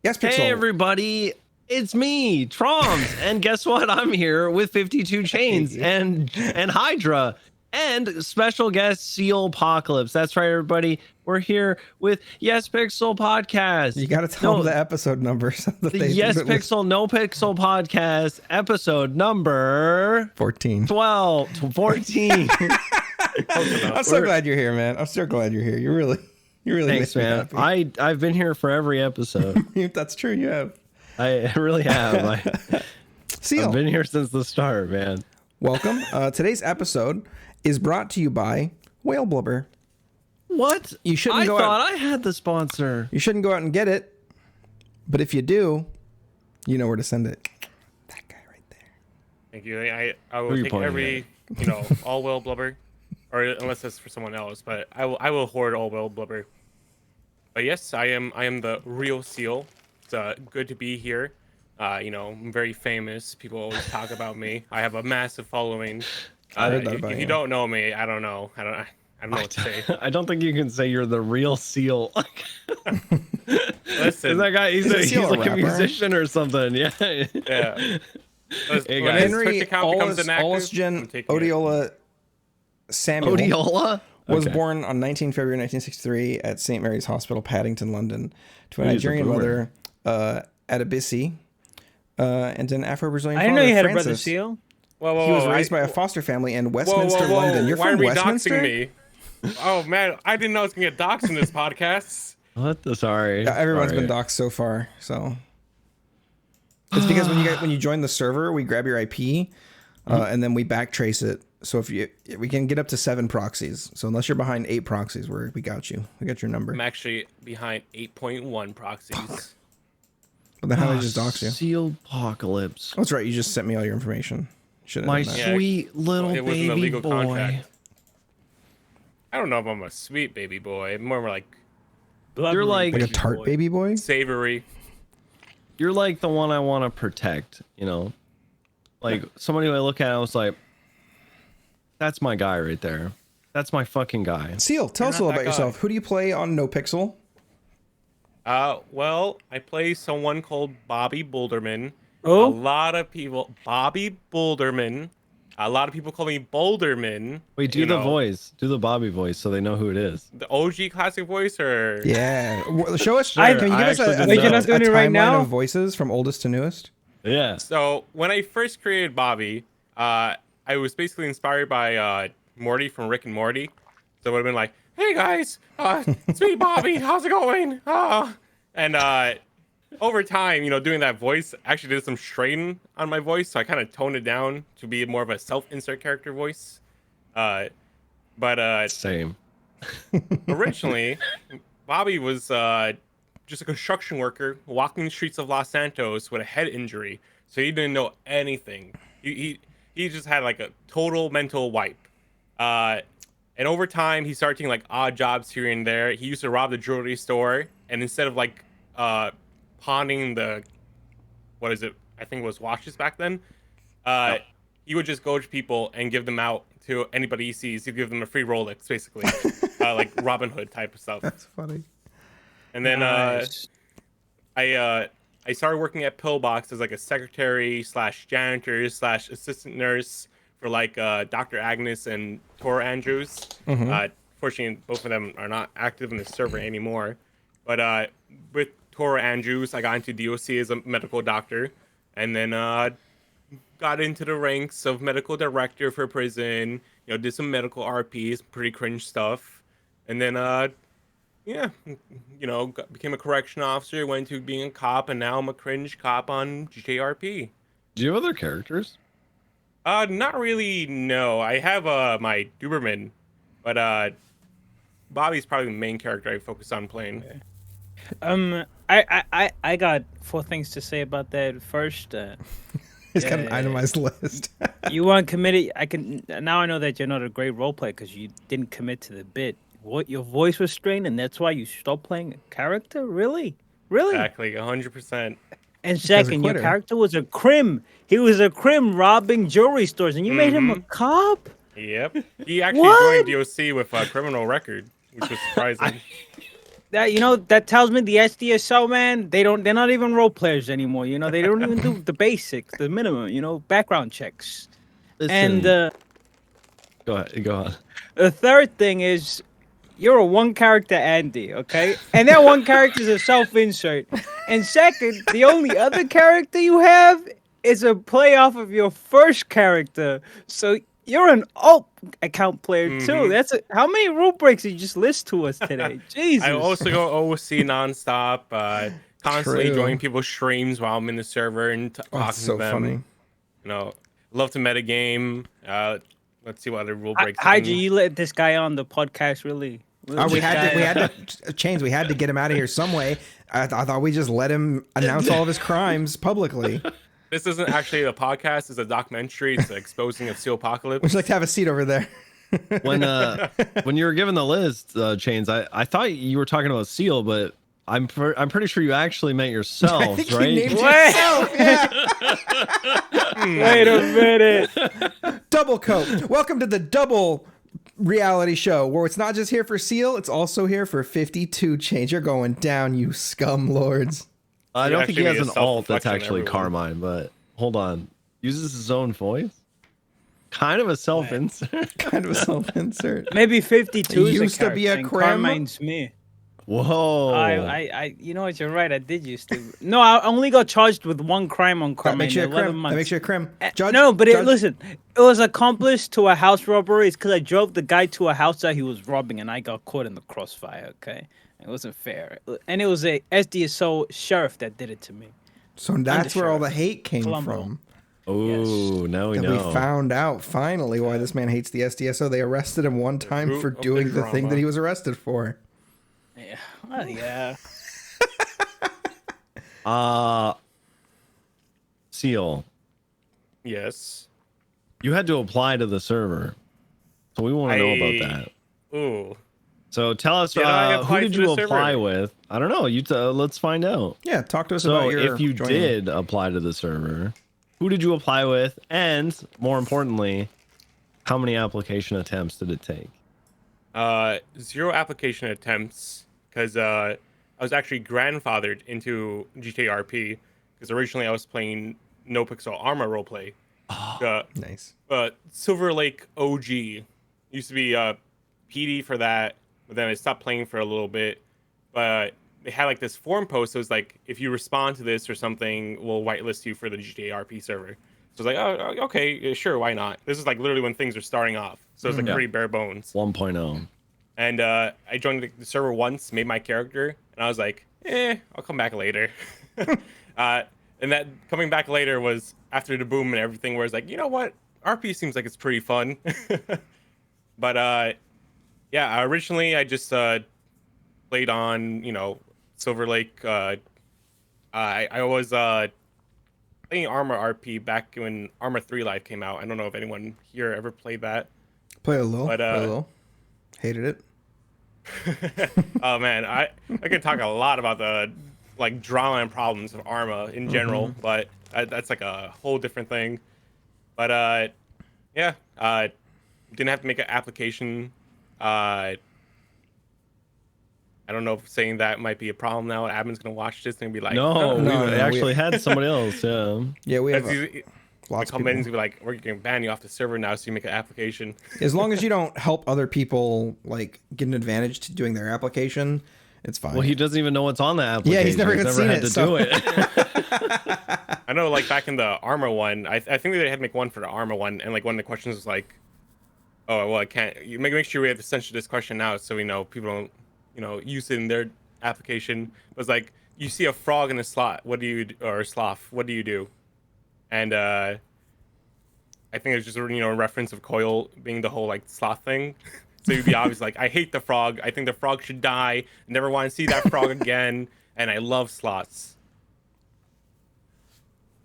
Yespixel. Hey everybody, it's me, Troms, and guess what? I'm here with 52 Chains and Hydra and special guest Sealpocalypse. That's right, everybody. We're here with Yespixel Podcast. You got to tell them the episode number. So that the Yespixel No Pixel Podcast, episode number 14. 14. I'm so glad you're here, man. I'm so glad you're here. You really Thanks, man. I've been here for every episode. That's true. You have. I really have. Seal. I've been here since the start, man. Welcome. Today's episode is brought to you by Whale Blubber. What? You shouldn't go thought out. I had the sponsor. You shouldn't go out and get it, but if you do, you know where to send it. That guy right there. Thank you. I will take every all whale blubber, or unless that's for someone else. But I will hoard all whale blubber. But yes, I am the real Seal. It's good to be here. I'm very famous. People always talk about me. I have a massive following. If you don't know me, I don't know. I don't know what to say. I don't think you can say you're the real Seal. Listen, that guy, he's like a musician or something. Yeah. Yeah. Hey, guys. Henry Olesgen Odiola Samuel Odiola? was born on 19 February 1963 at St. Mary's Hospital, Paddington, London, to a Nigerian mother, Adebisi, and an Afro-Brazilian father, I didn't know you had Francis. a brother Seal. He was raised by a foster family in Westminster, London. You're from Westminster? Doxing me? Oh man, I didn't know I was gonna get doxed in this podcast. What the sorry? Yeah, everyone's been doxed so far, so it's because when you join the server, we grab your IP, and then we backtrace it. So we can get up to 7 proxies. So unless you're behind 8 proxies, we got you. We got your number. I'm actually behind 8.1 proxies. But then how did I just dox you? Sealpocalypse. Oh, that's right. You just sent me all your information. My sweet little baby boy. Contract. I don't know if I'm a sweet baby boy. I'm more like you're like a tart boy. Baby boy. Savory. You're like the one I want to protect. Like somebody who I look at, I was like, that's my guy right there. That's my fucking guy. Seal, tell us a little about yourself. Who do you play on No Pixel? Well, I play someone called Booby Boolderman. Oh? A lot of people, Booby Boolderman. A lot of people call me Boulderman. Wait, do the voice. Do the Bobby voice so they know who it is. The OG classic voice, or yeah, show us. Sure, can you give us a timeline of voices from oldest to newest? Yeah. So when I first created Bobby, I was basically inspired by Morty from Rick and Morty. So it would have been like, "Hey guys, sweet Bobby, how's it going?" And over time, doing that voice actually did some strain on my voice, so I kind of toned it down to be more of a self-insert character voice. But same. Originally, Bobby was just a construction worker walking the streets of Los Santos with a head injury, so he didn't know anything. He just had like a total mental wipe. And over time, he started taking like odd jobs here and there. He used to rob the jewelry store, and instead of like pawning the, I think it was watches back then, he would just go to people and give them out to anybody he sees. He'd give them a free Rolex, basically, like Robin Hood type of stuff. That's funny. And then nice. I started working at Pillbox as like a secretary / janitor / assistant nurse for like Dr. Agnes and Tora Andrews. Fortunately, both of them are not active in the server anymore. But with Tora Andrews, I got into DOC as a medical doctor, and then got into the ranks of medical director for prison. Did some medical RPs, pretty cringe stuff, and then became a correction officer. Went to being a cop, and now I'm a cringe cop on JRP. Do you have other characters? Not really. No, I have my Doberman, but Bobby's probably the main character I focus on playing. I got 4 things to say about that. First, He's got an itemized list. You weren't committed. Now I know that you're not a great role player because you didn't commit to the bit. What, your voice was strained, and that's why you stopped playing a character? Really? Exactly, 100%. And second, your character was a crim. He was a crim robbing jewelry stores, and you made him a cop? Yep. He actually joined DOC with a criminal record, which was surprising. that tells me the SDSO, man, they're not even role players anymore. They don't even do the basics, the minimum, background checks. Listen, And go on. the third thing is you're a one character Andy, okay? And that one character is a self-insert. And second, the only other character you have is a play off of your first character. So you're an alt account player too. How many rule breaks did you just list to us today? Jesus. I also go OC nonstop, constantly True. joining people's streams while I'm in the server and talking That's so to them. funny. Love to metagame. Let's see what other rule breaks. How'd you let this guy on the podcast? Really? We had to change. We had to get him out of here some way. I thought we just let him announce all of his crimes publicly. This isn't actually a podcast. It's a documentary. It's exposing of Sealpocalypse. Would you like to have a seat over there? When you were given the list, Chains, I thought you were talking about Seal, but I'm pretty sure you actually meant yourselves, I think you right? named yourself. Yeah. Wait a minute. Double coat. Welcome to the double reality show where it's not just here for Seal, it's also here for 52 Change. You're going down, you scum lords. I don't think he has actually an be a alt that's self-reflection, actually everyone. Carmine, but hold on. Uses his own voice? Kind of a self-insert. Kind of a self-insert. Maybe 52 is Used a to be a character, and crime. Carmine's me. Whoa. You know what? You're right. I did used to. No, I only got charged with one crime on That Carmine. makes you a 11 crim. months. That makes you a crim. No, but listen, it was accomplice to a house robbery. It's because I drove the guy to a house that he was robbing, and I got caught in the crossfire. Okay, it wasn't fair, and it was a SDSO sheriff that did it to me. So that's where all the Sheriff. hate came Colombo. from. Oh, now we That know. we found out finally why this man hates the SDSO. They arrested him one time root for of the doing the thing drama. that he was arrested for. Yeah, well, yeah. Seal, Yes. you had to apply to the server. So we want to know about that. Ooh. So tell us, Did I who apply did to you the server? apply with? I don't know. Let's find out. Yeah, talk to us So about your if you joining. did apply to the server, who did you apply with? And more importantly, how many application attempts did it take? 0 application attempts because I was actually grandfathered into GTA RP because originally I was playing No Pixel Armor roleplay. Nice. But Silver Lake OG used to be PD for that, but then I stopped playing for a little bit. But they had like this forum post. So it was like, if you respond to this or something, we'll whitelist you for the GTA RP server. So I was like, oh, okay, yeah, sure, why not? This is like literally when things are starting off. So it's like Yeah. pretty bare bones. 1.0. And I joined the server once, made my character, and I was like, I'll come back later. And that coming back later was after the boom and everything, where it's like, you know what? RP seems like it's pretty fun. But yeah, originally I just played on, Silver Lake. I was playing Armor RP back when Armor 3 Live came out. I don't know if anyone here ever played that. Play a little. But, Play a little. Hated it. Oh man, I could talk a lot about the like drama and problems of Arma in general, but that's like a whole different thing. But yeah, didn't have to make an application. I don't know if saying that might be a problem now. Admin's gonna watch this and be like, No, No, we no, actually had somebody else. Yeah. Yeah, we have That's lots of comments people. be like, we're gonna ban you off the server now, so you make an application. As long as you don't help other people like get an advantage to doing their application, it's fine. Well, he doesn't even know what's on the application. Yeah, he's never even seen had it, to so- do it. I know, like back in the Armor one, I think they had to make one for the Armor one, and like one of the questions was like, oh well, I can't. You make sure we have to censor this question now, so we know people don't, use it in their application. It was like, you see a frog in a slot, what do you or a sloth, what do you do? And I think it was just a reference of Coil being the whole like sloth thing. So you'd be obvious like, I hate the frog. I think the frog should die. Never want to see that frog again. And I love sloths.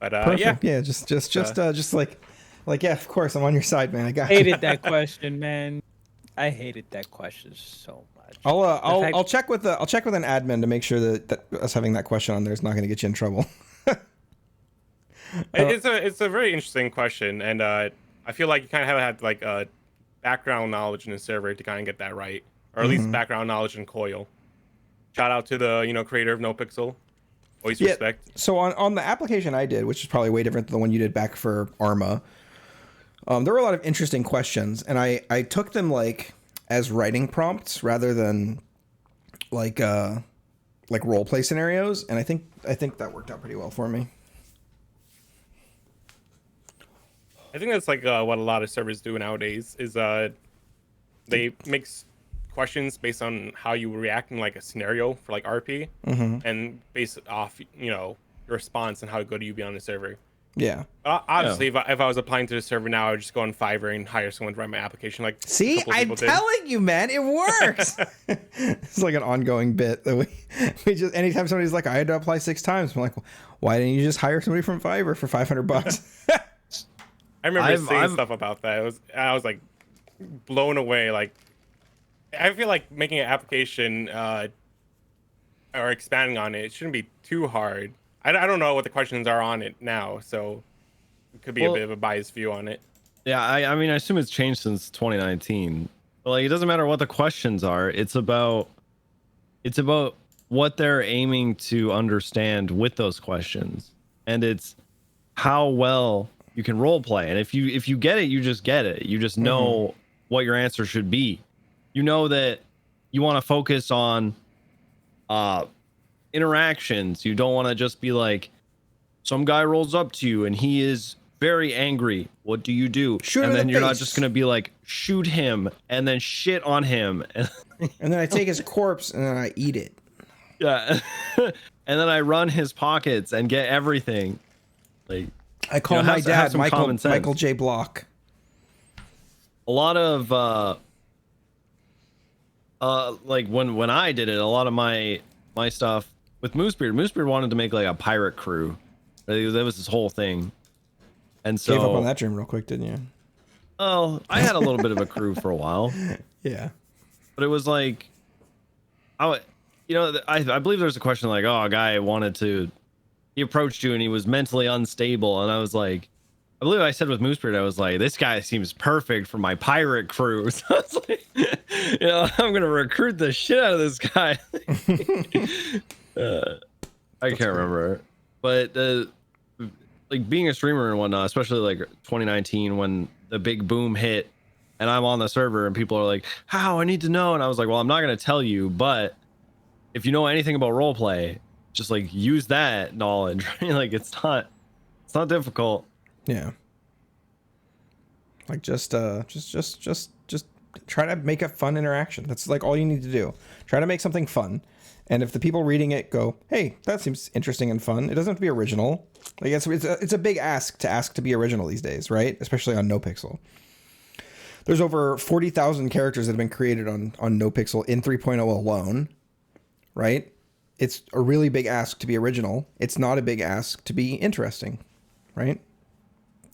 But Perfect. yeah. Yeah, just like yeah, of course I'm on your side, man. I got you. Hated that question, man. I hated that question so much. I'll check with an admin to make sure that us having that question on there is not going to get you in trouble. It's a very interesting question, and I feel like you kind of have to have like background knowledge in the server to kind of get that right, or at least background knowledge in Coil. Shout out to the creator of NoPixel. Always Yeah. respect. So on the application I did, which is probably way different than the one you did back for Arma, there were a lot of interesting questions, and I took them like as writing prompts rather than like role play scenarios, and I think that worked out pretty well for me. I think that's like what a lot of servers do nowadays is they make questions based on how you react in like a scenario for like RP, and base it off your response and how good you be on the server. Yeah. Obviously, if I was applying to the server now, I would just go on Fiverr and hire someone to write my application. Like, See, I'm telling you, man, it works. It's like an ongoing bit that we just anytime somebody's like, I had to apply 6 times. I'm like, why didn't you just hire somebody from Fiverr for $500? I remember saying stuff about that. I was like blown away. Like, I feel like making an application or expanding on it shouldn't be too hard. I don't know what the questions are on it now, so it could be a bit of a biased view on it. Yeah, I mean, I assume it's changed since 2019. But like, it doesn't matter what the questions are. It's about what they're aiming to understand with those questions, and it's how well you can role play. And if you get it, you just get it. You just know what your answer should be. You know that you want to focus on interactions. You don't want to just be like, some guy rolls up to you and he is very angry. What do you do? Shoot him and in then the you're not face. just gonna be like, shoot him and then shit on him. And then I take his corpse and then I eat it. Yeah. And then I run his pockets and get everything. Like, I call my dad Michael J. Block. a lot of like when I did it, a lot of my stuff with Moosebeard wanted to make like a pirate crew. That was his whole thing. And so Gave up on that dream real quick, didn't you? Oh, I had a little bit of a crew for a while. Yeah. But it was like, I believe there's a question like, oh, a guy he approached you and he was mentally unstable. And I was like, I believe I said with Moosebeard, I was like, this guy seems perfect for my pirate crew. So I was like, I'm going to recruit the shit out of this guy. I can't remember. But like being a streamer and whatnot, especially like 2019 when the big boom hit and I'm on the server and people are like, how? I need to know. And I was like, well, I'm not going to tell you, but if you know anything about roleplay, just like use that knowledge. Like it's not difficult. Yeah. Like just try to make a fun interaction. That's like all you need to do. Try to make something fun. And if the people reading it go, hey, that seems interesting and fun, it doesn't have to be original. Like it's a big ask to be original these days, right? Especially on NoPixel. There's over 40,000 characters that have been created on NoPixel in 3.0 alone, right? It's a really big ask to be original. It's not a big ask to be interesting, right?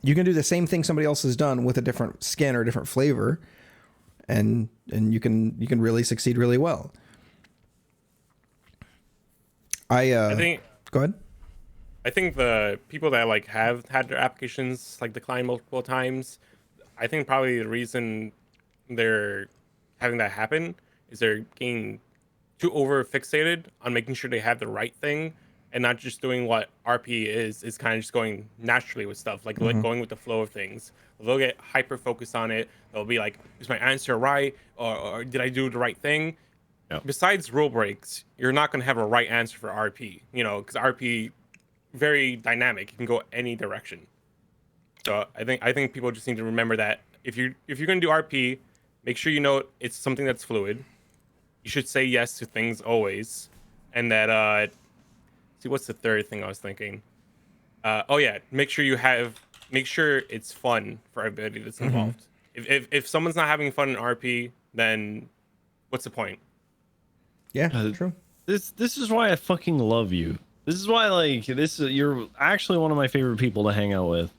You can do the same thing somebody else has done with a different skin or a different flavor, and you can really succeed really well. I think. Go ahead. I think the people that like have had their applications like decline multiple times, I think probably the reason they're having that happen is they're getting too over fixated on making sure they have the right thing and not just doing what RP is kind of just going naturally with stuff, like going with the flow of things. They'll get hyper focused on it. They'll be like, is my answer right? Or did I do the right thing? Yeah. Besides rule breaks, you're not going to have a right answer for RP, because RP very dynamic. It can go any direction. So I think people just need to remember that if you're going to do RP, make sure you know it's something that's fluid. You should say yes to things always. And that, see, what's the third thing I was thinking? Make sure it's fun for everybody that's involved. If someone's not having fun in RP, then what's the point? Yeah, true. This is why I fucking love you. This is why you're actually one of my favorite people to hang out with.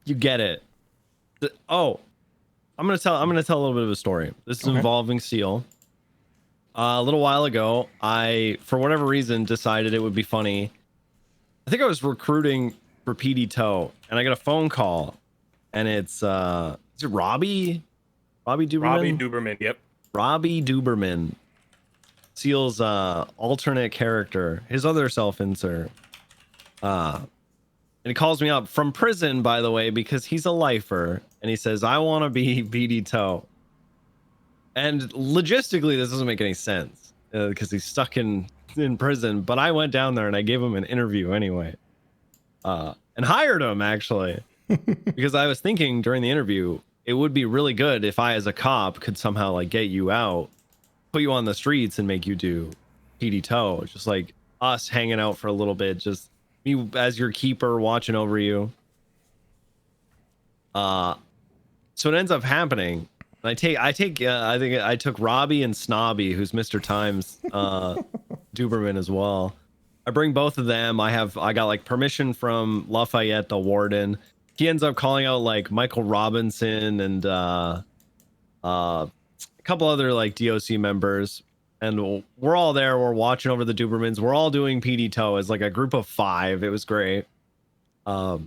You get it. I'm gonna tell a little bit of a story. This is involving Seal. A little while ago, I, for whatever reason, decided it would be funny. I think I was recruiting for PD Toe, and I got a phone call, and it's is it Robbie? Robbie Duberman? Robbie Duberman, yep. Robbie Duberman. Seal's alternate character, his other self-insert. And he calls me up from prison, by the way, because he's a lifer, and he says, I want to be BD Toe. And logistically, this doesn't make any sense because he's stuck in prison. But I went down there and I gave him an interview anyway, and hired him actually, because I was thinking during the interview it would be really good if I, as a cop, could somehow like get you out, put you on the streets, and make you do PD Toe, just like us hanging out for a little bit, just me as your keeper watching over you. So it ends up happening. I think I took Robbie and Snobby, who's Mr. Times Duberman as well. I bring both of them. I got like permission from Lafayette, the warden. He ends up calling out like Michael Robinson and a couple other like DOC members, and we're all there. We're watching over the Dubermans. We're all doing PD Toe as like a group of 5. It was great. But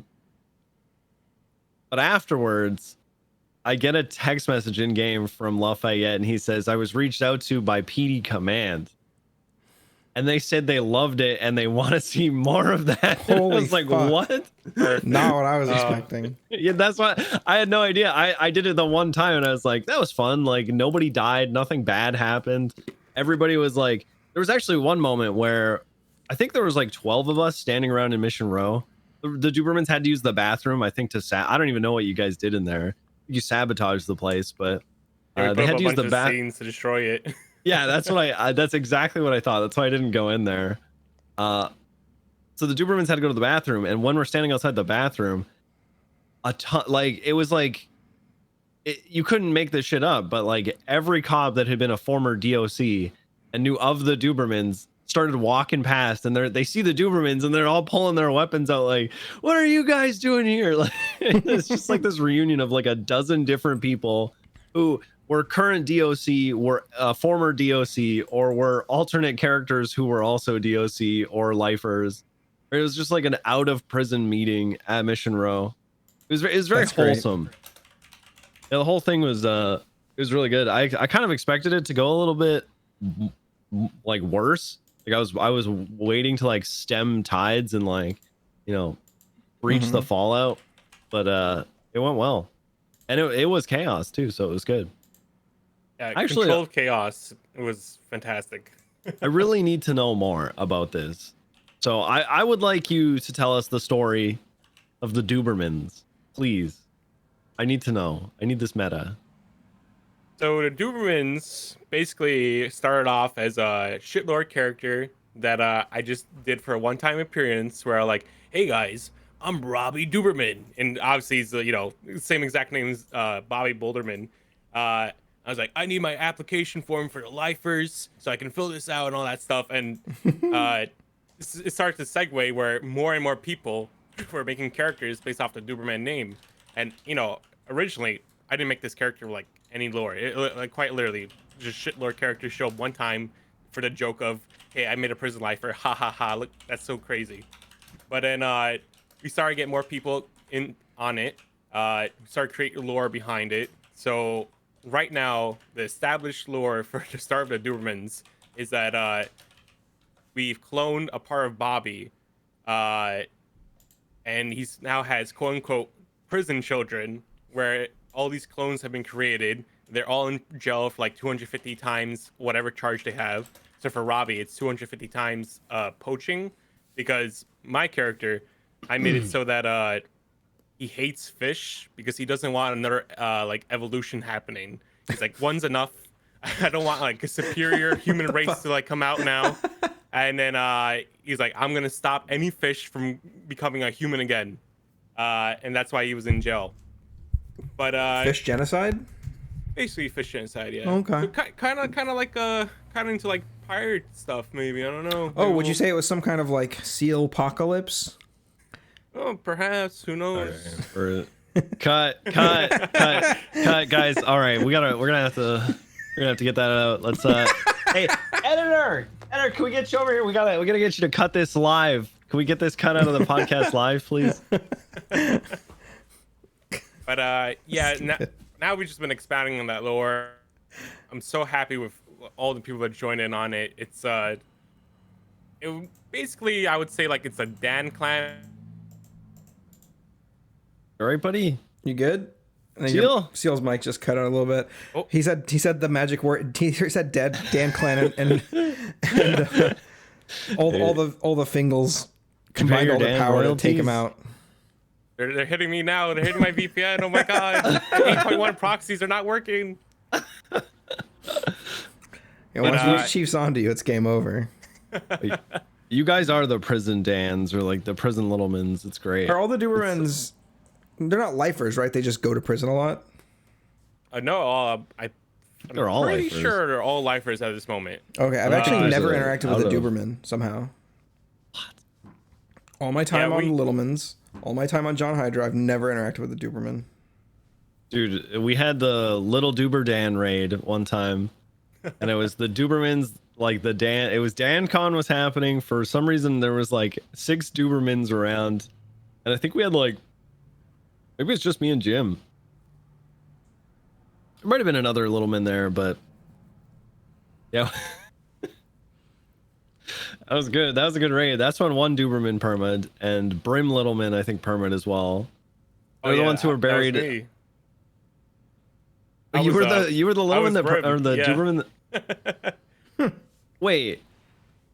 afterwards, I get a text message in game from Lafayette, and he says, I was reached out to by PD Command, and they said they loved it and they want to see more of that. Holy I was like, fuck. what? Not what I was expecting. Yeah, that's what I had no idea. I did it the one time and I was like, that was fun. Like, nobody died, nothing bad happened. Everybody was like, there was actually one moment where I think there was like 12 of us standing around in Mission Row. The Dubermans had to use the bathroom, I think, I don't even know what you guys did in there. You sabotaged the place, but they had to use the bathroom to destroy it. Yeah, that's what that's exactly what I thought. That's why I didn't go in there. So the Dubermans had to go to the bathroom, and when we're standing outside the bathroom, a ton, like, it was like you couldn't make this shit up, but like every cop that had been a former DOC and knew of the Dubermans started walking past, and they see the Dubermans and they're all pulling their weapons out like, what are you guys doing here? Like, it's just like this reunion of like a dozen different people who were current DOC, were former DOC, or were alternate characters who were also DOC or lifers. It was just like an out of prison meeting at Mission Row. It was very That's great. wholesome. Yeah, the whole thing was it was really good. I kind of expected it to go a little bit like worse. Like I was waiting to like stem tides and like, you know, breach the fallout, but it went well, and it was chaos too, so it was good. Yeah, Actually, controlled chaos. It was fantastic. I really need to know more about this, so I would like you to tell us the story of the Dubermans, please. I need to know. I need this meta. So the Dubermans basically started off as a shitlord character that I just did for a one-time appearance where I'm like, hey guys, I'm Robbie Duberman. And obviously he's, you know, same exact name as Booby Boolderman. I was like, I need my application form for the lifers so I can fill this out and all that stuff. And it starts to segue where more and more people were making characters based off the Duberman name. And, you know, originally I didn't make this character like any lore. Like quite literally, just shitlord characters show up one time for the joke of, hey, I made a prison lifer. Ha ha ha. Look, that's so crazy. But then we started getting more people in on it. Started creating lore behind it. So right now, the established lore for the start of the Dubermans is that we've cloned a part of Bobby, and he's now has quote unquote prison children, where all these clones have been created. They're all in jail for like 250 times whatever charge they have. So for Robbie, it's 250 times poaching, because my character, I made it so that he hates fish because he doesn't want another like evolution happening. He's like, one's enough. I don't want like a superior human race to like come out now. And then he's like, I'm gonna stop any fish from becoming a human again. And that's why he was in jail. But Fish genocide? basically fish genocide, yeah. Okay. Kind of like kind of into like pirate stuff, maybe. I don't know. Oh, Maybe would you say it was some kind of like Sealpocalypse? Oh, perhaps. Who knows? Cut, guys. All right, we're gonna have to get that out. Let's hey, editor, can we get you over here? We gotta get you to cut this live. Can we get this cut out of the podcast live, please? But yeah, now we've just been expanding on that lore. I'm so happy with all the people that join in on it. It's basically I would say like it's a Dan clan. All right, buddy. You good? I think Seal? Seal's mic just cut out a little bit. Oh. He said the magic word. He said dead Dan Clan and all the Fingles combined all their power to take him out. They're hitting me now. They're hitting my VPN. Oh my god. 8.1 proxies are not working. Once you Chiefs onto you, it's game over. You guys are the prison Dans or like the prison Littlemans. It's great. Are all the Dubermans? They're not lifers, right? They just go to prison a lot. No, They're all pretty lifers. sure they're all lifers at this moment. Okay, I've actually Ah, never so interacted with a out of- Duberman somehow. All my time on Littlemans, all my time on John Hydra, I've never interacted with a Duberman. Dude, we had the Little Duber Dan raid one time, and it was the Dubermans, like the Dan. It was DanCon was happening. For some reason, there was like 6 Dubermans around, and I think we had like maybe it's just me and Jim. There might have been another Littleman there, but yeah. That was good. That was a good raid. That's when one Duberman perma'd and Brim Littleman, I think, perma'd as well. They're the ones who were buried. That was me. You were the Littleman that Brim, or the yeah. Duberman. Wait.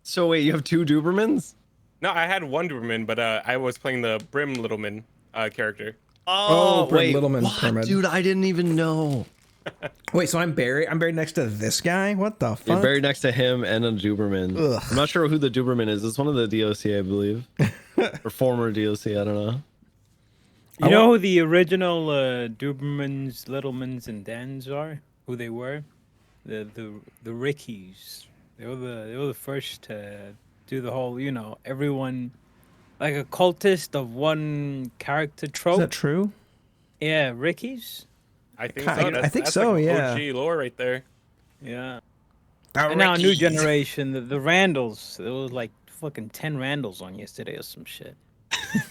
So wait, you have 2 Dubermans? No, I had one Duberman, but I was playing the Brim Littleman character. Oh, Brim wait, Littleman what? perma'd. Dude, I didn't even know. Wait, so I'm buried next to this guy? What the fuck? You're buried next to him and a Duberman. Ugh. I'm not sure who the Duberman is. It's one of the DOC, I believe, or former DOC. I don't know. You know who the original Dubermans, Littlemans, and Dans are? Who they were? The Rickies. They were the first to do the whole, everyone like a cultist of one character trope. Is that true? Yeah, Rickies. I think I so. think That's so, like yeah. OG lore right there. Yeah. And now a new generation, the Randalls. There was like fucking 10 Randalls on yesterday or some shit.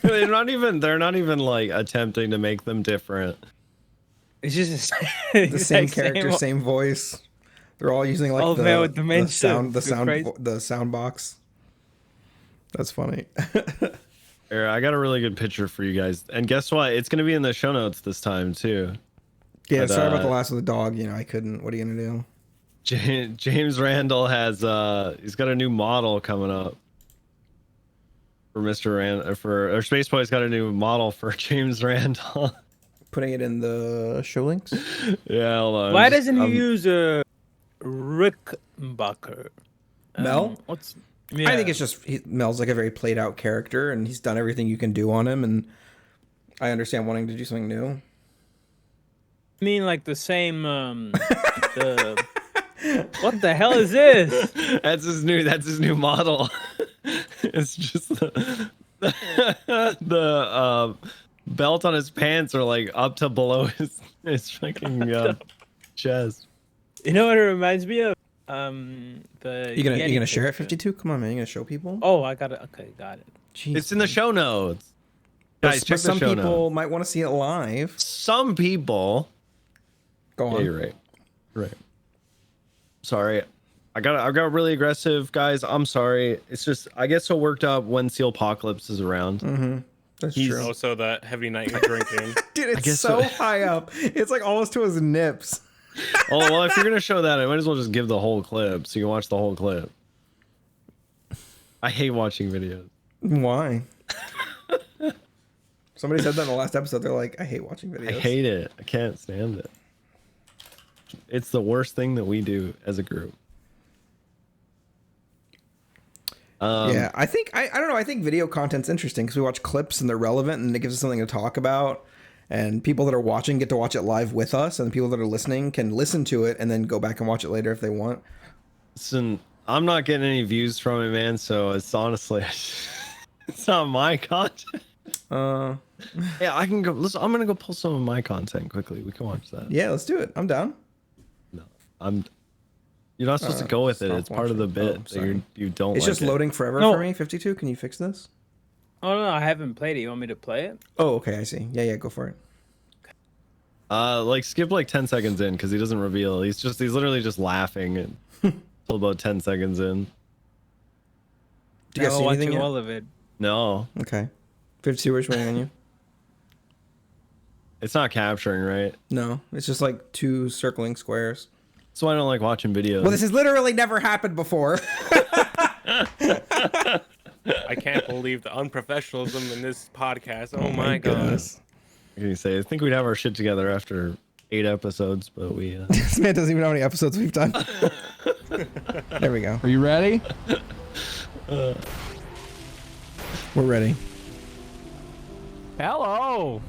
They're not even like attempting to make them different. It's just The same character, same voice. They're all using like Old man with the dementia. the sound box. That's funny. Here, I got a really good picture for you guys. And guess what? It's gonna be in the show notes this time too. Yeah, But, sorry about the last of the dog. I couldn't. What are you gonna do? James Randall has he's got a new model coming up for Mr. or Space Boy's got a new model for James Randall. Putting it in the show links. Yeah, hold on. Why doesn't he use a Rickbacker? Mel? Yeah. I think it's just Mel's like a very played out character, and he's done everything you can do on him, and I understand wanting to do something new. I mean like the same what the hell is this? That's his new model. It's just the belt on his pants are like up to below his fucking chest. You know what it reminds me of? You gonna share it, 52? Come on, man, you gonna show people? Oh, I got it. Okay, got it. Jeez. It's in the show notes. Guys, But check the some show people notes. might want to see it live. Some people. Go on. Yeah, you're right. Right. Sorry. I got really aggressive, guys. I'm sorry. It's just I get so worked up when Sealpocalypse is around. Mm-hmm. That's He's- true. Also, the heavy night you're drinking. Dude, it's guess so so. high up. It's like almost to his nips. Oh well, if you're gonna show that, I might as well just give the whole clip so you can watch the whole clip. I hate watching videos. Why? Somebody said that in the last episode. They're like, I hate watching videos. I hate it. I can't stand it. It's the worst thing that we do as a group. Yeah, I think I don't know. I think video content's interesting because we watch clips and they're relevant and it gives us something to talk about. And people that are watching get to watch it live with us, and the people that are listening can listen to it and then go back and watch it later if they want. Listen, I'm not getting any views from it, man. So it's honestly, it's not my content. Yeah, I can go. Listen, I'm gonna go pull some of my content quickly. We can watch that. Yeah, let's do it. I'm down. No, You're not supposed to go with it. stop It's part of the watching. bit Oh, that sorry. you don't. It's like just it. loading forever No. for me. 52. Can you fix this? Oh no, I haven't played it. You want me to play it? Oh, okay. I see. Yeah, go for it. Like skip like 10 seconds in because he doesn't reveal. He's literally just laughing and Till about 10 seconds in. Do you guys see anything watching yet? all of it. No, Okay. 52, we're waiting on you. it's not capturing, right? No, it's just like 2 circling squares. So I don't like watching videos. Well, this has literally never happened before. I can't believe the unprofessionalism in this podcast. Oh my god. goodness. What can you say? I think we'd have our shit together after 8 episodes, but we. This man doesn't even know how many episodes we've done. There we go. Are you ready? We're ready. Hello.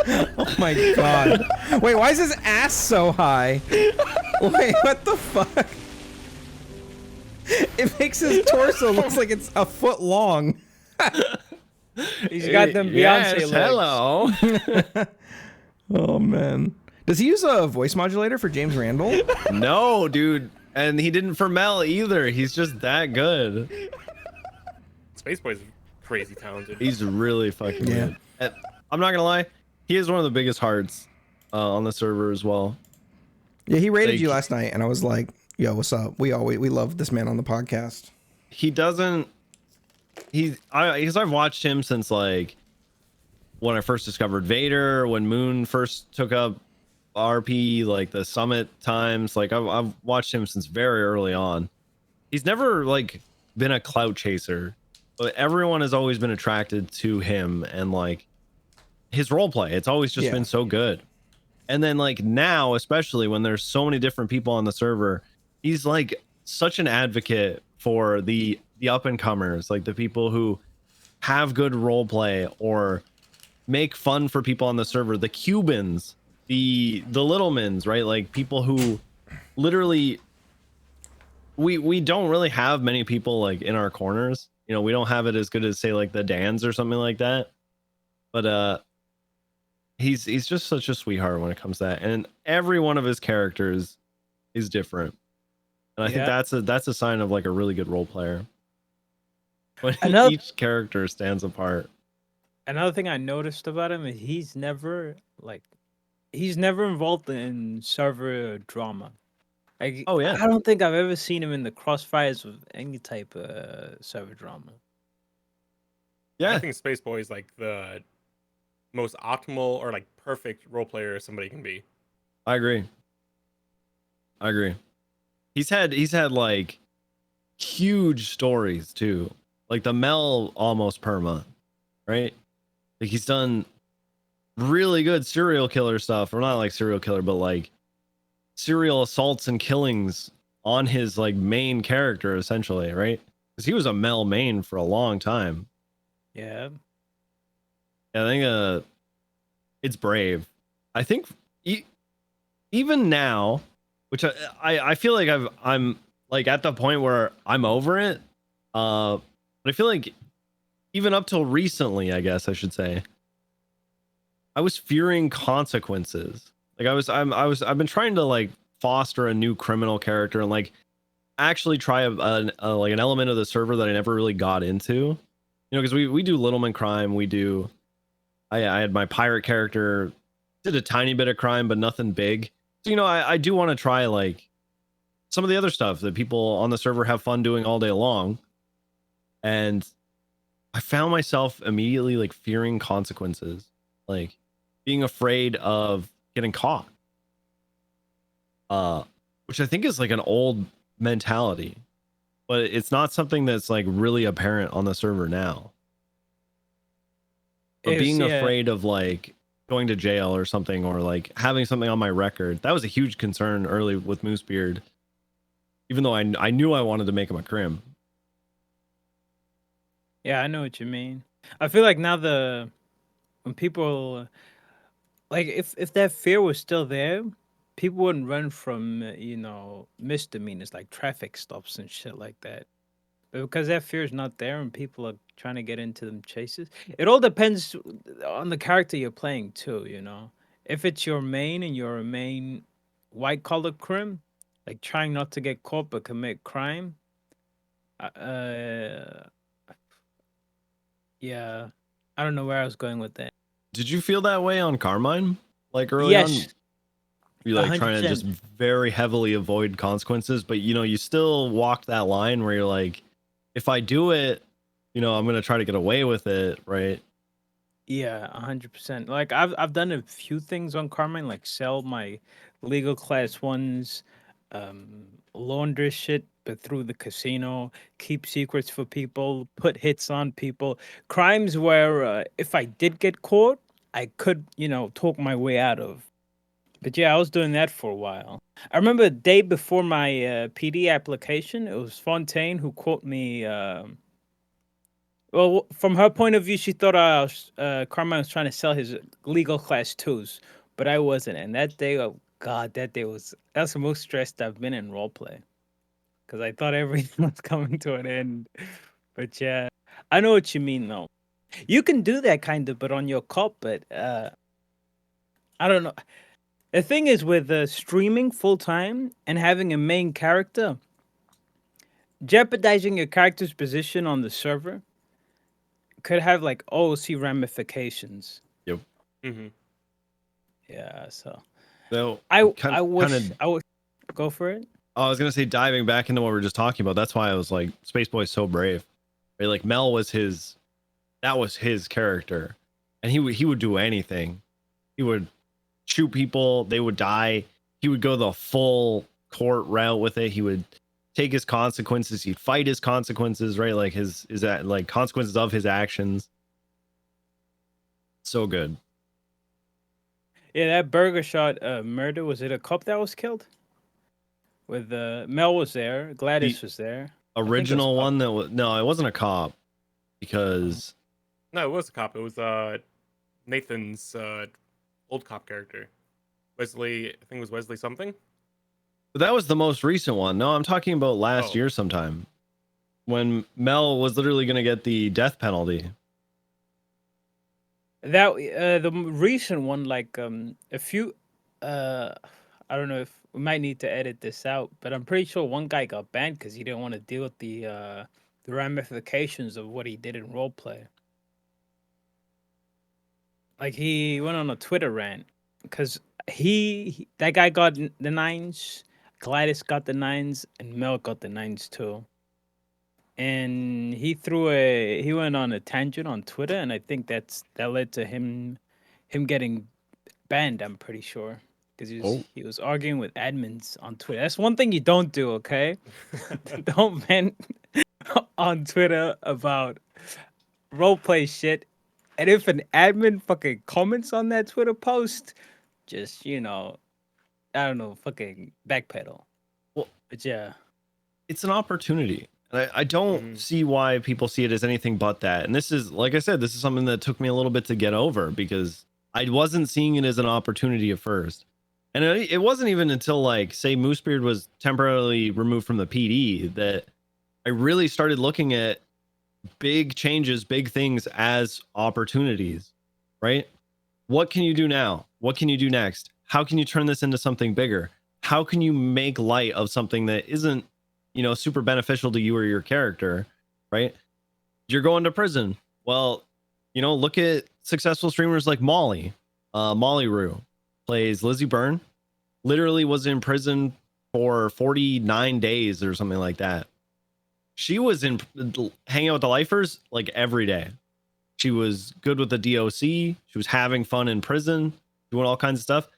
Oh my god. Wait, why is his ass so high? Wait, what the fuck? It makes his torso looks like it's a foot long. He's got them Beyonce legs. Hello. Oh man. Does he use a voice modulator for James Randall? No, dude. And he didn't for Mel either. He's just that good. Space Boy's crazy talented. He's really fucking Yeah. good. And I'm not gonna lie, he is one of the biggest hearts on the server as well. Yeah, he rated Like- you last night, and I was like, "Yo, what's up? We love this man on the podcast." He doesn't. Because I've watched him since like when I first discovered Vader, when Moon first took up RP, like the summit times. Like I've watched him since very early on. He's never like been a clout chaser, but everyone has always been attracted to him and like his role play. It's always just Yeah. been so good. And then like now, especially when there's so many different people on the server, he's like such an advocate for the up and comers, like the people who have good role play or make fun for people on the server, the Cubans, the Littlemans, right? Like people who literally we don't really have many people like in our corners. You know, we don't have it as good as say like the Dans or something like that. But he's just such a sweetheart when it comes to that. And every one of his characters is different. And I think that's a sign of like a really good role player. When each character stands apart. Another thing I noticed about him is he's never involved in server drama. Like, Oh, yeah. I don't think I've ever seen him in the crossfires with any type of server drama. Yeah. I think Space Boy is like the most optimal or like perfect role player somebody can be. I agree. He's had like huge stories too. Like the Mel almost perma, right? Like he's done really good serial killer stuff, or not like serial killer, but like serial assaults and killings on his like main character essentially, right? Because he was a Mel main for a long time. Yeah. I think it's brave. I think even now, which I feel like I'm like at the point where I'm over it. But I feel like even up till recently, I guess I should say, I was fearing consequences. Like I've been trying to like foster a new criminal character and like actually try like an element of the server that I never really got into. You know, because we do Littleman crime, I had my pirate character, did a tiny bit of crime, but nothing big. So, you know, I do want to try like some of the other stuff that people on the server have fun doing all day long. And I found myself immediately like fearing consequences, like being afraid of getting caught. Which I think is like an old mentality, but it's not something that's like really apparent on the server now. But being afraid of like going to jail or something, or like having something on my record, that was a huge concern early with Moosebeard. Even though I knew I wanted to make him a crim. Yeah, I know what you mean. I feel like now when people like if that fear was still there, people wouldn't run from misdemeanors like traffic stops and shit like that. But because that fear is not there and people are trying to get into them chases, it all depends on the character you're playing too. You know, if it's your main and you're a main white collar crim, like trying not to get caught but commit crime. Yeah, I don't know where I was going with that. Did you feel that way on Carmine? Like early on? You're like trying to 100%. just very heavily avoid consequences, but you still walk that line where you're like, if I do it, I'm gonna try to get away with it, right? Yeah, 100%. Like I've done a few things on Carmine, like sell my legal class ones, launder shit, but through the casino, keep secrets for people, put hits on people, crimes where if I did get caught, I could, talk my way out of. But yeah, I was doing that for a while. I remember the day before my PD application, it was Fontaine who caught me. Well, from her point of view, she thought Carmine was trying to sell his legal class twos, but I wasn't. And that day, oh god, that's the most stressed I've been in roleplay because I thought everything was coming to an end. But yeah, I know what you mean though. You can do that kind of, but on your cop. But I don't know. The thing is with streaming full time and having a main character, jeopardizing your character's position on the server could have like OOC ramifications. Yep. Mm-hmm. Yeah, so So I kind wish of I would go for it. I was gonna say, diving back into what we were just talking about, that's why I was like, Space Boy's so brave. Right? Like Mel was that was his character, and he would do anything. He would shoot people, they would die. He would go the full court route with it. He would take his consequences. He'd fight his consequences, right? Like his like consequences of his actions. So good. Yeah, that burger shot murder, was it a cop that was killed? With Mel was there, Gladys was there. Original one that was no, it wasn't a cop because No, it was a cop. It was Nathan's old cop character. Wesley, I think it was Wesley something. but that was the most recent one. No, I'm talking about last year sometime when Mel was literally going to get the death penalty. That the recent one, like a few, I don't know if we might need to edit this out, but I'm pretty sure one guy got banned because he didn't want to deal with the ramifications of what he did in roleplay. Like he went on a Twitter rant because that guy got the nines, Gladys got the nines, and Mel got the nines too. And he went on a tangent on Twitter, and I think that led to him getting banned. I'm pretty sure because he was arguing with admins on Twitter. That's one thing you don't do, okay? Don't vent on Twitter about roleplay shit. And if an admin fucking comments on that Twitter post, just I don't know, fucking backpedal. Well, but yeah, it's an opportunity. And I don't see why people see it as anything but that. And this is, like I said, this is something that took me a little bit to get over because I wasn't seeing it as an opportunity at first. And it wasn't even until like, say, Moosebeard was temporarily removed from the PD that I really started looking at big changes, big things as opportunities, right? What can you do now? What can you do next? How can you turn this into something bigger? How can you make light of something that isn't, super beneficial to you or your character, right? You're going to prison. Well, look at successful streamers like Molly. Molly Rue plays Lizzie Byrne, literally was in prison for 49 days or something like that. She was hanging out with the lifers like every day. She was good with the DOC. She was having fun in prison, doing all kinds of stuff.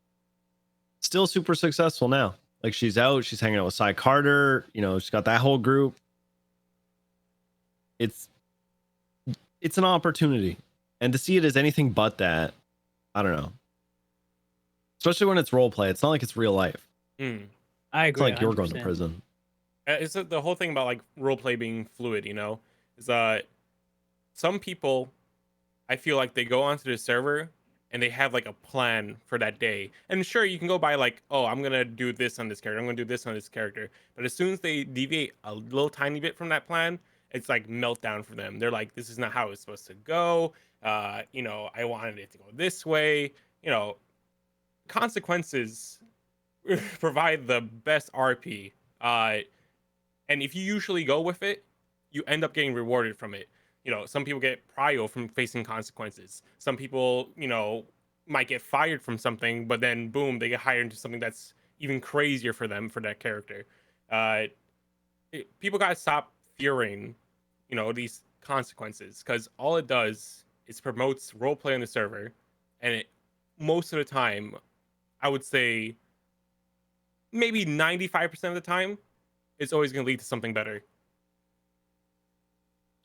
Still super successful now. Like she's out, she's hanging out with Cy Carter. She's got that whole group. It's an opportunity, and to see it as anything but that, I don't know. Especially when it's role play, it's not like it's real life. I agree. It's like you're going to 100%. prison. It's the whole thing about like role play being fluid, is some people, I feel like they go onto the server and they have like a plan for that day. And sure, you can go by like, oh, I'm gonna do this on this character, I'm gonna do this on this character. But as soon as they deviate a little tiny bit from that plan, it's like meltdown for them. They're like, this is not how it's supposed to go. I wanted it to go this way. Consequences provide the best RP. And if you usually go with it, you end up getting rewarded from it. Some people get prio from facing consequences. Some people, might get fired from something, but then boom, they get hired into something that's even crazier for them for that character. Uh, People gotta stop fearing, these consequences, because all it does is promotes roleplay on the server, and most of the time, I would say maybe 95% of the time, it's always gonna lead to something better.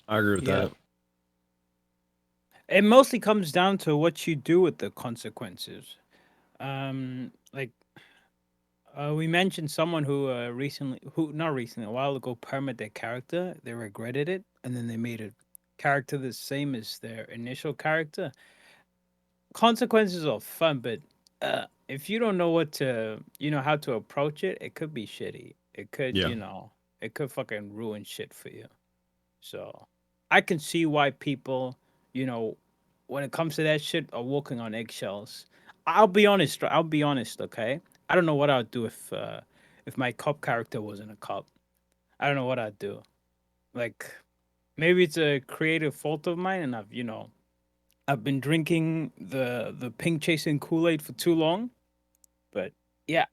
I agree with that. It mostly comes down to what you do with the consequences. Like we mentioned someone who not recently, a while ago, permit their character. They regretted it, and then they made a character the same as their initial character. Consequences are fun, but if you don't know how to approach it, it could be shitty. It could, it could fucking ruin shit for you. So I can see why people, when it comes to that shit, are walking on eggshells. I'll be honest. Okay, I don't know what I'd do if my cop character wasn't a cop. I don't know what I'd do. Like, maybe it's a creative fault of mine, and I've been drinking the pink chasing Kool-Aid for too long. But yeah,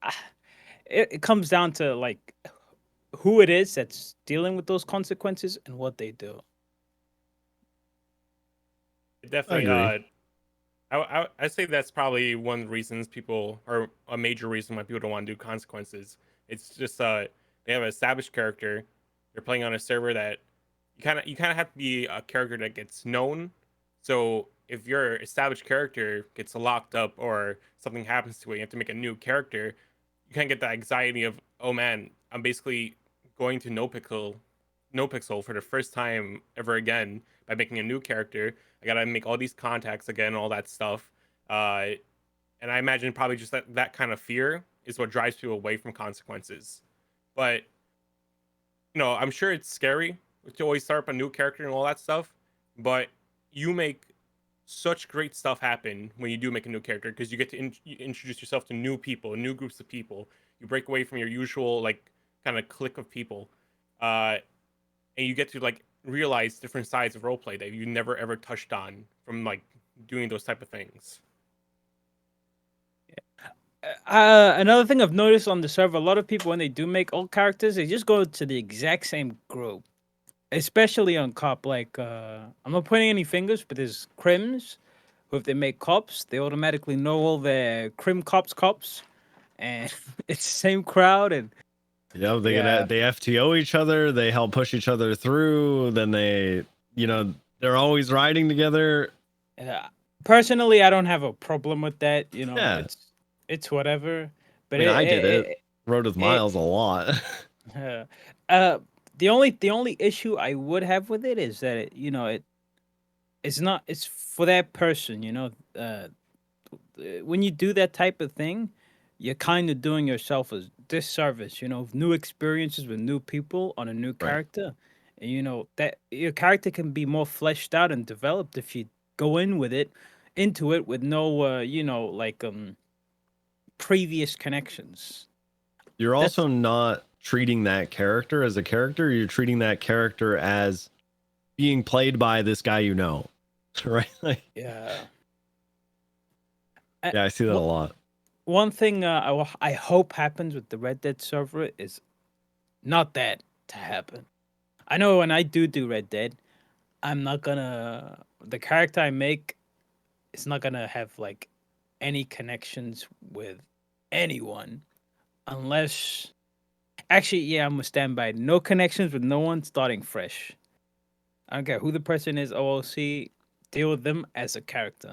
it comes down to like who it is that's dealing with those consequences and what they do. Definitely. I say that's probably one of the reasons or a major reason why people don't want to do consequences. It's just they have an established character. You're playing on a server that you kind of have to be a character that gets known. So if your established character gets locked up or something happens to it, you have to make a new character. You can't get that anxiety of, oh man, I'm basically going to NoPixel for the first time ever again by making a new character. I gotta make all these contacts again, all that stuff. And I imagine probably just that kind of fear is what drives people away from consequences. But I'm sure it's scary to always start up a new character and all that stuff. But you make such great stuff happen when you do make a new character, because you get to introduce yourself to new people, new groups of people. You break away from your usual like kind of clique of people, and you get to like realize different sides of roleplay that you never ever touched on from like doing those type of things. Another thing I've noticed on the server, a lot of people, when they do make old characters, they just go to the exact same group, especially on cop. Like I'm not pointing any fingers, but there's crims who, if they make cops, they automatically know all their crim cops, and it's the same crowd. And they FTO each other, they help push each other through, then they're always riding together. Personally, I don't have a problem with that. It's whatever. But I did it. Rode with Miles a lot. The only issue I would have with it is that it's for that person. When you do that type of thing, you're kind of doing yourself a disservice. New experiences with new people on a new character, and that your character can be more fleshed out and developed if you go into it with no previous connections. You're also not treating that character as a character. You're treating that character as being played by this guy, right? Yeah. Yeah, I see that a lot. One thing I hope happens with the Red Dead server is not that to happen. I know when I do Red Dead, the character I make is not gonna have like any connections with anyone, unless actually, yeah, I'm gonna stand by. No connections with no one, starting fresh. I don't care who the person is, OOC, deal with them as a character.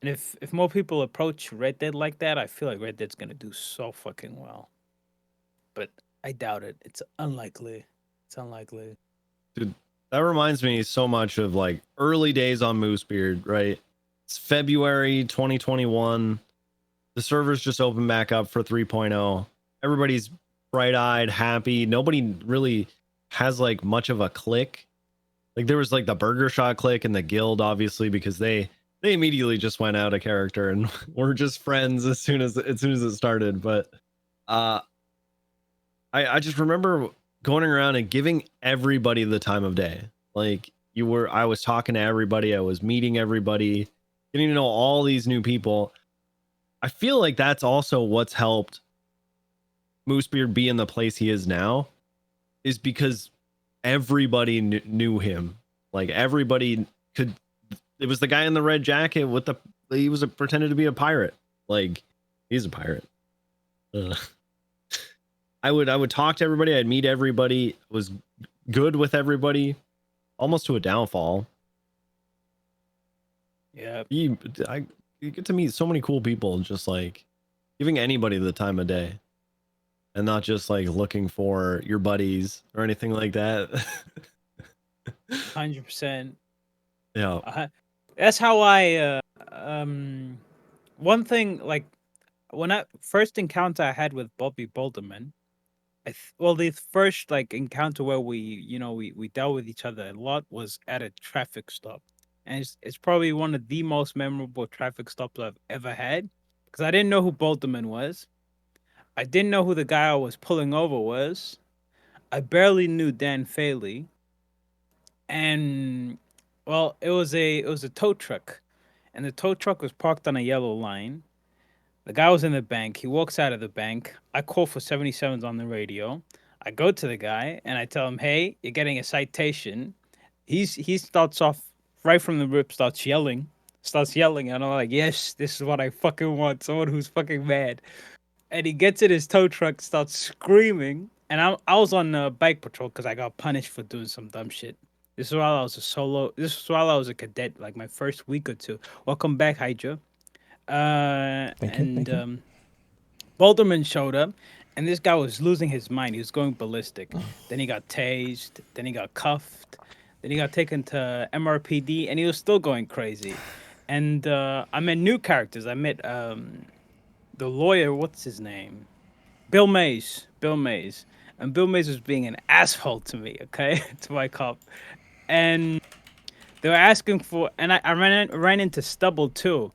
And if more people approach Red Dead like that, I feel like Red Dead's gonna do so fucking well. But I doubt it. It's unlikely. Dude, that reminds me so much of like early days on Moosebeard, right? It's February 2021. The servers just opened back up for 3.0. Everybody's bright-eyed, happy. Nobody really has like much of a clique. Like there was like the Burger Shot clique and the guild, obviously, because they immediately just went out of character and were just friends as soon as it started. But I just remember going around and giving everybody the time of day. Like I was talking to everybody, I was meeting everybody. getting to know all these new people. I feel like that's also what's helped Moosebeard be in the place he is now, is because everybody knew him. Like everybody could. It was the guy in the red jacket with the. He was pretended to be a pirate. Like he's a pirate. I would talk to everybody. I'd meet everybody. Was good with everybody, almost to a downfall. Yeah. You get to meet so many cool people, just like giving anybody the time of day, and not just like looking for your buddies or anything like that. 100%. Yeah. That's how I one thing, like when I first encounter I had with Booby Boolderman, well, the first like encounter where we dealt with each other a lot was at a traffic stop, and it's probably one of the most memorable traffic stops I've ever had, because I didn't know who Boulderman was. I didn't know who the guy I was pulling over was. I barely knew Dan Faley, and well, it was a tow truck, and the tow truck was parked on a yellow line. The guy was in the bank. He walks out of the bank. I call for 77s on the radio. I go to the guy and I tell him, "Hey, you're getting a citation." He starts off right from the rip, starts yelling, and I'm like, "Yes, this is what I fucking want. Someone who's fucking mad." And he gets in his tow truck, starts screaming, and I was on bike patrol because I got punished for doing some dumb shit. This is while I was a solo. This was while I was a cadet, like my first week or two. Welcome back, Hydra. Thank you. Boulderman showed up, and this guy was losing his mind. He was going ballistic. Then he got tased. Then he got cuffed. Then he got taken to MRPD, and he was still going crazy. And I met new characters. I met the lawyer. What's his name? Bill Mays. And Bill Mays was being an asshole to me. Okay, to my cop, and they were asking for. And I ran into Stubble too.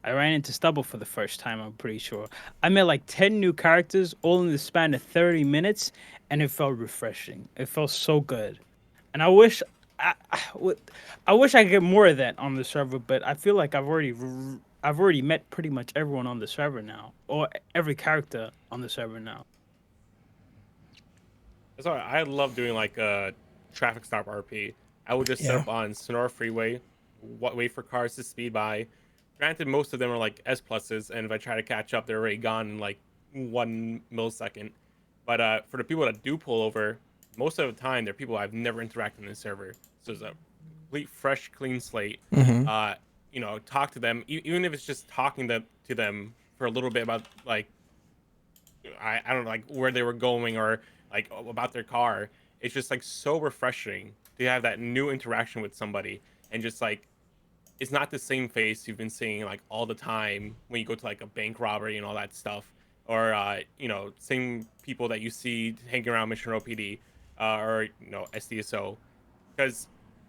I ran into Stubble for the first time, I'm pretty sure. I met like 10 new characters all in the span of 30 minutes, and it felt refreshing. It felt so good. And I wish I could get more of that on the server, but I feel like I've already met pretty much everyone on the server now, or every character on the server now. That's why I love doing like a traffic stop RP. I would just set up on Sonora Freeway, wait for cars to speed by. Granted, most of them are like S pluses, and if I try to catch up, they're already gone in like 1 millisecond. But for the people that do pull over, most of the time they're people I've never interacted in the server. So it's a complete, fresh, clean slate. Talk to them, even if it's just talking to them for a little bit about like I don't know, like where they were going or like about their car. It's just like so refreshing to have that new interaction with somebody, and just like, it's not the same face you've been seeing like all the time when you go to like a bank robbery and all that stuff, or same people that you see hanging around Mission Row PD or SDSO. Because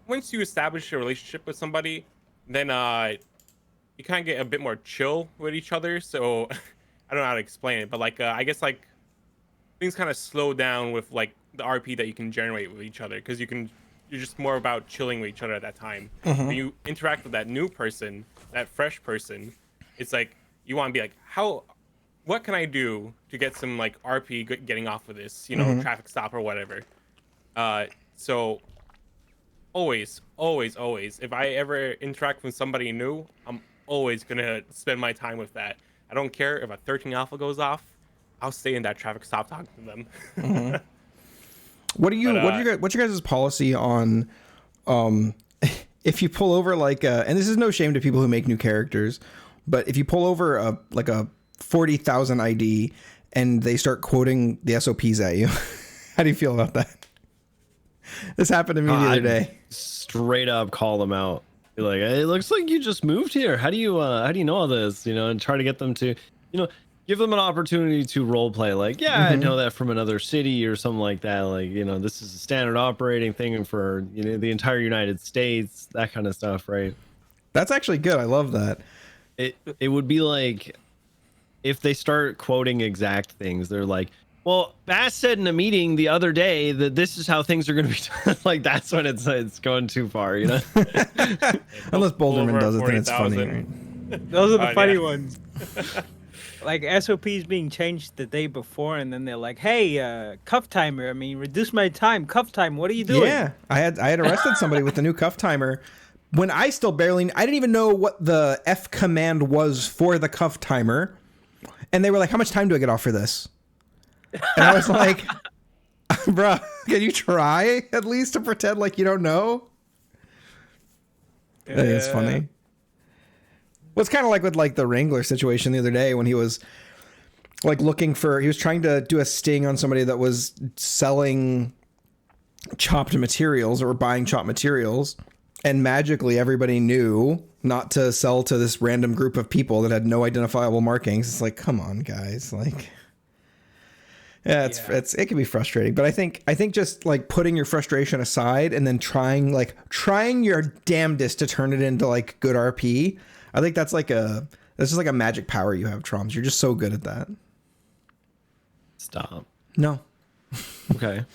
once you establish a relationship with somebody, then you kind of get a bit more chill with each other. So I don't know how to explain it, but like I guess like things kind of slow down with like the RP that you can generate with each other, because you're just more about chilling with each other at that time. When you interact with that new person, that fresh person, it's like you want to be like, what can I do to get some like RP getting off of this, traffic stop or whatever. So always, if I ever interact with somebody new, I'm always gonna spend my time with that. I don't care if a 13 alpha goes off, I'll stay in that traffic stop talking to them. What's your guys' policy on if you pull over like and this is no shame to people who make new characters, but if you pull over a 40,000 ID and they start quoting the SOPs at you, how do you feel about that? This happened to me the other day. Straight up call them out. Be like, it looks like you just moved here. How do you know all this? And try to get them to, give them an opportunity to role play. Like, I know that from another city or something like that. Like, this is a standard operating thing for, the entire United States, that kind of stuff, right? That's actually good. I love that. It would be like if they start quoting exact things. They're like, Well, Bass said in a meeting the other day that this is how things are going to be done. Like, that's when it's going too far, you know? Unless Boulderman Over does it, then it's 40,000. funny. Right? Those are the funny yeah. ones. Like SOPs being changed the day before, and then they're like, "Hey, cuff timer. I mean, reduce my time. Cuff time. What are you doing?" Yeah, I had arrested somebody with the new cuff timer when I didn't even know what the F command was for the cuff timer, and they were like, "How much time do I get off for this?" And I was like, "Bruh, can you try at least to pretend like you don't know?" I think it's funny. Well, it's kind of like with like the Wrangler situation the other day when he was like he was trying to do a sting on somebody that was selling chopped materials or buying chopped materials, and magically everybody knew not to sell to this random group of people that had no identifiable markings. It's like, come on, guys. Like, yeah, it can be frustrating, but I think just like putting your frustration aside and then trying your damnedest to turn it into like good RP. I think that's just like a magic power you have, Troms. You're just so good at that. Stop. No. Okay.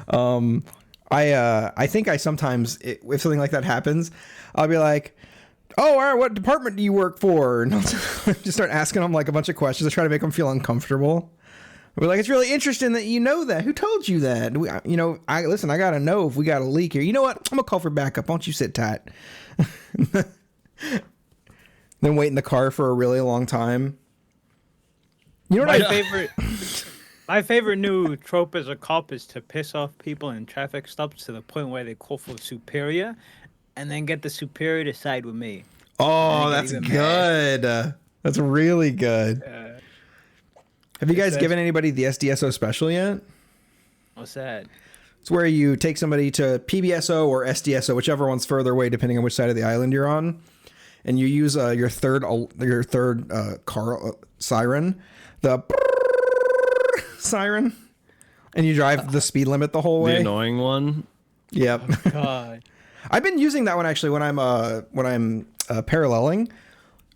I think I sometimes, if something like that happens, I'll be like, "Oh, all right, what department do you work for?" And I'll just start asking them like a bunch of questions to try to make them feel uncomfortable. I'll be like, "It's really interesting that you know that. Who told you that? I got to know if we got a leak here. You know what? I'm going to call for backup. Why don't you sit tight?" Then wait in the car for a really long time. You know what My favorite new trope as a cop is to piss off people in traffic stops to the point where they call for superior, and then get the superior to side with me. Oh, that's good. That's really good. Have you guys given anybody the SDSO special yet? What's that? It's where you take somebody to PBSO or SDSO, whichever one's further away, depending on which side of the island you're on, and you use your third car siren, the siren, and you drive the speed limit the whole way. The annoying one. Yep. Oh, God. I've been using that one actually when I'm paralleling.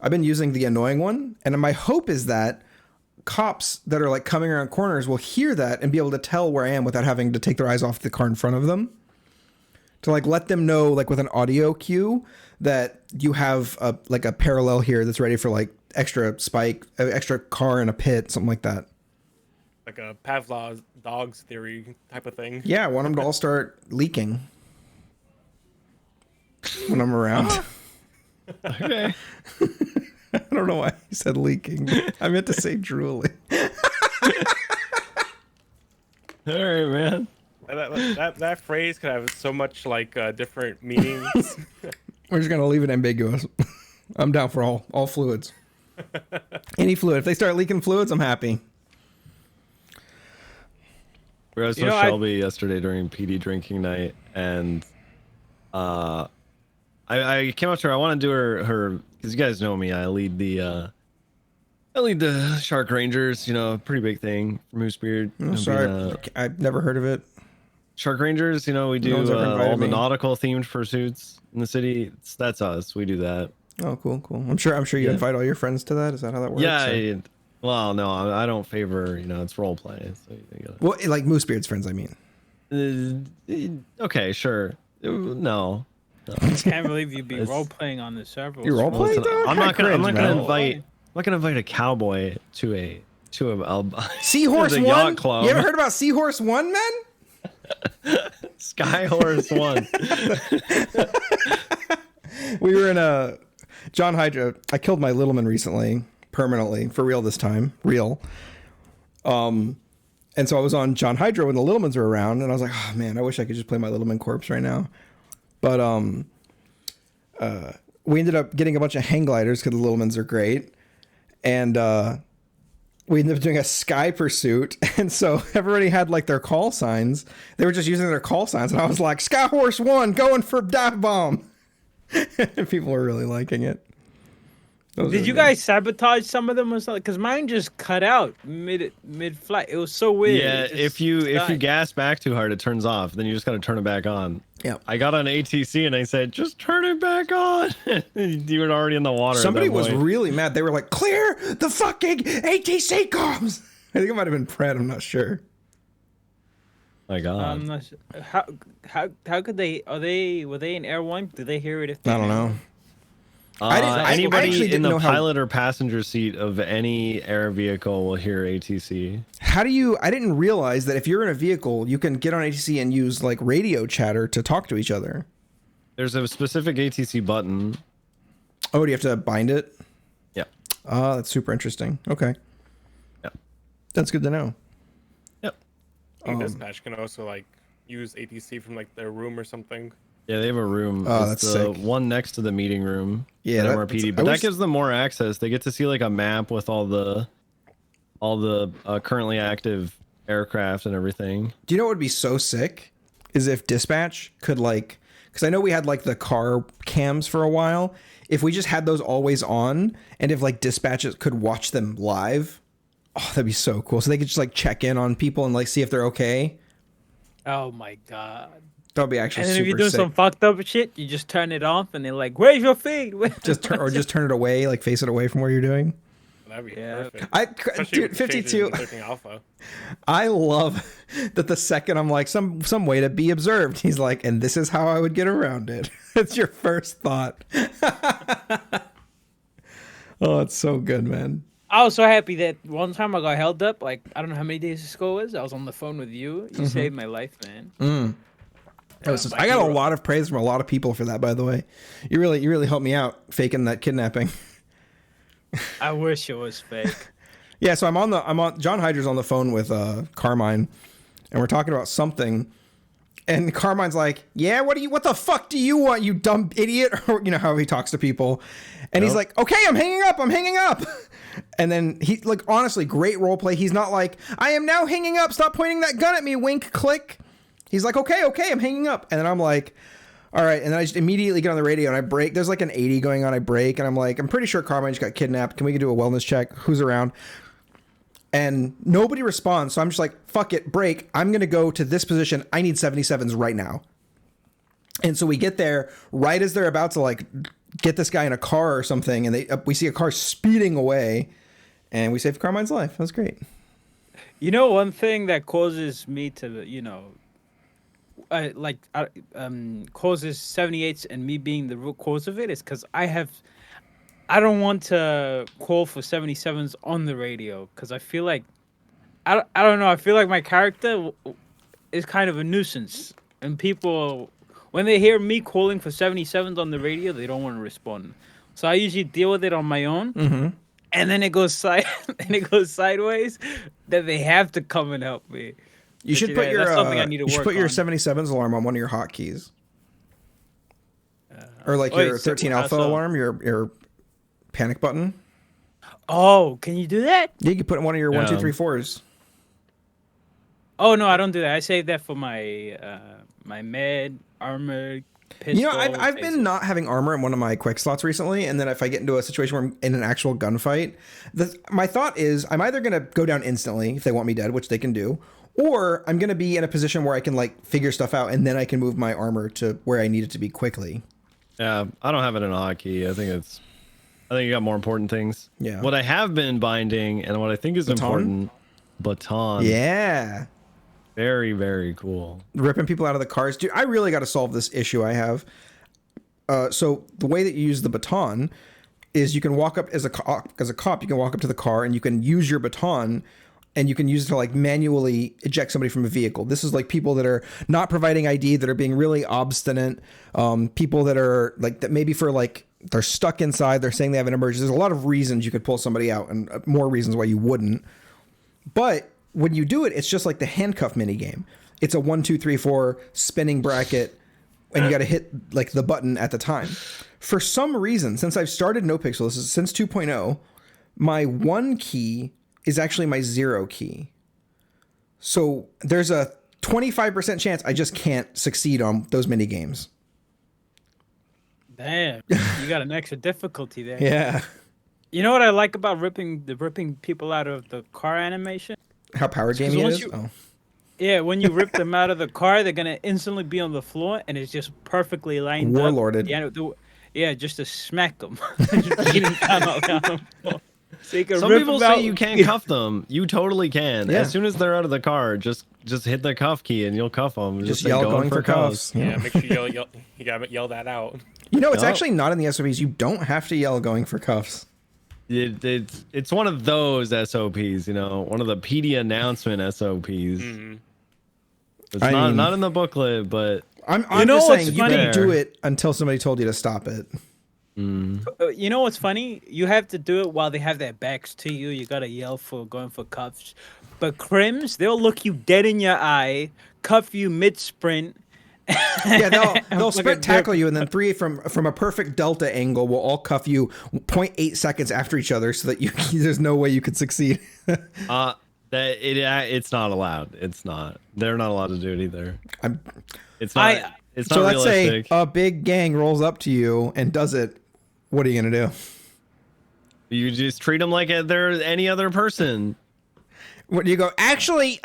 I've been using the annoying one, and my hope is that cops that are like coming around corners will hear that and be able to tell where I am without having to take their eyes off the car in front of them. To like let them know like with an audio cue that you have a parallel here that's ready for like extra car in a pit, something like that. Like a Pavlov's dog's theory type of thing. Yeah, I want them to all start leaking when I'm around. Okay. I don't know why you said leaking. I meant to say drooling. All right, man. That phrase could have so much like different meanings. We're just gonna leave it ambiguous. I'm down for all fluids. Any fluid. If they start leaking fluids, I'm happy. I was with Shelby yesterday during PD drinking night, and I came up to her. I want to do her because you guys know me. I lead the Shark Rangers. Pretty big thing from Moosebeard. I'm sorry, I've never heard of it. Shark Rangers. We do one's ever invited all the me. nautical themed pursuits in the city. That's us. We do that. Oh, cool. I'm sure you invite all your friends to that. Is that how that works? Yeah. Well, no, I don't favor. It's role play. So Well, like Moosebeard's friends, I mean. Okay, sure. No. I can't believe you'd be role playing on the server. You role playing? I'm not gonna invite a cowboy to a Seahorse to the One. yacht club. You ever heard about Seahorse One, man? Skyhorse One. We were in a John Hydra. I killed my Littleman recently, permanently, for real this time, real. And so I was on John Hydra when the Littlemans were around, and I was like, oh man, I wish I could just play my Littleman corpse right now. But we ended up getting a bunch of hang gliders because the Littlemans are great, and we ended up doing a sky pursuit, and so everybody had like their call signs. They were just using their call signs, and I was like, Skyhorse 1 going for dive bomb. And people were really liking it. Did you guys sabotage some of them or something? Because mine just cut out mid flight. It was so weird. Yeah, if you gas back too hard, it turns off. Then you just gotta turn it back on. Yeah. I got on ATC and I said, just turn it back on. You were already in the water. Somebody was really mad. They were like, clear the fucking ATC comms. I think it might have been Pred. I'm not sure. My God. I'm not sure. How could they? Were they in Air One? Did they hear it? If they I don't know. I Anybody actually in didn't the know how- pilot or passenger seat of any air vehicle will hear ATC. How do you? I didn't realize that if you're in a vehicle, you can get on ATC and use like radio chatter to talk to each other. There's a specific ATC button. Oh, do you have to bind it? Yeah. Oh, that's super interesting. Okay. Yeah. That's good to know. Yep. I think dispatch can also like use ATC from like their room or something. Yeah, they have a room. Oh, It's that's the sick. one next to the meeting room. Yeah, at that- MRPD, I but wish- that gives them more access. They get to see like a map with all the currently active aircraft and everything. Do you know what would be so sick? Is if dispatch could like, because I know we had like the car cams for a while. If we just had those always on, and if like dispatches could watch them live, oh, that'd be so cool. So they could just like check in on people and like see if they're okay. Oh my God. That'd be actually And then super if you're doing sick. some fucked up shit, you just turn it off, and they're like, "Where's your feed?" Just turn it away, like face it away from where you're doing. That'd be Yeah. perfect. Dude, Especially with the changes in 52. 13 Alpha. I love that the second I'm like some way to be observed, he's like, and this is how I would get around it. It's your first thought. Oh, it's so good, man. I was so happy that one time I got held up. Like, I don't know how many days this was. I was on the phone with you. You saved my life, man. I got a lot of praise from a lot of people for that, by the way. You really helped me out faking that kidnapping. I wish it was fake. Yeah, so I'm on John Hydra's on the phone with Carmine, and we're talking about something, and Carmine's like, "Yeah, what the fuck do you want, you dumb idiot?" Or you know how he talks to people, and he's like, "Okay, I'm hanging up," and then he like honestly great role play. He's not like, "I am now hanging up. Stop pointing that gun at me." Wink, click. He's like, okay, I'm hanging up, and then I'm like, all right, and then I just immediately get on the radio and I break. There's like an 80 going on. I break, and I'm like, I'm pretty sure Carmine just got kidnapped. Can we do a wellness check? Who's around? And nobody responds, so I'm just like, fuck it, break. I'm gonna go to this position. I need 77s right now. And so we get there right as they're about to like get this guy in a car or something, and we see a car speeding away, and we save Carmine's life. That was great. You know, one thing that causes me to, causes 78s and me being the root cause of it is because I don't want to call for 77s on the radio because I feel like, I don't know, I feel like my character is kind of a nuisance, and people, when they hear me calling for 77s on the radio, they don't want to respond. So I usually deal with it on my own. And then it goes sideways. That they have to come and help me. You should put that's something I need to you should work put your on. 77s alarm on one of your hotkeys, or like your 13 alpha alarm, your panic button. Oh, can you do that? Yeah, you can put one of your 1, 2, 3, 4s. Oh no, I don't do that. I save that for my my med armor. Pistol, You know, I've been not having armor in one of my quick slots recently, and then if I get into a situation where I'm in an actual gunfight, my thought is I'm either gonna go down instantly if they want me dead, which they can do, or I'm gonna be in a position where I can like figure stuff out, and then I can move my armor to where I need it to be quickly. Yeah, I don't have it in a hotkey. I think you got more important things. Yeah. What I have been binding and what I think is important, baton. Yeah. Very, very cool. Ripping people out of the cars. Dude, I really got to solve this issue I have. So the way that you use the baton is you can walk up as a cop, you can walk up to the car and you can use your baton and you can use it to like manually eject somebody from a vehicle. This is like people that are not providing ID, that are being really obstinate. People that are like, that maybe for like, they're stuck inside, they're saying they have an emergency. There's a lot of reasons you could pull somebody out and more reasons why you wouldn't. But when you do it, it's just like the handcuff mini game. It's a 1, 2, 3, 4 spinning bracket, and you got to hit like the button at the time. For some reason, since I've started NoPixel, this is since 2.0, my 1 key is actually my 0 key. So there's a 25% chance I just can't succeed on those mini games. Damn, you got an extra difficulty there. Yeah. You know what I like about ripping people out of the car animation? How power gaming it once is? you- Oh. Yeah, when you rip them out of the car, they're gonna instantly be on the floor, and it's just perfectly lined Warlorded. up. Yeah, just to smack them. Just beating down on the floor. So you can Some rip people them say out. you can't cuff them. You totally can. Yeah. As soon as they're out of the car, just hit the cuff key and you'll cuff them. Just say, yell going for cuffs. Yeah, make sure you yell. You gotta yell that out. You know, it's Yup. actually not in the SOPs. You don't have to yell going for cuffs. It's one of those SOPs, you know, one of the PD announcement SOPs. Mm-hmm. It's I not mean- not in the booklet, but I'm know just what's saying you funny? can do it until somebody told you to stop it. You know what's funny? You have to do it while they have their backs to you. You gotta yell for going for cuffs. But crims, they'll look you dead in your eye, cuff you mid sprint. Yeah, they'll sprint Fucking tackle you, and then three from a perfect delta angle will all cuff you 0.8 seconds after each other, so that you there's no way you could succeed. it's not allowed. It's not. They're not allowed to do it either. I'm- It's not. It's not so let's say realistic. a big gang rolls up to you and does it. What are you gonna do? You just treat them like they're any other person. What do you go? Actually,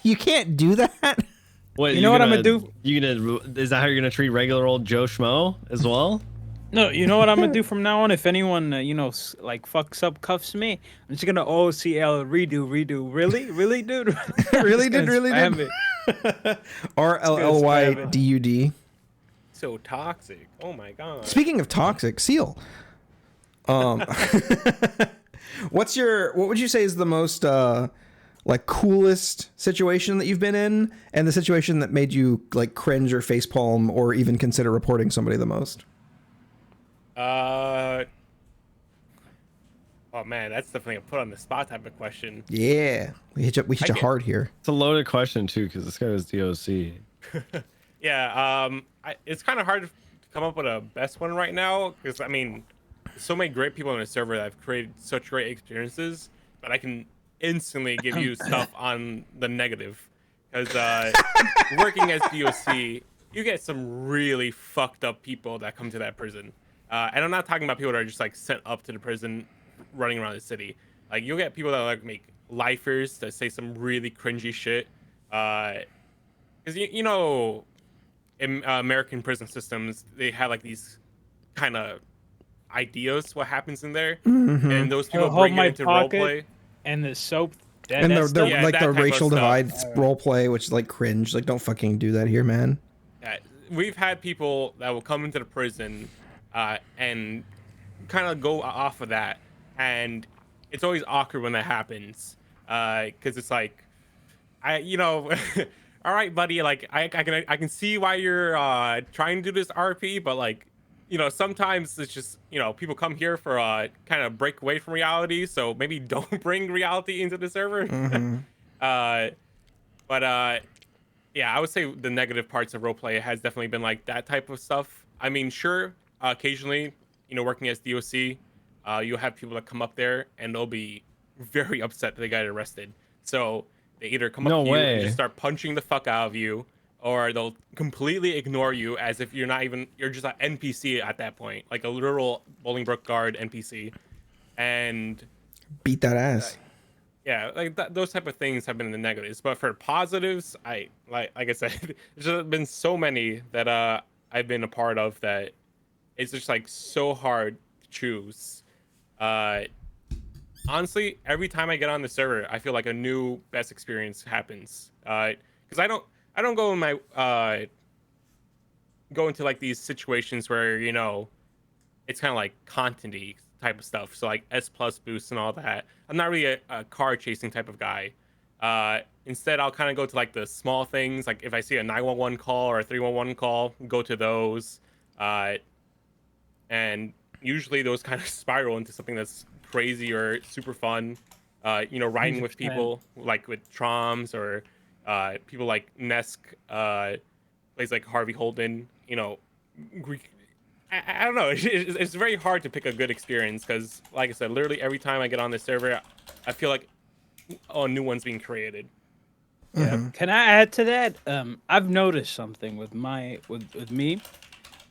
you can't do that. What You know what I'm gonna do? You gonna is that how you're gonna treat regular old Joe Schmo as well? No, you know what I'm gonna do from now on? If anyone, like fucks up, cuffs me, I'm just gonna OCL redo. Really, dude? Really did, really Spam did. it. RLLYDUD. So toxic. Oh my god. Speaking of toxic, Seal. What would you say is the most like coolest situation that you've been in, and the situation that made you like cringe or facepalm or even consider reporting somebody the most? Oh man, that's definitely a put on the spot type of question. Yeah, we hit you hard here. It's a loaded question too, because this guy was DOC. Yeah, it's kind of hard to come up with a best one right now because I mean, so many great people on the server that have created such great experiences, but I can instantly give you stuff on the negative because working as DOC, you get some really fucked up people that come to that prison, and I'm not talking about people that are just like sent up to the prison, running around the city. Like you'll get people that like make lifers that say some really cringy shit, because you know. In American prison systems, they have like these kind of ideas what happens in there, and those people Hold bring my it into pocket. roleplay. And the soap. And they're Yeah, like that the type of racial stuff. divide role play, which is like cringe. Like, don't fucking do that here, man. We've had people that will come into the prison and kind of go off of that, and it's always awkward when that happens because it's like, all right, buddy, like I can see why you're trying to do this RP, but like, sometimes it's just, people come here for kind of break away from reality, so maybe don't bring reality into the server. Yeah, I would say the negative parts of roleplay has definitely been like that type of stuff. I mean, sure, occasionally, working as DOC, you'll have people that come up there and they'll be very upset that they got arrested. So they either come up to you and just start punching the fuck out of you, or they'll completely ignore you as if you're just an NPC at that point, like a literal Bolingbroke guard NPC. And Beat that ass. yeah, like those type of things have been the negatives. But for positives, like I said, there's just been so many that I've been a part of that it's just like so hard to choose. Honestly, every time I get on the server, I feel like a new best experience happens. Because I don't go in my go into like these situations where it's kind of like content-y type of stuff. So like S+ boosts and all that. I'm not really a car chasing type of guy. Instead, I'll kind of go to like the small things. Like if I see a 911 call or a 311 call, go to those. And usually those kind of spiral into something that's crazy or super fun. Riding with people like with Troms or people like Nesk, plays like Harvey Holden. I don't know. It's very hard to pick a good experience because, like I said, literally every time I get on this server, I feel like a new one's being created. Yeah. Can I add to that? I've noticed something with me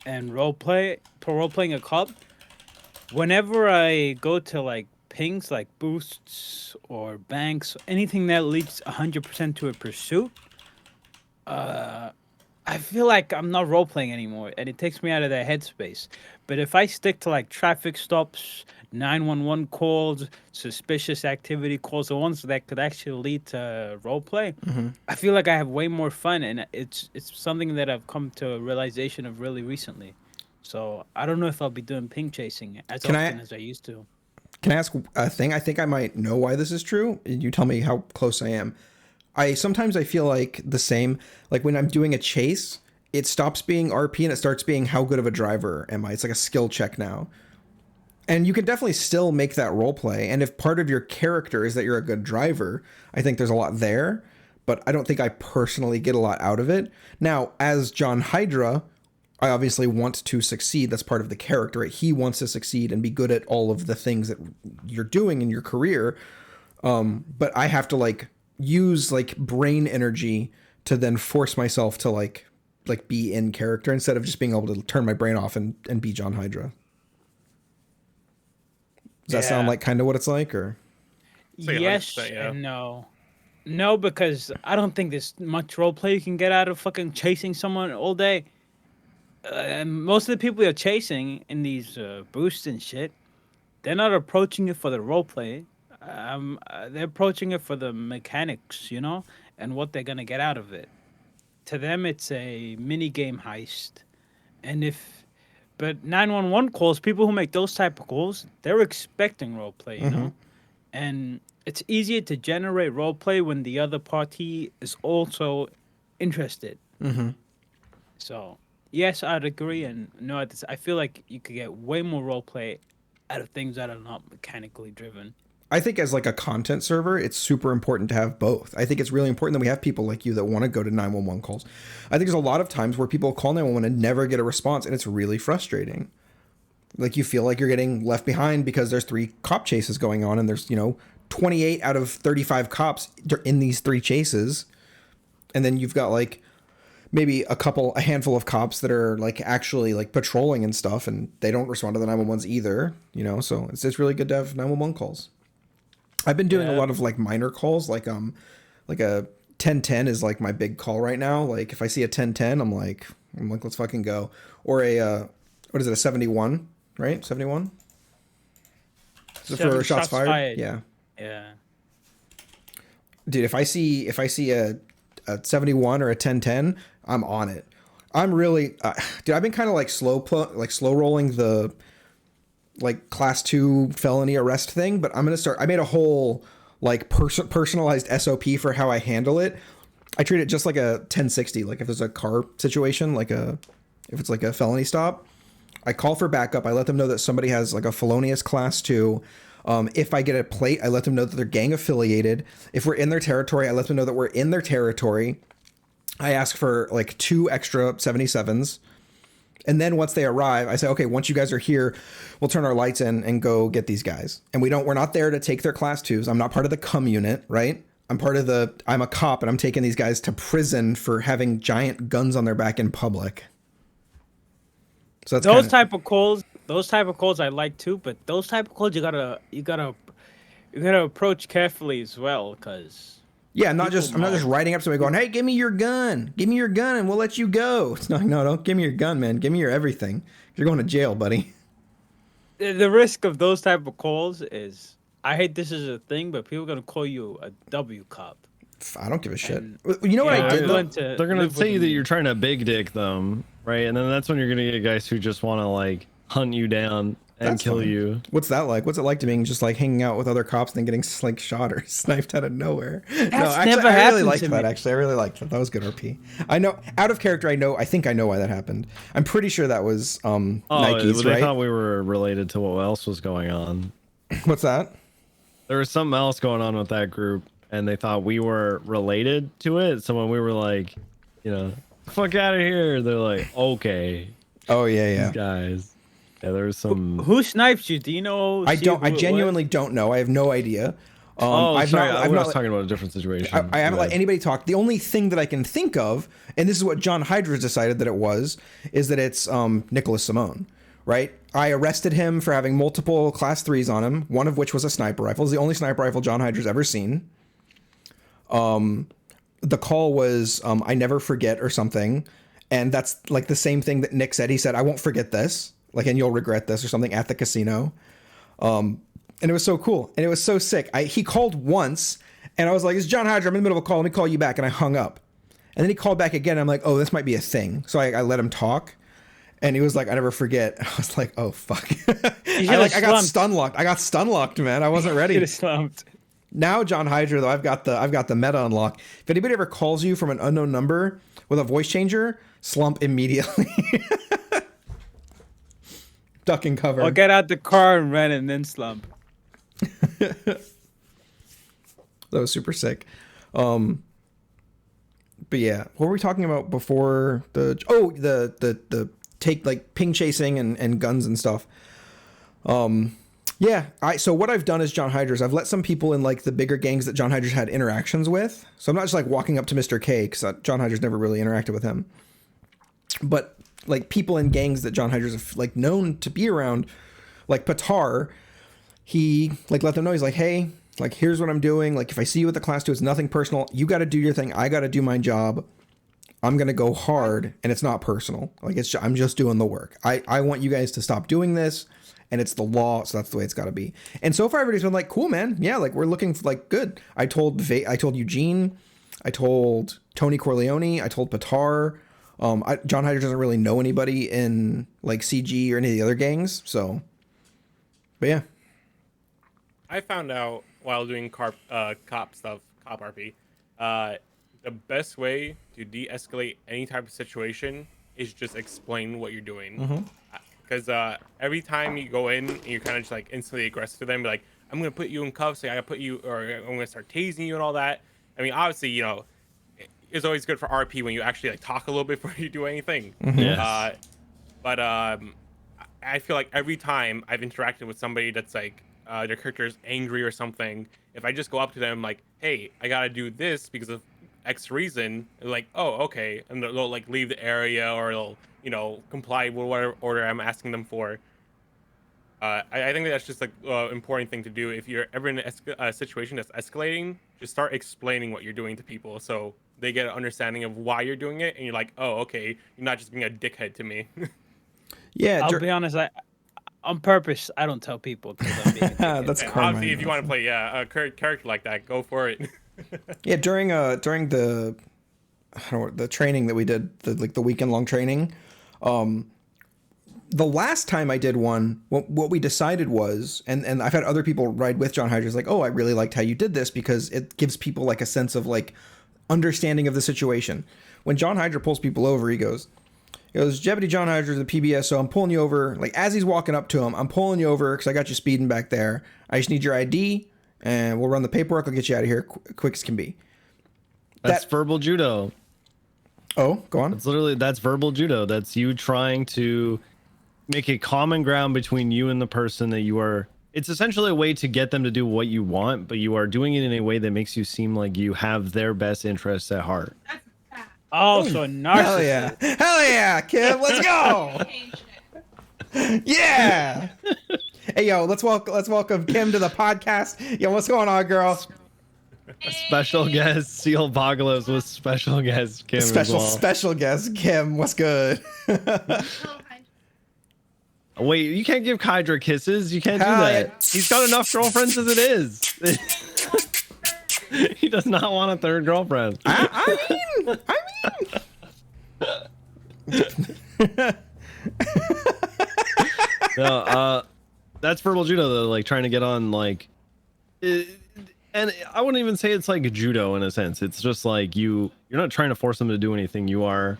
and role-playing a cop. Whenever I go to like pings, like boosts or banks, anything that leads 100% to a pursuit, I feel like I'm not role playing anymore, and it takes me out of that headspace. But if I stick to like traffic stops, 911 calls, suspicious activity calls, the ones that could actually lead to role play, I feel like I have way more fun, and it's something that I've come to a realization of really recently. So I don't know if I'll be doing ping chasing as often as I used to. Can I ask a thing? I think I might know why this is true. You tell me how close I am. Sometimes I feel like the same, like when I'm doing a chase, it stops being RP and it starts being how good of a driver am I? It's like a skill check now. And you can definitely still make that role play. And if part of your character is that you're a good driver, I think there's a lot there, but I don't think I personally get a lot out of it. Now, as John Hydra, I obviously want to succeed. That's part of the character. Right? He wants to succeed and be good at all of the things that you're doing in your career. But I have to like use like brain energy to then force myself to like be in character instead of just being able to turn my brain off and be John Hydra. Does that sound like kind of what it's like, or? Yes and no. No, because I don't think there's much role play you can get out of fucking chasing someone all day. And most of the people you're chasing in these boosts and shit, they're not approaching it for the role play. They're approaching it for the mechanics, you know, and what they're gonna get out of it. To them, it's a mini game heist, but 911 calls, people who make those type of calls, they're expecting role play, you know, and it's easier to generate role play when the other party is also interested. So yes, I'd agree, and no, I feel like you could get way more role play out of things that are not mechanically driven. I think as like a content server, it's super important to have both. I think it's really important that we have people like you that want to go to 911 calls. I think there's a lot of times where people call 911 and never get a response, and it's really frustrating. Like you feel like you're getting left behind because there's 3 cop chases going on, and there's, 28 out of 35 cops in these 3 chases. And then you've got like maybe a handful of cops that are like actually like patrolling and stuff, and they don't respond to the 911s either, so it's really good to have 911 calls. I've been doing a lot of like minor calls, like a 1010 is like my big call right now. Like if I see a 1010, I'm like let's fucking go. Or what is it, a 71, right? 71? So for shots fired. Yeah. Dude, if I see a 71 or a 1010, I'm on it. I'm really dude, I've been kind of like slow rolling the like class 2 felony arrest thing, but I'm going to start. I made a whole like personalized SOP for how I handle it. I treat it just like a 1060. Like if there's a car situation, if it's like a felony stop, I call for backup. I let them know that somebody has like a felonious class 2. If I get a plate, I let them know that they're gang affiliated. If we're in their territory, I let them know that we're in their territory. I ask for like 2 extra 77s. And then once they arrive, I say, okay, once you guys are here, we'll turn our lights in and go get these guys. And we're not there to take their class 2s. I'm not part of the cum unit, right? I'm a cop, and I'm taking these guys to prison for having giant guns on their back in public. So that's those type of calls I like too, but those type of calls you gotta approach carefully as well, because I'm not just riding up to somebody going, hey, give me your gun, and we'll let you go. It's not, no, don't give me your gun, man. Give me your everything. You're going to jail, buddy. The risk of those type of calls is, I hate this is a thing, but people are gonna call you a W cop. I don't give a shit. You know what I did? They're gonna say that you're trying to big dick them, right? And then that's when you're gonna get guys who just want to like hunt you down and kill you. What's that like? What's it like to being just like hanging out with other cops and then getting like shot or sniped out of nowhere? I really liked that. Actually, I really liked that. That was good RP. I know, out of character. I think I know why that happened. I'm pretty sure that was Nike's, right? I thought we were related to what else was going on. What's that? There was something else going on with that group, and they thought we were related to it. So when we were like, fuck out of here, they're like, okay. Oh yeah. These guys. Yeah, there was some. Who sniped you? Do you know? I don't. I genuinely don't know. I have no idea. I was talking about a different situation. I haven't let anybody talk. The only thing that I can think of, and this is what John Hydra's decided that it was, is that it's Nicholas Simone, right? I arrested him for having multiple class 3s on him, one of which was a sniper rifle. It's the only sniper rifle John Hydra's ever seen. The call was I never forget or something. And that's like the same thing that Nick said. He said, I won't forget this, like, and you'll regret this or something at the casino. And it was so cool. And it was so sick. He called once and I was like, it's John Hydra. I'm in the middle of a call. Let me call you back. And I hung up. And then he called back again. I'm like, oh, this might be a thing. So I let him talk. And he was like, I never forget. I was like, oh, fuck. I got stun locked. I got stun locked, man. I wasn't ready. Slumped. Now, John Hydra, though, I've got the meta unlock. If anybody ever calls you from an unknown number with a voice changer, slump immediately. Duck and cover. Or get out the car and run and then slump. That was super sick. But yeah, what were we talking about before the take, like, ping chasing and guns and stuff? Yeah, so what I've done as John Hydra is I've let some people in, like, the bigger gangs that John Hydra's had interactions with. So I'm not just like walking up to Mr. K, because John Hydra's never really interacted with him. But like people in gangs that John Hydra's like known to be around, like Patar, he like let them know, he's like, hey, like, here's what I'm doing. Like, if I see you at the class 2, it's nothing personal. You got to do your thing. I got to do my job. I'm going to go hard, and it's not personal. Like, I'm just doing the work. I want you guys to stop doing this, and it's the law, so that's the way it's got to be. And so far, everybody's been like, cool, man. Yeah, like, we're looking for, like, good. I told Eugene. I told Tony Corleone. I told Patar. John Hydra doesn't really know anybody in, like, CG or any of the other gangs, so. But, yeah. I found out while doing cop RP, the best way to de-escalate any type of situation is just explain what you're doing. Because every time you go in and you're kind of just like instantly aggressive to them, be like, I'm gonna put you in cuffs, I gotta put you, or I'm gonna start tasing you and all that. I mean, obviously, you know, it's always good for RP when you actually like talk a little bit before you do anything. Yes. But I feel like every time I've interacted with somebody that's like their character is angry or something, if I just go up to them like, hey, I gotta do this because of X reason, they're like, oh, okay, and they'll like leave the area, or they'll, you know, comply with whatever order I'm asking them for. I think that's just like important thing to do. If you're ever in a situation that's escalating, just start explaining what you're doing to people so they get an understanding of why you're doing it, and you're like, oh, okay, you're not just being a dickhead to me. Yeah, I'll be honest, on purpose, I don't tell people. I'm being that's obviously, if you want to play a character like that, go for it. Yeah, during the training that we did, the weekend long training, the last time I did one, what we decided was, and I've had other people ride with John Hydra's like, oh, I really liked how you did this because it gives people like a sense of like understanding of the situation. When John Hydra pulls people over, he goes, Jebediah John Hydra's the PBS, so I'm pulling you over. Like, as he's walking up to him, I'm pulling you over because I got you speeding back there. I just need your ID, and we'll run the paperwork. I'll get you out of here quick as can be. That's verbal judo. Oh, go on. That's verbal judo. That's you trying to make a common ground between you and the person that you are. It's essentially a way to get them to do what you want, but you are doing it in a way that makes you seem like you have their best interests at heart. Oh, so narcissist. Hell yeah, Kim, let's go. Yeah. Hey, yo, let's welcome Kim to the podcast. Yo, what's going on, girl? Special guest Sealpocalypse with special guest Kim. Special guest Kim. What's good? Wait, you can't give Hydra kisses. You can't do that. Yeah. He's got enough girlfriends as it is. He does not want a third girlfriend. I mean. No, that's verbal judo though. Like trying to get on like, and I wouldn't even say it's like judo in a sense. It's just like you're not trying to force them to do anything. You are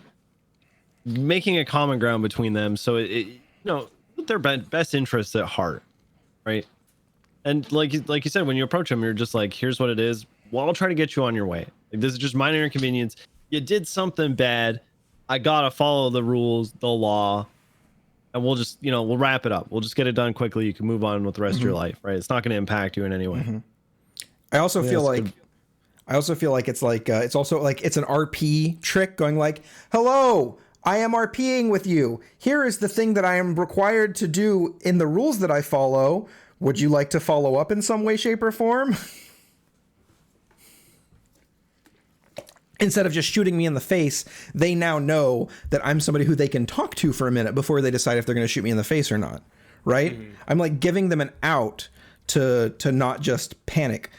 making a common ground between them. So with their best interests at heart, right? And like you said, when you approach them, you're just like, here's what it is. Well, I'll try to get you on your way. Like, this is just minor inconvenience. You did something bad. I gotta follow the rules, the law, and we'll just, we'll wrap it up. We'll just get it done quickly. You can move on with the rest of your life, right? It's not going to impact you in any way. I also feel like it's like it's also like it's an RP trick going like, hello, I am RPing with you. Here is the thing that I am required to do in the rules that I follow. Would you like to follow up in some way, shape, or form? Instead of just shooting me in the face, they now know that I'm somebody who they can talk to for a minute before they decide if they're going to shoot me in the face or not. Right? I'm like giving them an out to not just panic.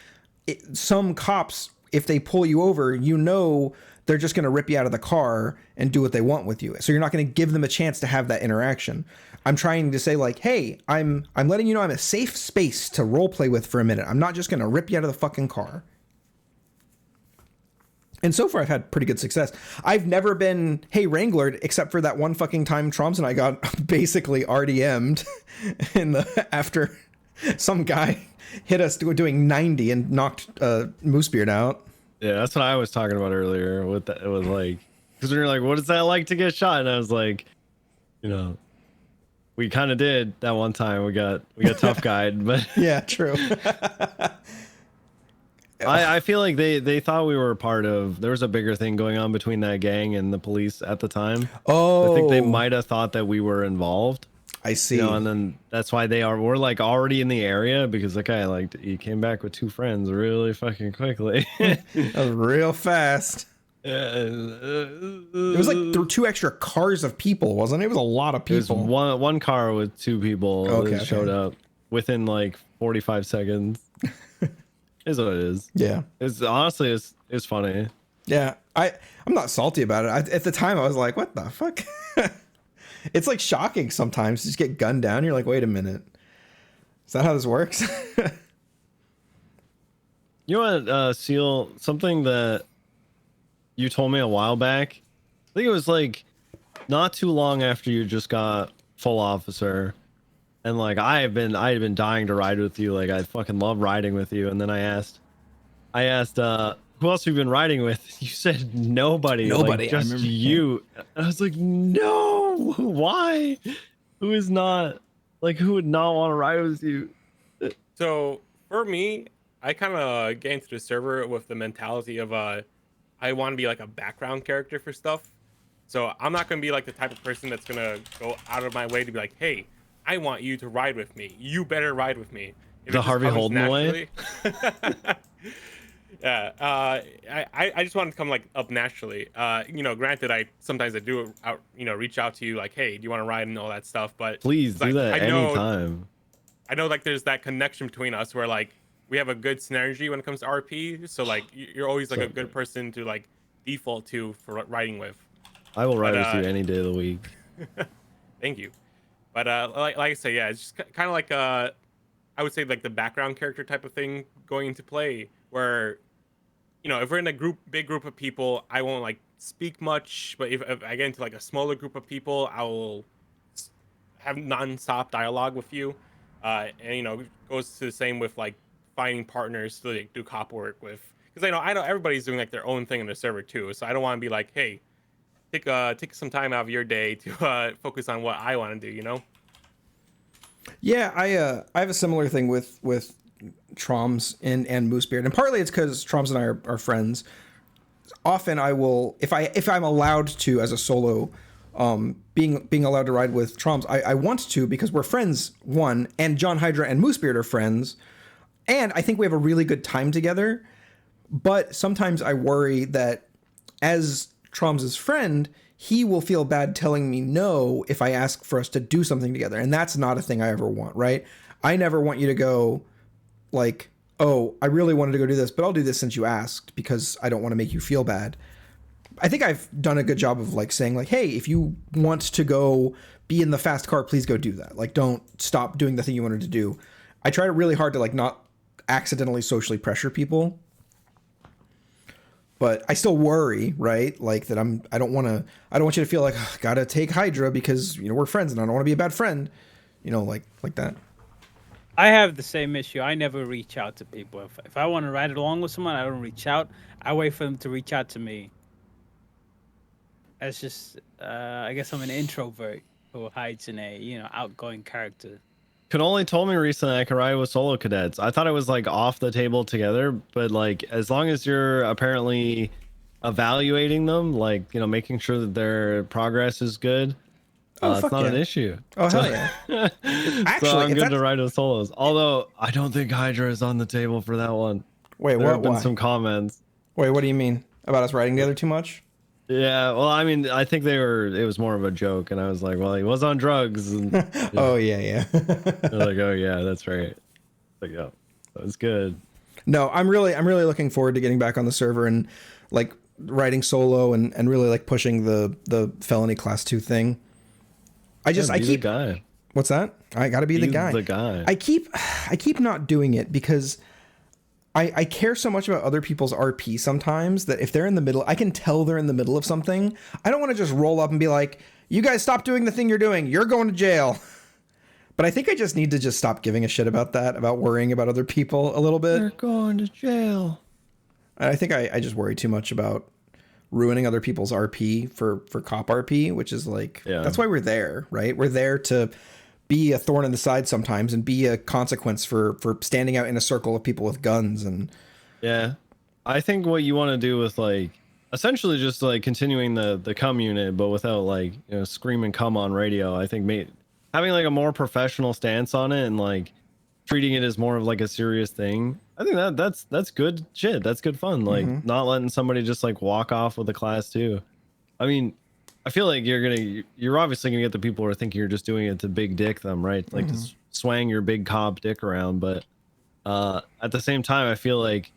Some cops, if they pull you over, you know they're just going to rip you out of the car and do what they want with you. So you're not going to give them a chance to have that interaction. I'm trying to say like, hey, I'm letting you know I'm a safe space to role play with for a minute. I'm not just going to rip you out of the fucking car. And so far, I've had pretty good success. I've never been, hey, Wranglered, except for that one fucking time Troms and I got basically RDM'd after some guy hit us doing 90 and knocked Moosebeard out. Yeah, that's what I was talking about earlier. With that, it was like, because we were like, what is that like to get shot? And I was like, you know, we kind of did that one time. We got tough guyed, but yeah, true. I feel like they thought we were part of. There was a bigger thing going on between that gang and the police at the time. Oh, I think they might have thought that we were involved. I see. You know, and then that's why we're like already in the area, because the guy like he came back with 2 friends really fucking quickly. That was real fast. It was like 2 extra cars of people, wasn't it? It was a lot of people. It was one car with 2 people that showed up within like 45 seconds. Is what it is. Yeah. It's honestly it's funny. Yeah. I'm not salty about it. At the time I was like, what the fuck? It's like shocking sometimes to just get gunned down. You're like, wait a minute. Is that how this works? You know what, Seal, something that you told me a while back, I think it was like not too long after you just got full officer, and like I had been dying to ride with you. Like I fucking love riding with you. And then I asked who else have you been riding with? You said nobody. Like, just you. And I was like, no, why? Who would not want to ride with you? So for me, I kind of get into the server with the mentality of I want to be like a background character for stuff. So I'm not going to be like the type of person that's going to go out of my way to be like, hey, I want you to ride with me. You better ride with me. The Harvey Holden way. Yeah, I just wanted to come like up naturally. You know, granted, I do reach out to you like, hey, do you want to ride and all that stuff? But please do that anytime. I know like there's that connection between us where like we have a good synergy when it comes to RP. So like you're always like a good person to like default to for riding with. I will ride with you any day of the week. Thank you. But like I say, yeah, it's just kind of like I would say like the background character type of thing going into play where, you know, if we're in a big group of people, I won't like speak much. But if I get into like a smaller group of people, I will have non-stop dialogue with you. And you know, it goes to the same with like finding partners to like, do cop work with. Because I know everybody's doing like their own thing in the server too. So I don't want to be like, hey, take some time out of your day to focus on what I want to do. You know. Yeah, I have a similar thing with Troms and Moosebeard, and partly it's because Troms and I are friends. Often I will, if I'm allowed to as a solo, being allowed to ride with Troms, I want to because we're friends. One, and John Hydra and Moosebeard are friends, and I think we have a really good time together. But sometimes I worry that as Troms' friend, he will feel bad telling me no if I ask for us to do something together. And that's not a thing I ever want, right? I never want you to go like, oh, I really wanted to go do this, but I'll do this since you asked because I don't want to make you feel bad. I think I've done a good job of like saying like, hey, if you want to go be in the fast car, please go do that. Like, don't stop doing the thing you wanted to do. I try really hard to like not accidentally socially pressure people. But I still worry, right? Like that I don't want you to feel like, oh, gotta take Hydra because, you know, we're friends and I don't want to be a bad friend, you know, like that. I have the same issue. I never reach out to people. If I want to ride along with someone, I don't reach out. I wait for them to reach out to me. That's just, I guess I'm an introvert who hides in a, you know, outgoing character. Only told me recently I could ride with solo cadets. I thought it was like off the table together, but like as long as you're apparently evaluating them, like, you know, making sure that their progress is good, it's not an issue. Oh, hell yeah. Actually, so I'm good to ride with solos. Although I don't think Hydra is on the table for that one. Wait, there have been some comments. Wait, what do you mean? about us writing together too much. Yeah, well, I mean, I think it was more of a joke, and I was like, well, he was on drugs. And, yeah. Oh, yeah. They're like, oh, yeah, that's right. Like, oh, that was good. No, I'm really looking forward to getting back on the server and like writing solo and really like pushing the felony class 2 thing. I keep the guy. What's that? I gotta be the guy. The guy. I keep not doing it because I care so much about other people's RP sometimes that if they're in the middle, I can tell they're in the middle of something. I don't want to just roll up and be like, you guys stop doing the thing you're doing. You're going to jail. But I think I just need to just stop giving a shit about that, about worrying about other people a little bit. You're going to jail. I think I just worry too much about ruining other people's RP for cop RP, which is like, that's why we're there, right? We're there to be a thorn in the side sometimes and be a consequence for standing out in a circle of people with guns. And I think what you want to do with like essentially just like continuing the cum unit, but without like, you know, screaming cum on radio, I think having like a more professional stance on it and like treating it as more of like a serious thing. I think that's good shit. That's good fun. Like not letting somebody just like walk off with a class 2. I mean, I feel like you're obviously gonna get the people who are thinking you're just doing it to big dick them, right? Like to swang your big cop dick around. But at the same time, I feel like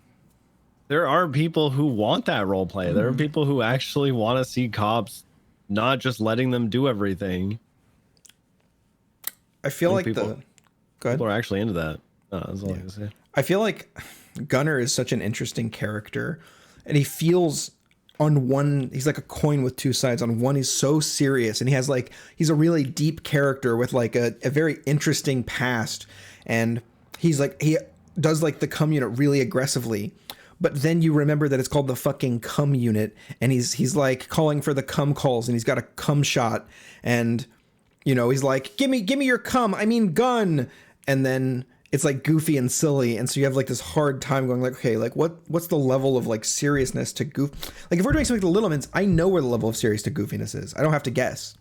there are people who want that role play. There are people who actually want to see cops not just letting them do everything. I feel like people are actually into that. That's all I can say. I feel like Gunner is such an interesting character, and he feels on one, he's like a coin with two sides. On one, he's so serious, and he's a really deep character with like a very interesting past, and he does like the cum unit really aggressively. But then you remember that it's called the fucking cum unit, and he's like calling for the cum calls, and he's got a cum shot, and you know, he's like, give me your cum, I mean gun. And then it's like goofy and silly. And so you have like this hard time going like, okay, like what's the level of like seriousness to goof? Like if we're doing something to Littlemans, I know where the level of serious to goofiness is. I don't have to guess.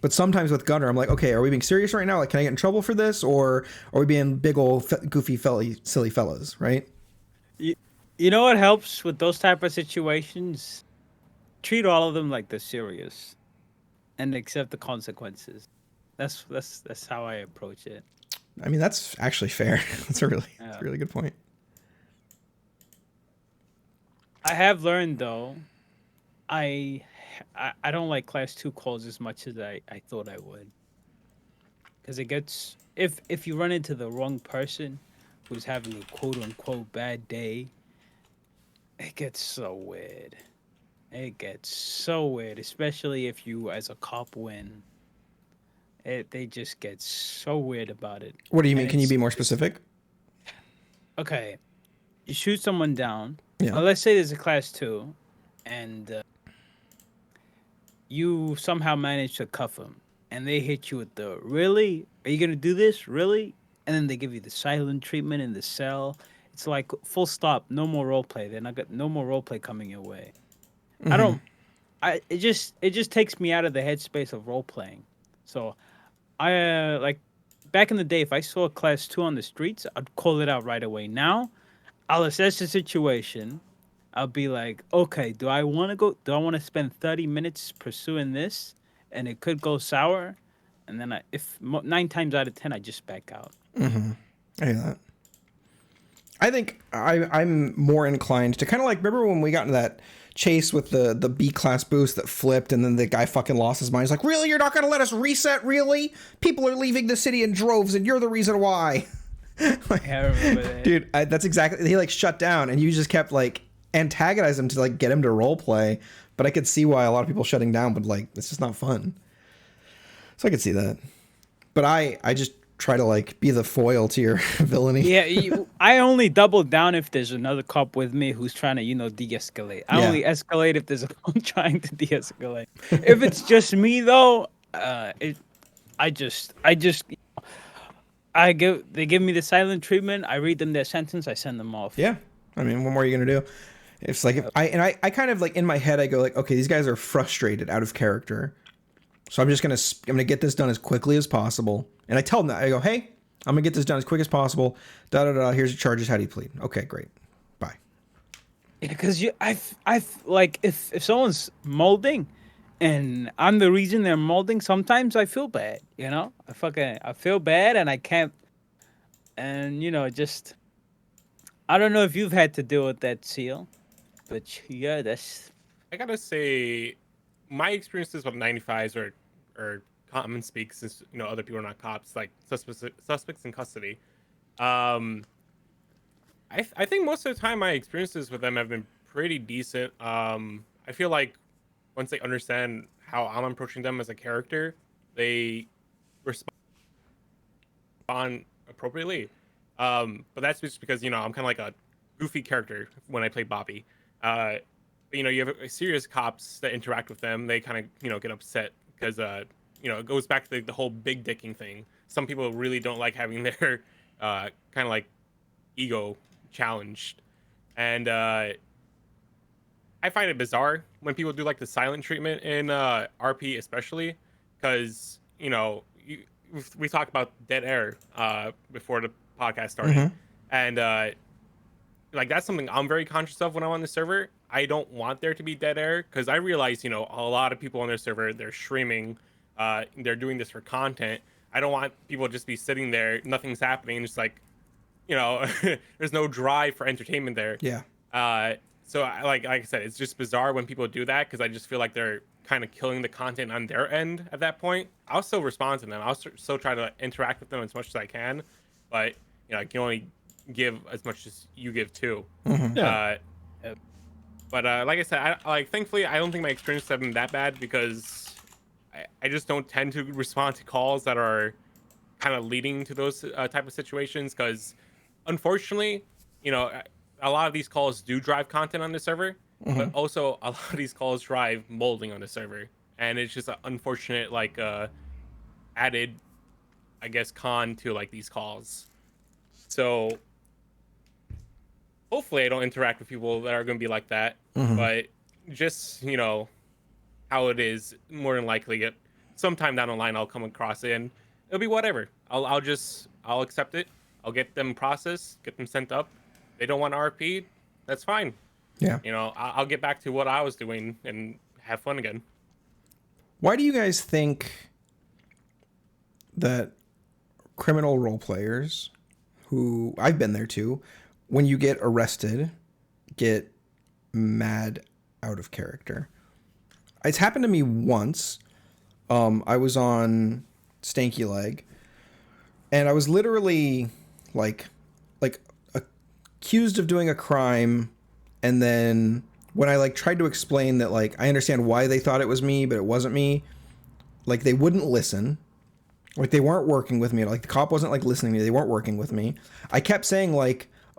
But sometimes with Gunner, I'm like, okay, are we being serious right now? Like, can I get in trouble for this? Or are we being big old goofy silly fellas, right? You know what helps with those type of situations? Treat all of them like they're serious and accept the consequences. That's how I approach it. I mean, that's actually fair. That's a really good point. I have learned though, I don't like class 2 calls as much as I thought I would. Because it gets, if you run into the wrong person who's having a quote unquote bad day, it gets so weird. It gets so weird, especially if you as a cop win. They just get so weird about it. What do you mean? Can you be more specific? Okay. You shoot someone down. Yeah. Let's say there's a class 2 and you somehow manage to cuff them and they hit you with the, really? Are you going to do this? Really? And then they give you the silent treatment in the cell. It's like full stop. No more role play. No more role play coming your way. It just takes me out of the headspace of role playing. So I like back in the day, if I saw a class 2 on the streets, I'd call it out right away. Now I'll assess the situation. I'll be like, okay, do I want to spend 30 minutes pursuing this? And it could go sour. And then if 9 times out of 10, I just back out. I hear that. I think I'm more inclined to kind of like, remember when we got into that chase with the B-class boost that flipped and then the guy fucking lost his mind. He's like, really? You're not going to let us reset? Really? People are leaving the city in droves and you're the reason why. Like, I remember that. Dude, that's exactly, he like shut down and you just kept like antagonizing him to like get him to role play. But I could see why a lot of people shutting down, but like, it's just not fun. So I could see that. But I just try to like be the foil to your villainy. Yeah, I only double down if there's another cop with me who's trying to, de-escalate. I only escalate if there's a cop trying to de-escalate. If it's just me though, they give me the silent treatment. I read them their sentence. I send them off. Yeah, I mean, what more are you gonna do? It's like I kind of like in my head I go like, okay, these guys are frustrated, out of character. So I'm gonna get this done as quickly as possible. And I tell them that. I go, hey, I'm gonna get this done as quick as possible. Here's your charges. How do you plead? Okay, great. Bye. Because like if someone's molding, and I'm the reason they're molding, sometimes I feel bad. You know, I feel bad, and I can't. And just I don't know if you've had to deal with that, Seal, but yeah, that's I gotta say, my experiences with 95s or common speak, since other people are not cops, like suspects in custody. Um, I think most of the time my experiences with them have been pretty decent. I feel like once they understand how I'm approaching them as a character, they respond appropriately. But that's just because I'm kind of like a goofy character when I play Bobby. But, you have serious cops that interact with them. They kind of get upset because it goes back to the whole big dicking thing. Some people really don't like having their kind of like ego challenged, and I find it bizarre when people do like the silent treatment in RP, especially because we talked about dead air before the podcast started, and like that's something I'm very conscious of when I'm on the server. I don't want there to be dead air because I realize a lot of people on their server, they're streaming, they're doing this for content. I don't want people to just be sitting there, nothing's happening, just like there's no drive for entertainment there. Yeah. So like I said, it's just bizarre when people do that because I just feel like they're kind of killing the content on their end at that point. I'll still respond to them. I'll still try to interact with them as much as I can, but I can only give as much as you give too. Yeah. But like I said, thankfully I don't think my experiences have been that bad because I just don't tend to respond to calls that are kind of leading to those type of situations because unfortunately, a lot of these calls do drive content on the server, but also a lot of these calls drive molding on the server, and it's just an unfortunate added, I guess, con to like these calls. So hopefully I don't interact with people that are going to be like that, but just how it is, more than likely sometime down the line I'll come across it and it'll be whatever. I'll accept it. I'll get them processed, get them sent up. They don't want RP, that's fine. Yeah. I'll get back to what I was doing and have fun again. Why do you guys think that criminal role players, who I've been there too, when you get arrested, get mad out of character? It's happened to me once. I was on Stanky Leg, and I was literally like accused of doing a crime, and then when I tried to explain that I understand why they thought it was me, but it wasn't me, they wouldn't listen. They weren't working with me. The cop wasn't listening to me. They weren't working with me. I kept saying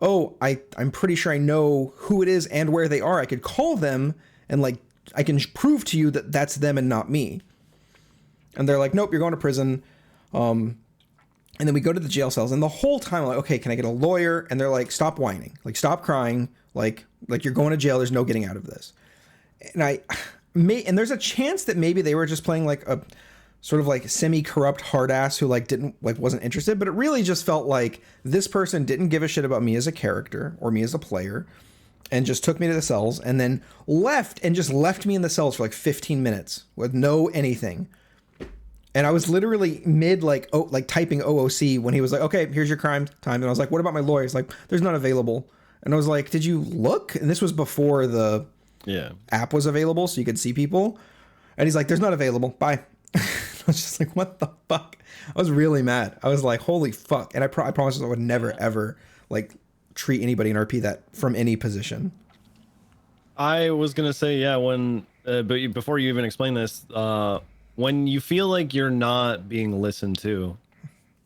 oh, I'm pretty sure I know who it is and where they are. I could call them and I can prove to you that that's them and not me. And they're like, nope, you're going to prison. And then we go to the jail cells, and the whole time I'm like, okay, can I get a lawyer? And they're like, stop whining, stop crying, like you're going to jail. There's no getting out of this. And and there's a chance that maybe they were just playing a sort of semi-corrupt hard ass who wasn't interested, but it really just felt like this person didn't give a shit about me as a character or me as a player, and just took me to the cells and then left me in the cells for 15 minutes with no anything. And I was literally mid typing OOC when he was like, okay, here's your crime time. And I was like, what about my lawyers? There's none available. And I was like, did you look? And this was before the app was available, so you could see people. And he's like, there's not available. Bye. I was just like, what the fuck? I was really mad. I was like, holy fuck. And I promised I would never, ever treat anybody in RP that from any position. I was going to say, yeah, but before you even explain this, when you feel like you're not being listened to,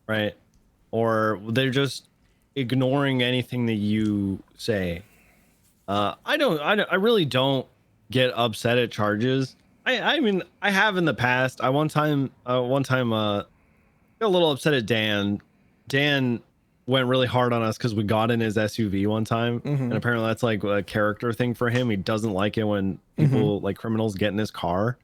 right? Or they're just ignoring anything that you say. I really don't get upset at charges. I mean, I have in the past. I one time got a little upset at Dan. Dan went really hard on us because we got in his SUV one time, and apparently that's a character thing for him. He doesn't like it when people criminals get in his car.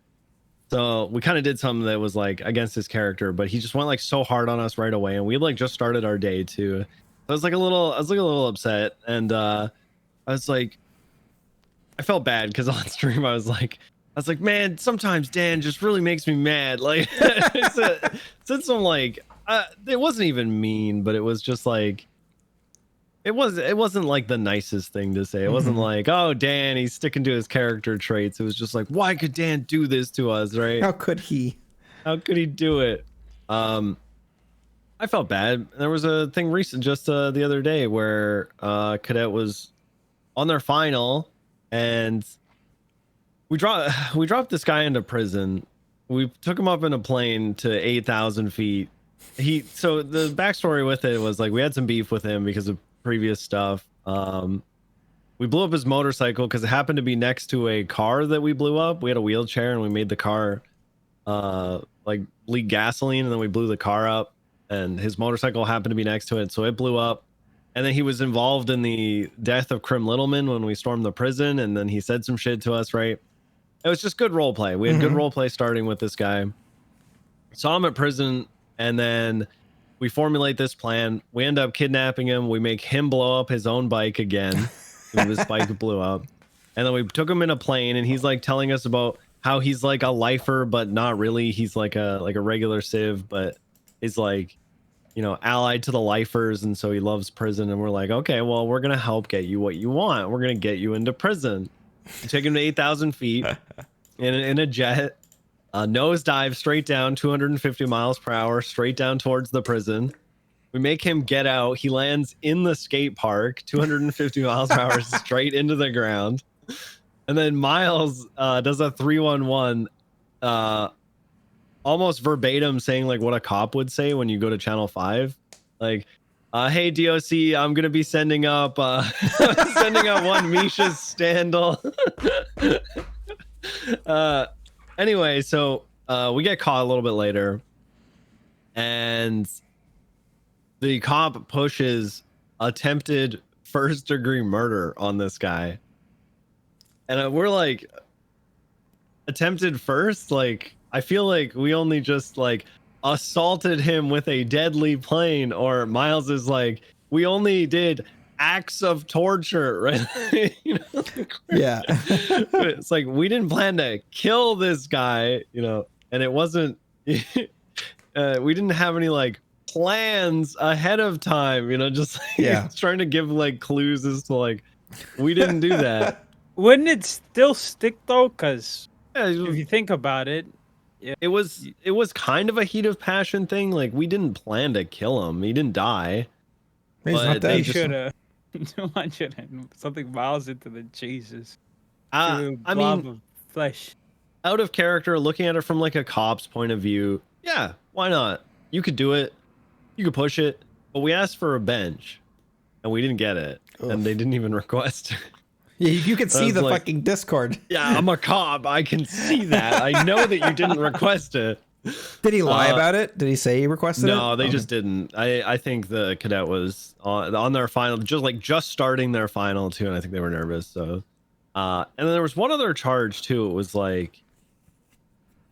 So we kind of did something that was against his character, but he just went so hard on us right away, and we just started our day too. I was a little upset, and I was like, I felt bad because on stream I was like, man, sometimes Dan just really makes me mad. Like, I said some like, it wasn't even mean, but it was just like, it wasn't like the nicest thing to say. It wasn't like, oh, Dan, he's sticking to his character traits. It was just like, why could Dan do this to us, right? How could he? How could he do it? I felt bad. There was a thing recent just the other day where Cadet was on their final, and we dropped this guy into prison. We took him up in a plane to 8,000 feet. So the backstory with it was like we had some beef with him because of previous stuff. We blew up his motorcycle because it happened to be next to a car that we blew up. We had a wheelchair and we made the car like leak gasoline, and then we blew the car up, and his motorcycle happened to be next to it, so it blew up. And then he was involved in the death of Krim Littleman when we stormed the prison, and then he said some shit to us, right? It was just good role play. We had good role play starting with this guy. Saw him at prison, and then we formulate this plan. We end up kidnapping him. We make him blow up his own bike again. His bike blew up. And then we took him in a plane, and he's like telling us about how he's like a lifer, but not really. He's like a regular civ, but is like, you know, allied to the lifers, and so he loves prison. And we're like, okay, well, we're gonna help get you what you want. We're gonna get you into prison. We take him to 8,000 feet in a jet, nosedive straight down 250 miles per hour, straight down towards the prison. We make him get out. He lands in the skate park, 250 miles per hour, straight into the ground. And then Miles does a 311, almost verbatim saying like what a cop would say when you go to Channel 5. Like, hey, DOC, I'm going to be sending up one Misha Standal. Anyway, so we get caught a little bit later, and the cop pushes attempted first-degree murder on this guy. And we're like, attempted first? Like, I feel like we only just like assaulted him with a deadly plane, or Miles is like, we only did acts of torture, right? You know? Yeah. It's like, we didn't plan to kill this guy, you know, and it wasn't, we didn't have any like plans ahead of time, you know, just like, trying to give like clues as to like, we didn't do that. Wouldn't it still stick though? Because Yeah, if you think about it, it was kind of a heat of passion thing. Like, we didn't plan to kill him. He didn't die. He's But not dead. they just- should have. Something miles into the Jesus. I Blob mean, of flesh. out of character, looking at it from like a cop's point of view, yeah, why not? You could do it. You could push it. But we asked for a bench, and we didn't get it. And they didn't even request it. Yeah, you could see was the like- fucking Discord. Yeah, I'm a cop. I can see that. I know that you didn't request it. Did he lie about it? Did he say he requested it? No, they Okay. just didn't. I think the cadet was on their final, just starting their final too, and I think they were nervous. So, and then there was one other charge too. It was like,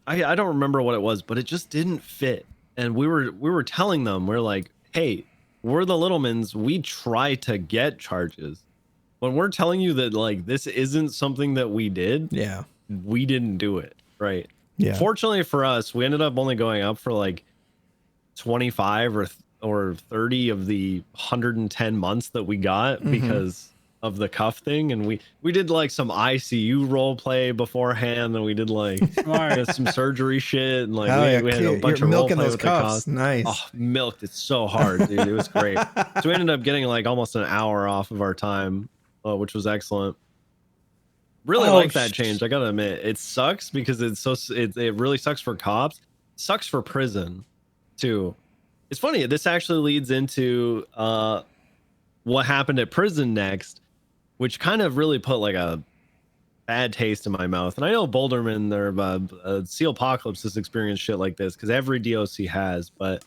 I don't remember what it was, but it just didn't fit. And we were telling them, we're like, hey, we're the Littlemans. We try to get charges. When we're telling you that like this isn't something that we did, Yeah. we didn't do it, right? Yeah. Fortunately for us, we ended up only going up for like 25 or 30 of the 110 months that we got because of the cuff thing, and we did like some ICU role play beforehand, and we did like some surgery shit, and like we had a bunch You're of role milking play those with the cuffs. cuffs. Nice. Oh, milked it so hard, dude. It was great. So we ended up getting like almost an hour off of our time, which was excellent. Really like that change. I gotta admit, it sucks because it really sucks for cops. Sucks for prison too. It's funny. This actually leads into what happened at prison next, which kind of really put like a bad taste in my mouth. And I know Boulderman, their Sealpocalypse has experienced shit like this because every DOC has. But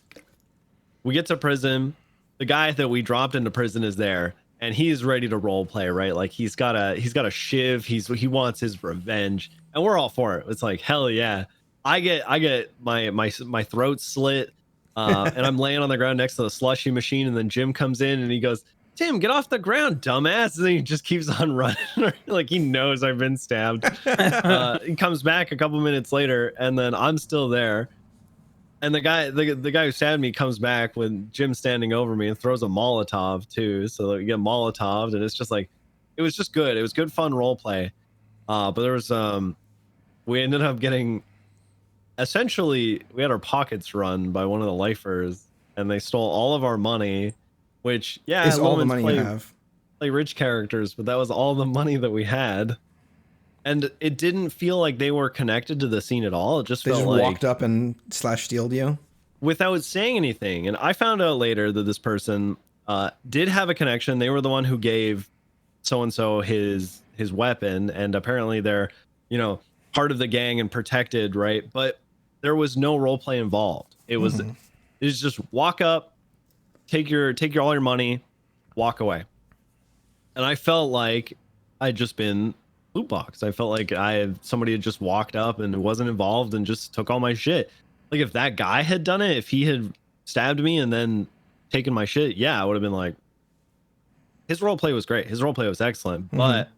we get to prison. The guy that we dropped into prison is there, and he's ready to role play, right? Like he's got a shiv. He wants his revenge, and we're all for it. It's like, hell yeah. I get my throat slit, and I'm laying on the ground next to the slushy machine, and then Jim comes in and he goes, Tim, get off the ground, dumbass. And then he just keeps on running. Like he knows I've been stabbed. He comes back a couple minutes later, and then I'm still there. And the guy who stabbed me comes back with Jim standing over me and throws a Molotov too. So we get Molotoved, and it's just like, it was just good. It was good, fun role play. But there was we ended up getting, essentially, we had our pockets run by one of the lifers, and they stole all of our money. Which, yeah, is all the money you have. Play rich characters, but that was all the money that we had, and it didn't feel like they were connected to the scene at all. It just felt like walked up and /stealed you without saying anything. And I found out later that this person did have a connection. They were the one who gave so and so his weapon, and apparently they're part of the gang and protected, right? But there was no role play involved. It was just walk up. Take all your money, walk away. And I felt like I'd just been loot boxed. I felt like somebody had just walked up and wasn't involved and just took all my shit. Like if that guy had done it, if he had stabbed me and then taken my shit, yeah, I would have been like, his role play was great. His role play was excellent. But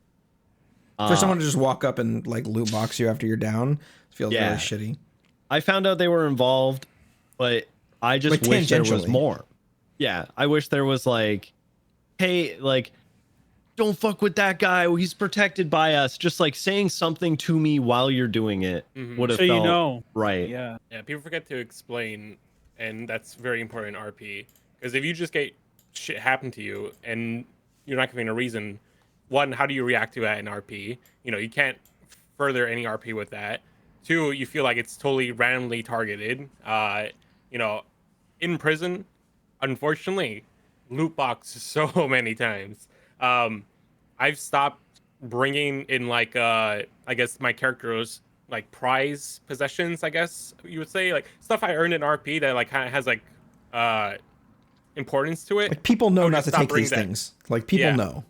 for someone to just walk up and like loot box you after you're down feels really shitty. I found out they were involved, but I just wish there was more. Yeah, I wish there was like, hey, like, don't fuck with that guy. He's protected by us. Just like saying something to me while you're doing it would have felt right. Yeah, people forget to explain, and that's very important in RP. Because if you just get shit happen to you and you're not giving a reason, one, how do you react to that in RP? You can't further any RP with that. Two, you feel like it's totally randomly targeted. In prison, unfortunately, loot box so many times. I've stopped bringing in like I guess my character's like prize possessions, I guess you would say, like stuff I earned in RP that like kind of has like importance to it. Like people know not to take these things. Like people know.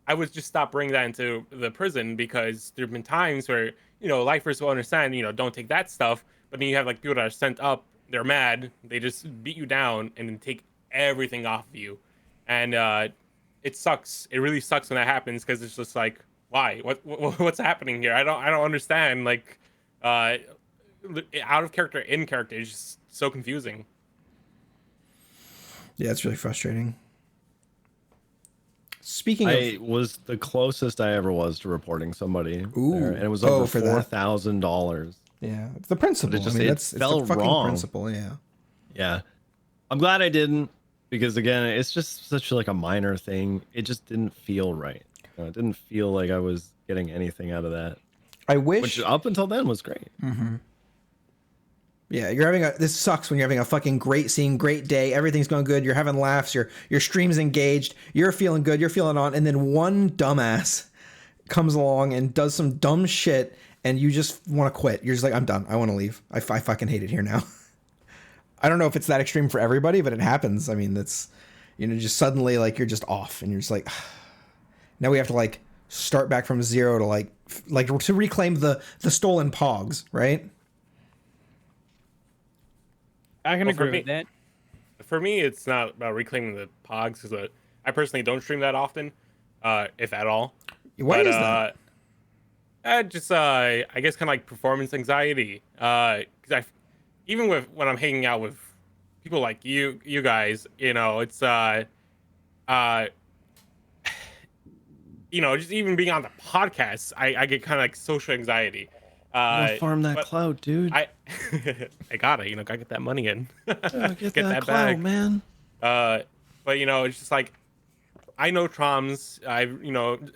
I would just stop bringing that into the prison because there've been times where lifers will understand don't take that stuff, but then you have like people that are sent up, they're mad, they just beat you down and then take everything off of you, and it sucks. It really sucks when that happens because it's just like, why? What's happening here? I don't understand. Like, out of character, in character, it's just so confusing. Yeah, it's really frustrating. I was the closest I ever was to reporting somebody. Ooh, there, and it was over $4,000. Yeah, it's the principle. It's the fucking principle. Yeah. Yeah. I'm glad I didn't, because again, it's just such like a minor thing. It just didn't feel right. It didn't feel like I was getting anything out of that. I wish, which up until then was great. Yeah, this sucks when you're having a fucking great scene, great day, everything's going good, you're having laughs, your stream's engaged, you're feeling good, you're feeling on, and then one dumbass comes along and does some dumb shit, and you just want to quit. You're just like, I'm done. I want to leave. I fucking hate it here now. I don't know if it's that extreme for everybody, but it happens. I mean, that's, just suddenly like you're just off, and you're just like, now we have to like start back from zero to like to reclaim the stolen pogs, right? I can agree with that. For me, it's not about reclaiming the pogs because I personally don't stream that often, if at all. Why is that? I guess kind of like performance anxiety. Because even when I'm hanging out with people like you guys, it's just even being on the podcast, I get kind of like social anxiety. Farm that clout, dude. I gotta get that money in. Get that clout, bag, man. But it's just like, I know Troms. I've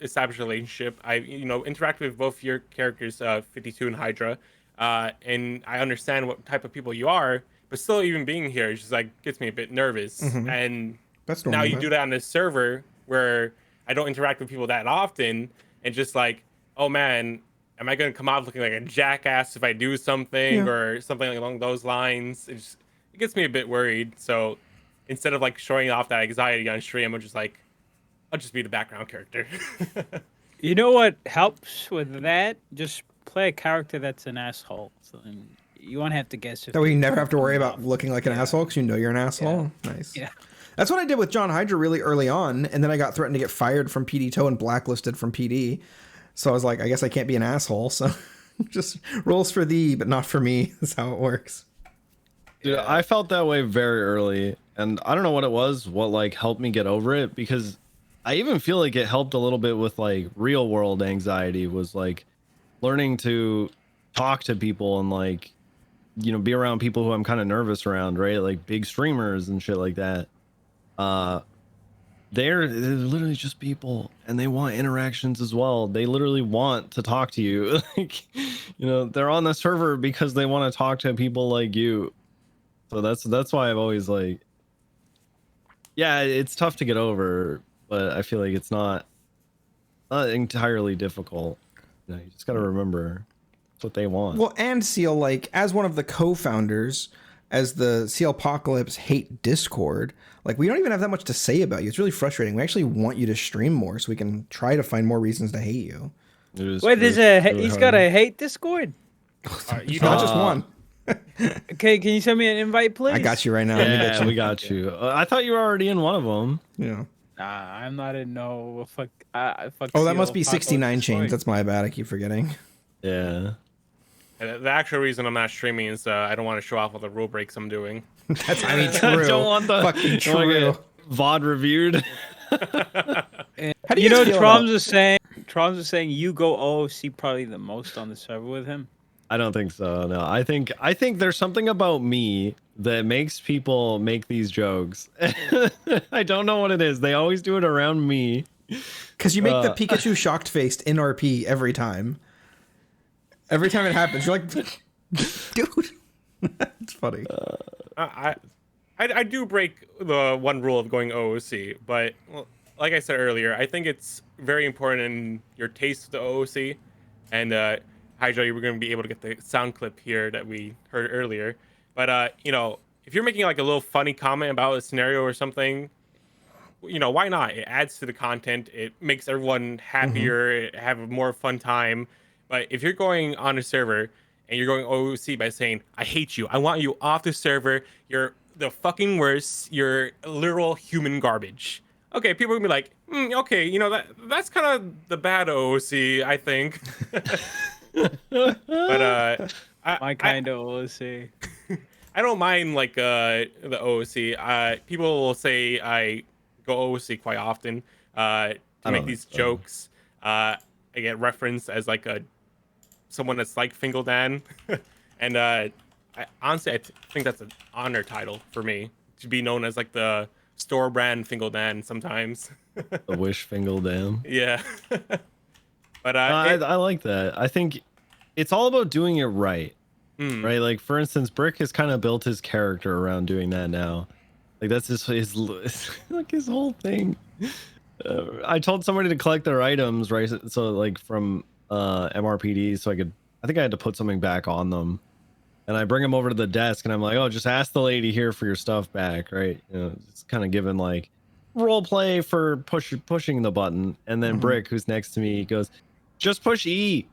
established a relationship. I interact with both your characters, 52 and Hydra, and I understand what type of people you are. But still, even being here, it's just like gets me a bit nervous. And that's normal, now you do that on this server where I don't interact with people that often, and just like, oh man, am I going to come out looking like a jackass if I do something or something along those lines? It gets me a bit worried. So instead of like showing off that anxiety on stream, I'm just like, I'll just be the background character. You know what helps with that? Just play a character that's an asshole. So then you won't have to guess. That way you never have to worry about looking like an asshole because you're an asshole. Yeah. Nice. Yeah. That's what I did with John Hydra really early on, and then I got threatened to get fired from PD Toe and blacklisted from PD. So I was like, I guess I can't be an asshole. So just rules for thee, but not for me. That's how it works. Dude, I felt that way very early, and I don't know what it was, what like helped me get over it, because I even feel like it helped a little bit with like real world anxiety, was like learning to talk to people and like, you know, be around people who I'm kind of nervous around, right? Like big streamers and shit like that. They're literally just people, and they want interactions as well. They literally want to talk to you. Like, you know, they're on the server because they want to talk to people like you. So that's why I've always like, yeah, it's tough to get over, but I feel like it's not entirely difficult. You know, you just got to remember it's what they want. Well, and Seal, like, as one of the co-founders, as the Sealpocalypse hate Discord, like, we don't even have that much to say about you. It's really frustrating. We actually want you to stream more so we can try to find more reasons to hate you. Wait, he's got a hate Discord? Not just one. Okay, can you send me an invite, please? I got you right now. Yeah, we got you. I thought you were already in one of them. Yeah. Nah, I'm not in no fuck. Fuck Oh, that must be Sealpocalypse 69 chains. Discord. That's my bad. I keep forgetting. Yeah. And the actual reason I'm not streaming is I don't want to show off all the rule breaks I'm doing. That's, I mean, true. Don't want the fucking don't wanna true. get VOD reviewed. How do You know, guys feel Troms about- was saying you go OOC probably the most on the server with him. I don't think so. No, I think there's something about me that makes people make these jokes. I don't know what it is. They always do it around me. Because you make the Pikachu shocked faced in RP every time. Every time it happens, you're like, dude. It's funny. I do break the one rule of going OOC, but well, like I said earlier, I think it's very important in your taste of the OOC. And Hydra, you were going to be able to get the sound clip here that we heard earlier. But, you know, if you're making like a little funny comment about a scenario or something, you know, why not? It adds to the content. It makes everyone happier, have a more fun time. But if you're going on a server and you're going OOC by saying, I hate you, I want you off the server, you're the fucking worst, you're literal human garbage. Okay, people are gonna be like, okay, you know, that's kind of the bad OOC, I think. But My kind of OOC. I don't mind like the OOC. People will say I go OOC quite often to make these jokes. I get referenced as like someone that's like Fingaldan, and honestly, I think that's an honor title for me to be known as like the store brand Fingaldan sometimes. The Wish Fingal Dam. Yeah. But I like that. I think it's all about doing it right. Right? Like, for instance, Brick has kind of built his character around doing that now. Like, that's his like his whole thing. I told somebody to collect their items, right? So like from MRPD, so I think I had to put something back on them. And I bring them over to the desk and I'm like, oh, just ask the lady here for your stuff back, right? You know, it's kind of given like role play for pushing the button. And then Brick, who's next to me, goes, just push E.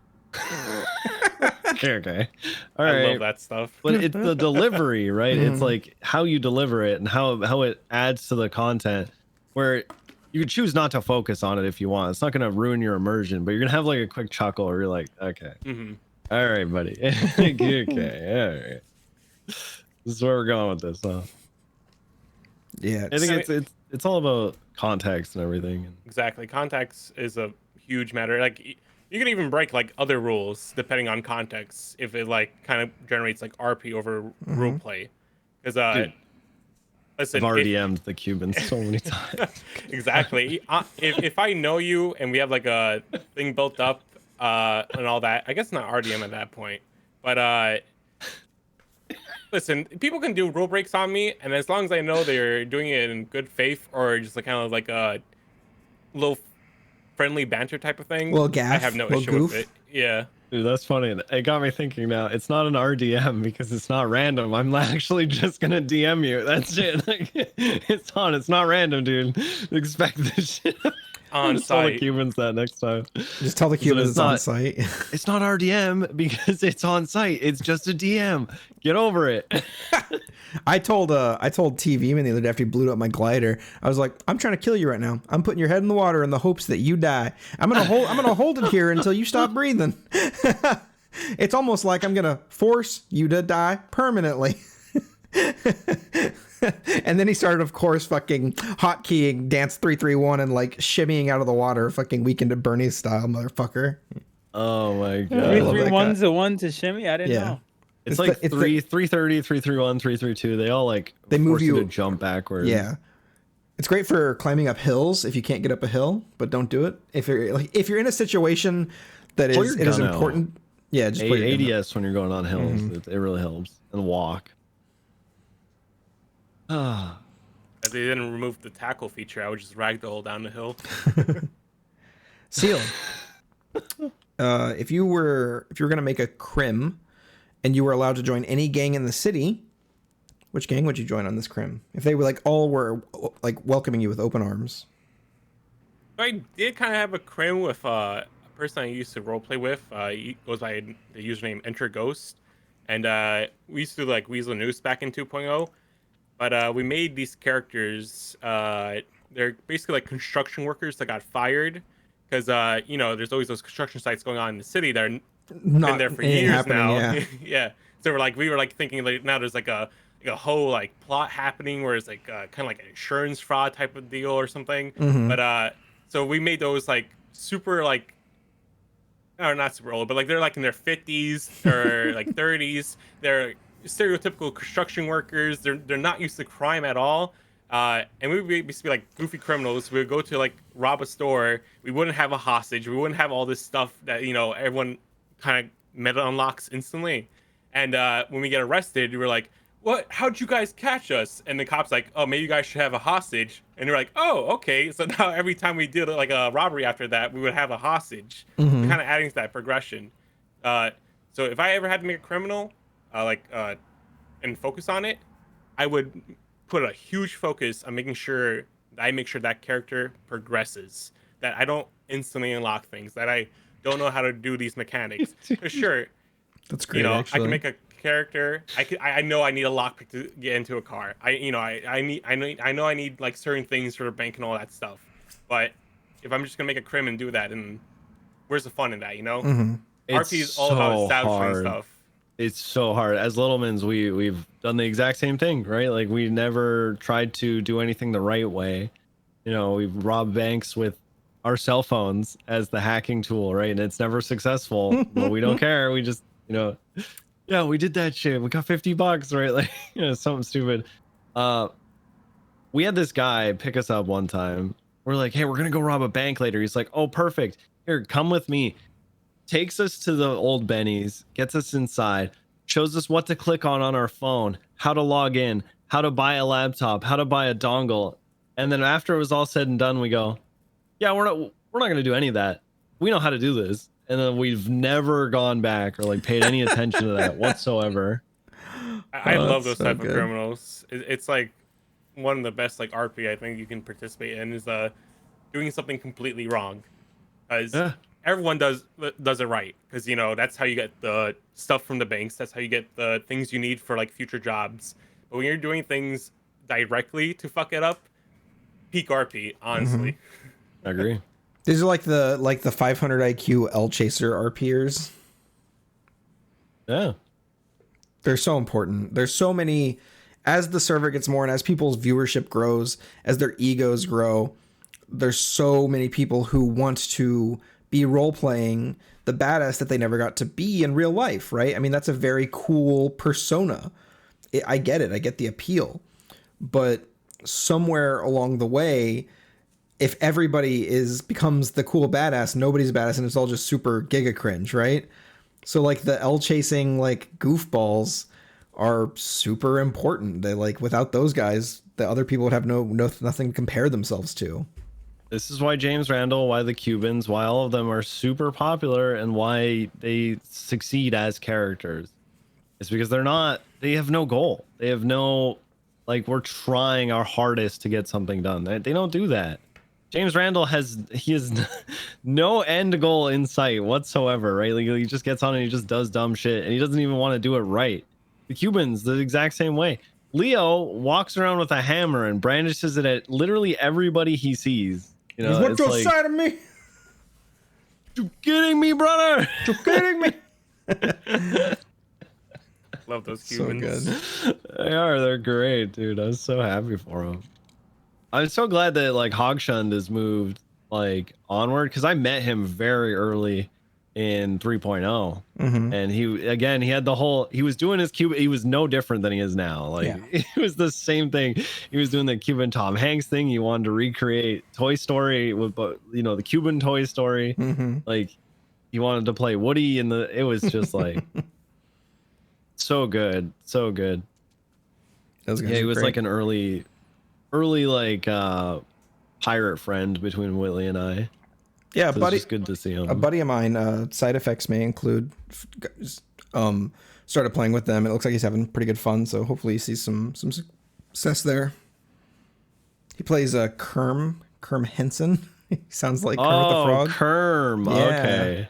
Okay. All right. I love that stuff. But it's the delivery, right? It's like how you deliver it and how it adds to the content, where you can choose not to focus on it if you want. It's not going to ruin your immersion, but you're going to have like a quick chuckle where you're like, okay. All right, buddy. Okay. All right. This is where we're going with this, huh? Yeah. I think it's all about context and everything. Exactly. Context is a huge matter. Like, you can even break like other rules depending on context if it like kind of generates like RP over role play. Because listen, I've RDM'd the Cubans so many times. Exactly. If I know you and we have like a thing built up and all that, I guess not RDM at that point. But listen, people can do rule breaks on me, and as long as I know they're doing it in good faith or just like kind of like a little friendly banter type of thing, Little gaff, I have no little issue goof. with it. Yeah. Dude, that's funny. It got me thinking now. It's not an RDM because it's not random. I'm actually just gonna DM you. That's it. Like, it's not random, dude. Expect this shit. on Just tell the site. Cubans that next time. Just tell the So Cubans it's it's on not- site. It's not RDM because it's on site. It's just a DM. Get over it. I told TV man the other day after he blew up my glider. I was like, I'm trying to kill you right now. I'm putting your head in the water in the hopes that you die. I'm gonna hold it here until you stop breathing. It's almost like I'm gonna force you to die permanently. And then he started, of course, fucking hotkeying Dance 331 and like shimmying out of the water, fucking Weekend at Bernie's style, motherfucker. Oh my I love that 331's guy. the one to shimmy. I didn't Yeah. know. It's like the- 330, 331, 332. They all like They move force you you- to jump backwards. Yeah. It's great for climbing up hills if you can't get up a hill, but don't do it. If you're in a situation that Pull is your it is gun out. important. Yeah, just put your gun out. ADS when you're going on hills. Mm-hmm. It really helps. And walk. Ah. If they didn't remove the tackle feature, I would just ragdoll down the hill. Seal. If you were gonna make a crim, and you were allowed to join any gang in the city, which gang would you join on this crim? If they were were welcoming you with open arms. I did kind of have a crim with a person I used to roleplay with. He goes by the username Enter Ghost, and we used to do like Weasel News back in 2.0. But we made these characters. They're basically like construction workers that got fired because there's always those construction sites going on in the city that are Not been there for ain't years happening, now. Yeah. Yeah. So we were like thinking like now there's like a whole like plot happening where it's like kind of like an insurance fraud type of deal or something. Mhm. But so we made those like super like, or not super old, but like they're like in their 50s or like 30s. They're stereotypical construction workers. They're not used to crime at all. And we would basically be like goofy criminals. We would go to like rob a store. We wouldn't have a hostage. We wouldn't have all this stuff that everyone kind of meta unlocks instantly. And when we get arrested, we were like, "What? How'd you guys catch us?" And the cops like, "Oh, maybe you guys should have a hostage." And they're like, "Oh, okay." So now every time we did like a robbery after that, we would have a hostage. Mhm. Kind of adding to that progression. So if I ever had to make a criminal, and focus on it, I would put a huge focus on making sure that I make sure that character progresses. That I don't instantly unlock things. That I don't know how to do these mechanics. For sure, That's great. I actually. can make a character. I know I need a lockpick to get into a car. I know I need like certain things for a bank and all that stuff. But if I'm just gonna make a crim and do that, then where's the fun in that? Mhm. RP is all about establishing stuff. It's so hard. As Littlemans, we've done the exact same thing, right? Like we never tried to do anything the right way. We've robbed banks with our cell phones as the hacking tool, right? And it's never successful, but we don't care. We just, yeah, we did that shit. We got $50, right? Like, something stupid. We had this guy pick us up one time. We're like, hey, we're gonna go rob a bank later. He's like, oh, perfect. Here, come with me. Takes us to the old Benny's, gets us inside, shows us what to click on our phone, how to log in, how to buy a laptop, how to buy a dongle. And then after it was all said and done, we go, yeah, we're not going to do any of that. We know how to do this. And then we've never gone back or like paid any attention to that whatsoever. I Oh, love that's those so type good. of criminals. It's like one of the best like RP I think you can participate in is doing something completely wrong. As Yeah. everyone does it right, because that's how you get the stuff from the banks. That's how you get the things you need for like future jobs. But when you're doing things directly to fuck it up, peak RP, honestly. I agree. These are like the 500 IQ L chaser RPers. Yeah. They're so important. There's so many. As the server gets more and as people's viewership grows, as their egos grow, there's so many people who want to be role playing the badass that they never got to be in real life, right? I mean, that's a very cool persona. I get it. I get the appeal. But somewhere along the way, if everybody becomes the cool badass, nobody's badass, and it's all just super giga cringe, right? So like the L chasing like goofballs are super important. They like without those guys, the other people would have nothing to compare themselves to. This is why James Randall, why the Cubans, why all of them are super popular and why they succeed as characters. It's because they have no goal. They have no, like, we're trying our hardest to get something done. They don't do that. James Randall has no end goal in sight whatsoever, right? Like he just gets on and he just does dumb shit, and he doesn't even want to do it right. The Cubans the exact same way. Leo walks around with a hammer and brandishes it at literally everybody he sees. You know, What's your side of me? You kidding me, brother? You kidding me? Love those So Cubans. good. They're great, dude. I was so happy for them. I'm so glad that like Hogshund has moved like onward, because I met him very early in 3.0, and he had the whole, he was doing his Cuban, he was no different than he is now. Like it was the same thing. He was doing the Cuban Tom Hanks thing. He wanted to recreate Toy Story with, you know, the Cuban Toy Story. Like he wanted to play Woody, and it was just like so good, so good. Yeah, he was like an early like pirate friend between Whitley and I. Yeah, so buddy. It's good to see him. A buddy of mine. Side effects may include. Started playing with them. It looks like he's having pretty good fun. So hopefully he sees some success there. He plays Kerm Henson. He sounds like Kermit the Frog. Kerm. Yeah. Okay.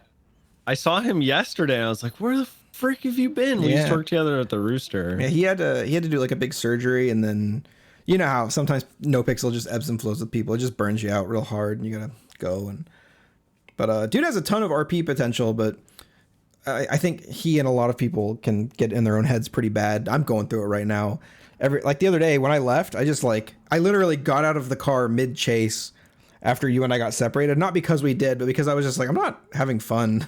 I saw him yesterday. I was like, where the frick have you been? We used to work together at the Rooster. Yeah, he had to do like a big surgery, and then you know how sometimes NoPixel just ebbs and flows with people. It just burns you out real hard, and you gotta go. But dude has a ton of RP potential, but I think he and a lot of people can get in their own heads pretty bad. I'm going through it right now. Like the other day when I left, I literally got out of the car mid chase after you and I got separated. Not because we did, but because I was just like, I'm not having fun.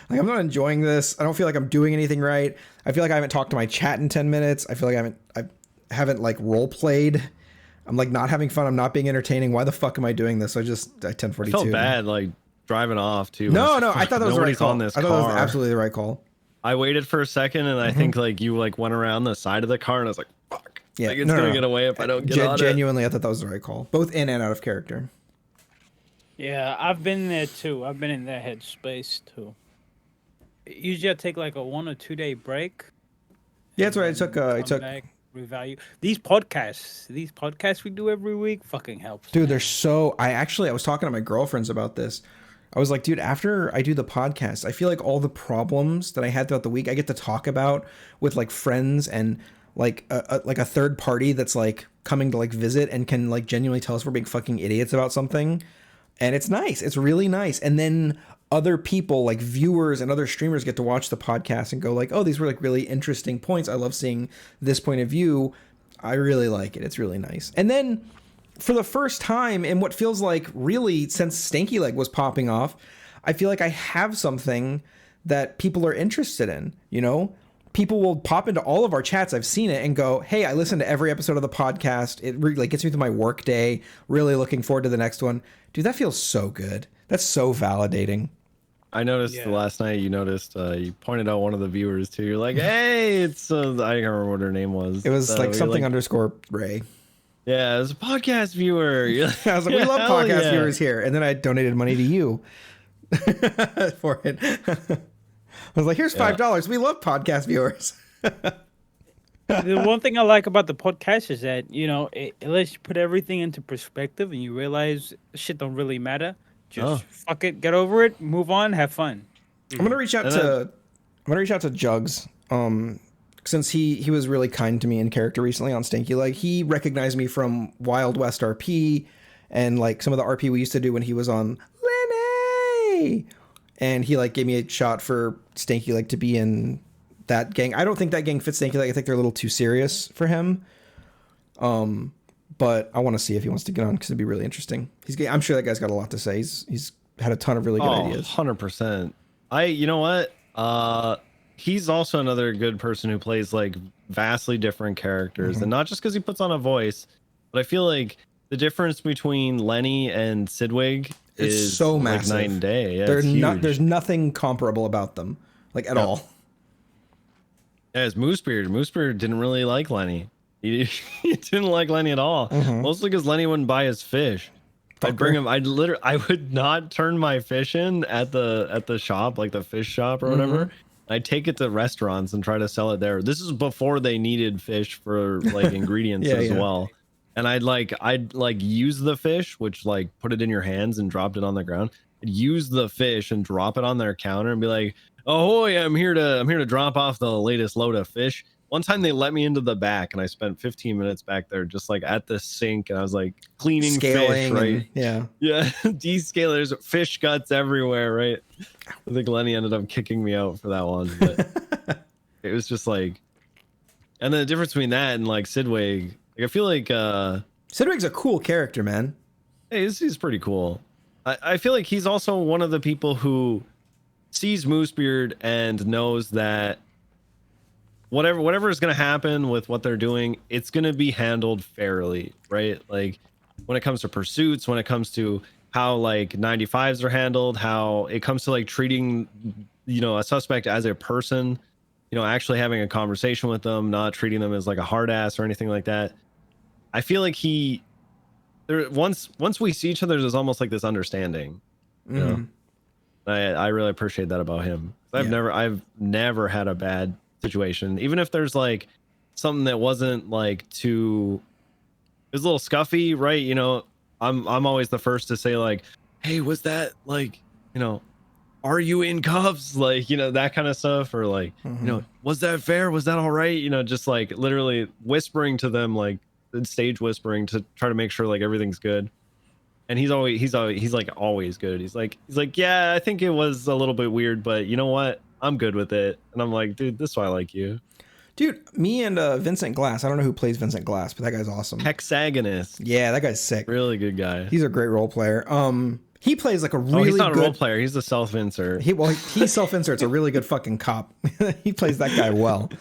Like I'm not enjoying this. I don't feel like I'm doing anything right. I feel like I haven't talked to my chat in 10 minutes. I feel like I haven't like role played. I'm like not having fun. I'm not being entertaining. Why the fuck am I doing this? I 1042. I felt bad like driving off too. No, I thought that was the right call. On this I thought car. that was absolutely the right call. I waited for a second, and I think like you like went around the side of the car, and I was like, fuck. Yeah, like it's gonna get away if I don't get on genuinely, it. I thought that was the right call, both in and out of character. Yeah, I've been there too. I've been in that headspace too. Usually I take like a 1 or 2 day break. Yeah, that's right. I took back, revalue these podcasts we do every week. Fucking helps, dude. man. They're so. I was talking to my girlfriends about this. I was like, dude, after I do the podcast, I feel like all the problems that I had throughout the week, I get to talk about with like friends and like a third party that's like coming to like visit and can like genuinely tell us we're being fucking idiots about something. And it's nice. It's really nice. And then other people like viewers and other streamers get to watch the podcast and go like, oh, these were like really interesting points. I love seeing this point of view. I really like it. It's really nice. And then for the first time in what feels like really since Stanky Leg was popping off, I feel like I have something that people are interested in. You know, people will pop into all of our chats. I've seen it and go, hey, I listened to every episode of the podcast. It really like, gets me through my work day. Really looking forward to the next one. Dude, that feels so good. That's so validating. I noticed last night. You noticed. You pointed out one of the viewers too. You're like, "Hey, it's I can't remember what her name was. It was like something _Ray." Yeah, it was a podcast viewer. I was like, "We love podcast viewers here," and then I donated money to you for it. I was like, "Here's $5. We love podcast viewers." The one thing I like about the podcast is that, you know, it lets you put everything into perspective and you realize shit don't really matter. Just fuck it, get over it, move on, have fun. I'm gonna reach out to Jugs. Since he was really kind to me in character recently on Stanky Leg. He recognized me from Wild West RP and like some of the RP we used to do when he was on Lenny. And he like gave me a shot for Stanky Leg to be in that gang. I don't think that gang fits Stanky Leg. I think they're a little too serious for him. But I want to see if he wants to get on because it'd be really interesting. I'm sure that guy's got a lot to say. He's had a ton of really good ideas. 100%. You know what? He's also another good person who plays like vastly different characters, and not just because he puts on a voice, but I feel like the difference between Lenny and Sidwig is so like massive. Night and day. Yeah, there's nothing comparable about them, like at all. Yeah, it's Moosebeard. Moosebeard didn't really like Lenny. He didn't like Lenny at all. Mostly because Lenny wouldn't buy his fish. I'd bring him. I would not turn my fish in at the shop, like the fish shop or whatever. I'd take it to restaurants and try to sell it there. This is before they needed fish for like ingredients as well. and I'd use the fish, which like put it in your hands and dropped it on the ground. I'd use the fish and drop it on their counter and be like, "Ahoy! I'm here to drop off the latest load of fish." One time they let me into the back, and I spent 15 minutes back there, just like at the sink, and I was like cleaning Scaling, fish, right? and, yeah. Descaler. There's fish guts everywhere, right? I think Lenny ended up kicking me out for that one, but it was just like, and then the difference between that and like Sidwig, like I feel like Sidwig's a cool character, man. hey, he's pretty cool. I feel like he's also one of the people who sees Moosebeard and knows that whatever is going to happen with what they're doing, it's going to be handled fairly, right? Like when it comes to pursuits, when it comes to how like 95s are handled, how it comes to like treating, you know, a suspect as a person, you know, actually having a conversation with them, not treating them as like a hard ass or anything like that. I feel like once we see each other, there's almost like this understanding, you know? I really appreciate that about him. I've never had a bad situation, even if there's like something that wasn't like too, it was a little scuffy, right? You know, I'm always the first to say like, hey, was that like, you know, are you in cuffs? Like, you know, that kind of stuff, or like, you know, was that fair? Was that all right? You know, just like literally whispering to them, like stage whispering to try to make sure like everything's good. And he's like always good. He's like, yeah, I think it was a little bit weird, but you know what? I'm good with it. And I'm like, dude, this is why I like you. Dude, me and Vincent Glass. I don't know who plays Vincent Glass, but that guy's awesome. Hexagonist. Yeah, that guy's sick. Really good guy. He's a great role player. He plays like a really he's not good a role player. He's a self-insert. He self-inserts a really good fucking cop. He plays that guy well.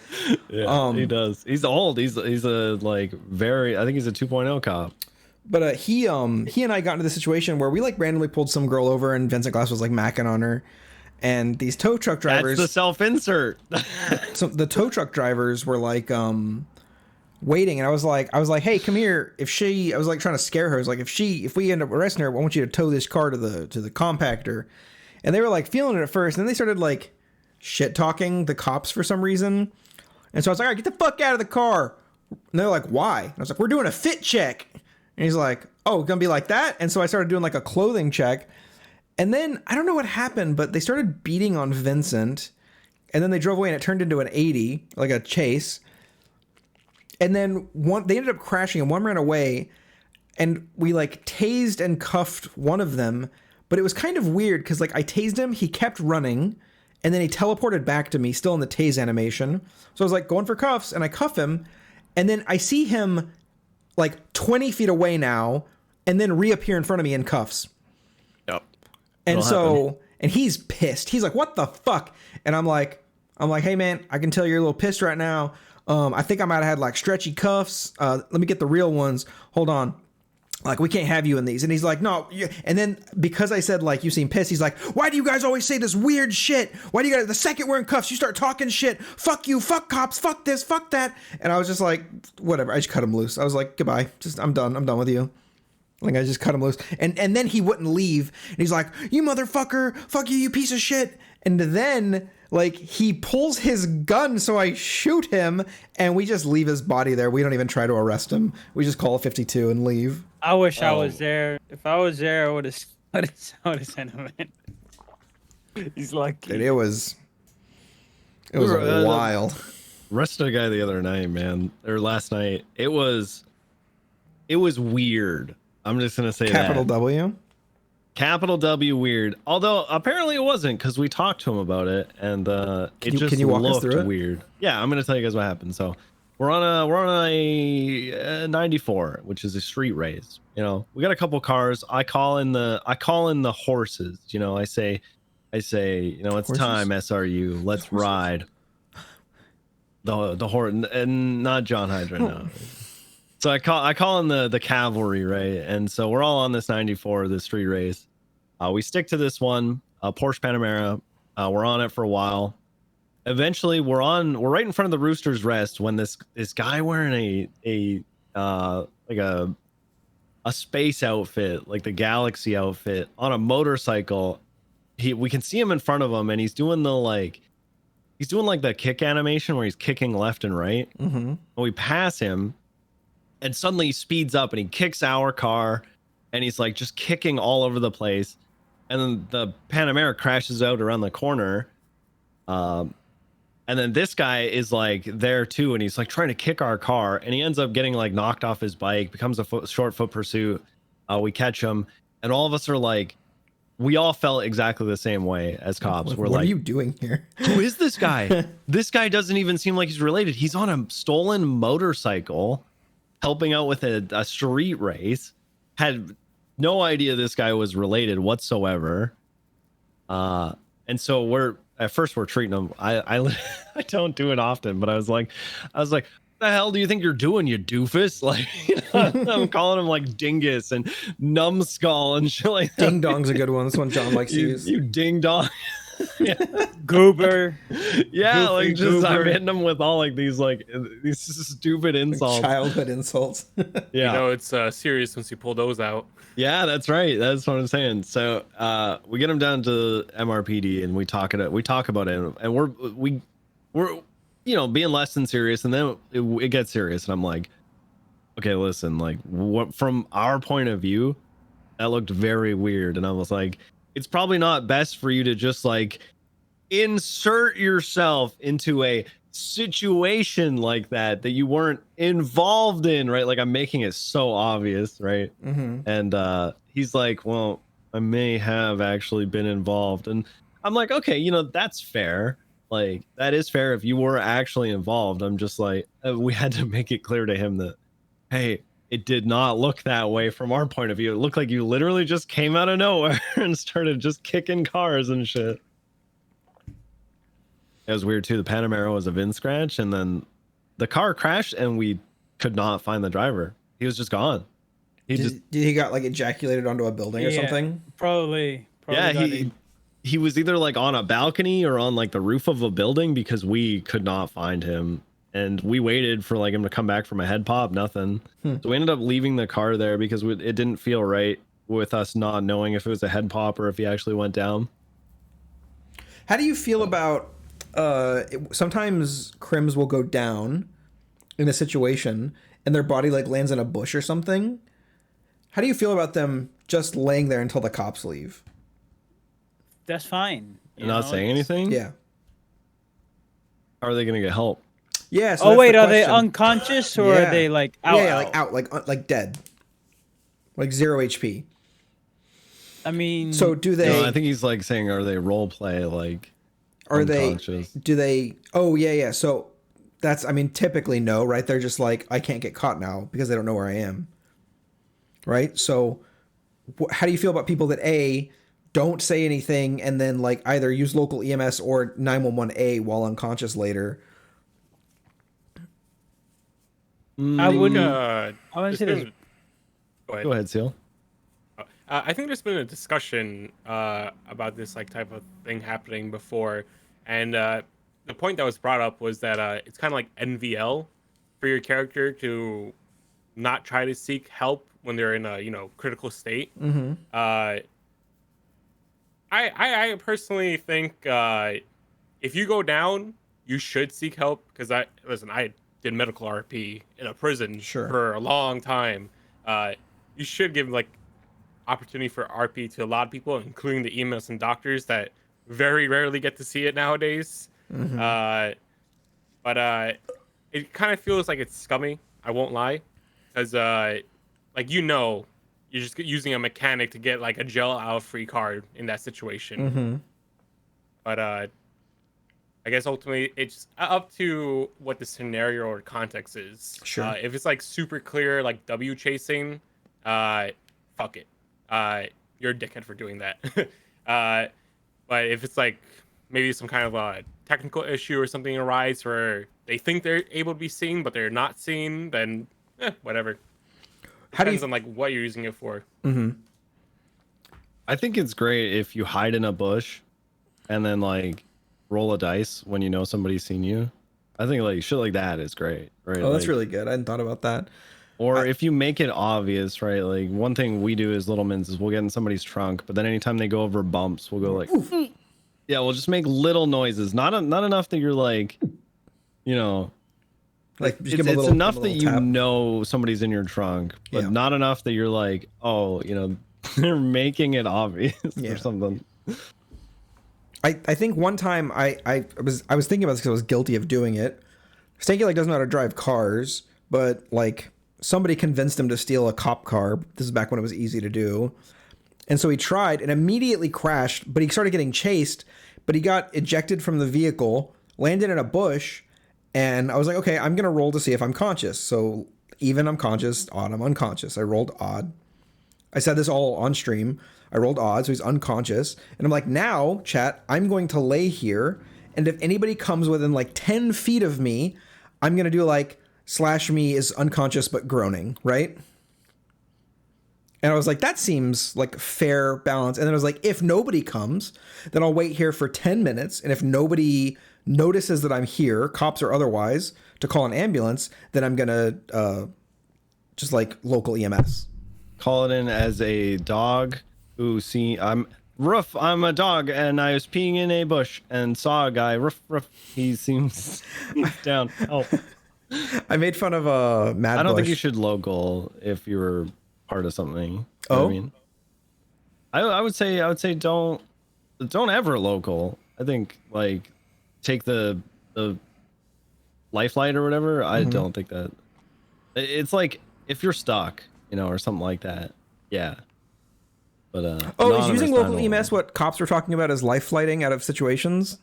Yeah, he does. He's old. He's a like very, I think he's a 2.0 cop. But he and I got into the situation where we like randomly pulled some girl over and Vincent Glass was like macking on her. And these tow truck drivers, that's the self-insert. So the tow truck drivers were like waiting, and I was like, hey, come here. I was like trying to scare her. I was like, if we end up arresting her, I want you to tow this car to the compactor. And they were like feeling it at first, and then they started like shit talking the cops for some reason. And so I was like, all right, get the fuck out of the car. And they're like, why? And I was like, we're doing a fit check. And he's like, oh, gonna be like that? And so I started doing like a clothing check. And then I don't know what happened, but they started beating on Vincent. And then they drove away and it turned into an 80, like a chase. And then they ended up crashing and one ran away. And we like tased and cuffed one of them. But it was kind of weird because like I tased him, he kept running. And then he teleported back to me, still in the tase animation. So I was like going for cuffs and I cuff him. And then I see him like 20 feet away now and then reappear in front of me in cuffs. Yep. And so, and he's pissed. He's like, what the fuck? And I'm like, hey man, I can tell you're a little pissed right now. I think I might have had like stretchy cuffs. Let me get the real ones. Hold on. Like, we can't have you in these. And he's like, no. And then because I said, like, you seem pissed, he's like, why do you guys always say this weird shit? Why do you guys, the second we're in cuffs, you start talking shit. Fuck you, fuck cops, fuck this, fuck that. And I was just like, whatever. I just cut him loose. I was like, goodbye. I'm done with you. Like, I just cut him loose. And then he wouldn't leave. And he's like, you motherfucker, fuck you, you piece of shit. And then, like, he pulls his gun, so I shoot him, and we just leave his body there. We don't even try to arrest him. We just call a 52 and leave. I wish I was there. If I was there, I would have sent him in. He's lucky. Dude, it was wild. Arrested a guy the other night, man, or last night. It was weird. I'm just gonna say Capital that. W. Capital W weird. Although apparently it wasn't, because we talked to him about it, and can you walk us through it? Weird. Yeah, I'm gonna tell you guys what happened. So we're on a 94, which is a street race. You know, we got a couple cars. I call in the horses. You know, I say, you know, it's horses. Time, SRU. Let's ride. The horse, and not John Hydra. No. So I call in the cavalry, right? And so we're all on this 94, this street race. We stick to this one, Porsche Panamera. We're on it for a while. Eventually, we're right in front of the Rooster's Rest when this guy wearing a space outfit, like the Galaxy outfit, on a motorcycle. We can see him in front of him, and he's doing the kick animation where he's kicking left and right. Mm-hmm. And we pass him. And suddenly he speeds up and he kicks our car, and he's like just kicking all over the place. And then the Panamera crashes out around the corner. And then this guy is like there too, and he's like trying to kick our car, and he ends up getting like knocked off his bike, becomes a short foot pursuit. We catch him, and all of us are like, we all felt exactly the same way as cops. We're what like, are you doing here? who is this guy? This guy doesn't even seem like he's related. He's on a stolen motorcycle, helping out with a street race. Had no idea this guy was related whatsoever. And so we're treating him. I don't do it often, but I was like, what the hell do you think you're doing, you doofus? Like, I'm calling him like dingus and numbskull and shit like that. Ding dong's a good one. This one John likes to use. You ding dong. Goober. Yeah, Goofy like just I'm goober. hitting them with all like these stupid insults. Childhood insults. Yeah. You know, it's serious once you pull those out. Yeah, that's right. That's what I'm saying. So we get him down to MRPD and we talk about it, and we're being less than serious, and then it gets serious, and I'm like, okay, listen, like what from our point of view, that looked very weird, and I was like, it's probably not best for you to just like insert yourself into a situation like that you weren't involved in, right? Like I'm making it so obvious, right? Mm-hmm. And he's like, well, I may have actually been involved, and I'm like, okay, that's fair. Like that is fair if you were actually involved. I'm just like, we had to make it clear to him that, hey, it did not look that way from our point of view. It looked like you literally just came out of nowhere and started just kicking cars and shit. It was weird too. The Panamera was a VIN scratch, and then the car crashed, and we could not find the driver. He was just gone. He got like ejaculated onto a building or Yeah. something. Probably Yeah, got it. he was either like on a balcony or on like the roof of a building, because we could not find him, and we waited for like him to come back from a head pop. Nothing. So we ended up leaving the car there because it didn't feel right with us not knowing if it was a head pop or if he actually went down. How do you feel about sometimes crims will go down in a situation and their body like lands in a bush or something? How do you feel about them just laying there until the cops leave? That's fine. And not saying anything. Yeah. How are they gonna get help? Yeah. So Oh that's wait, the are they question. unconscious or Yeah. are they like out? Yeah, like out, like dead, like 0 HP. I mean, So do they? No, I think he's like saying, are they role play? Like, Are they? unconscious? Do they? Oh yeah. So that's. I mean, typically no, right? They're just like, I can't get caught now because they don't know where I am. Right. So, how do you feel about people that don't say anything and then like either use local EMS or 911 while unconscious later? I wouldn't. I I wouldn't say there's. Go ahead, Seal. I think there's been a discussion about this like type of thing happening before, and the point that was brought up was that it's kind of like NVL for your character to not try to seek help when they're in a critical state. Mm-hmm. I personally think if you go down, you should seek help, because I did medical RP in a prison Sure. for a long time. You should give like opportunity for RP to a lot of people, including the EMS and doctors that very rarely get to see it nowadays. Mm-hmm. But it kind of feels like it's scummy. I won't lie, because like you're just using a mechanic to get like a gel out free card in that situation. Mm-hmm. But I guess ultimately it's up to what the scenario or context is. Sure. If it's like super clear, like W chasing, fuck it. You're a dickhead for doing that. But if it's like maybe some kind of a technical issue or something arise where they think they're able to be seen but they're not seen, then whatever. Depends on like what you're using it for. Mm-hmm. I think it's great if you hide in a bush and then like roll a dice when you know somebody's seen you. I think like shit like that is great, right? Oh, that's Like, really good. I hadn't thought about that. or if you make it obvious, right? Like one thing we do as Littlemans is we'll get in somebody's trunk, but then anytime they go over bumps, we'll go like, yeah, we'll just make little noises. Not enough that you're like, Like just It's, give 'em a it's little, enough give 'em that a you little tap. know somebody's in your trunk, but Yeah. not enough that you're like, oh, they're making it obvious Yeah. or something. I think one time I was thinking about this because I was guilty of doing it. Stanky like doesn't know how to drive cars, but like somebody convinced him to steal a cop car. This is back when it was easy to do. And so he tried and immediately crashed, but he started getting chased, but he got ejected from the vehicle, landed in a bush, and I was like, okay, I'm going to roll to see if I'm conscious. So even I'm conscious, odd I'm unconscious. I rolled odd. I said this all on stream. I rolled odd, so he's unconscious. And I'm like, now, chat, I'm going to lay here, and if anybody comes within like 10 feet of me, I'm going to do like slash me is unconscious but groaning, right? And I was like, that seems like fair balance. And then I was like, if nobody comes, then I'll wait here for 10 minutes. And if nobody notices that I'm here, cops or otherwise, to call an ambulance, then I'm going to just like local EMS. Call it in as a dog who I'm a dog and I was peeing in a bush and saw a guy. Roof. He seems down. Oh, I made fun of Mad I don't think Bush. you should local if you were part of something. You know what I mean, I would say don't ever local. I think like take the life light or whatever. I don't think that it's like if you're stuck, or something like that. Yeah. But is using local EMS what cops were talking about as life flighting out of situations?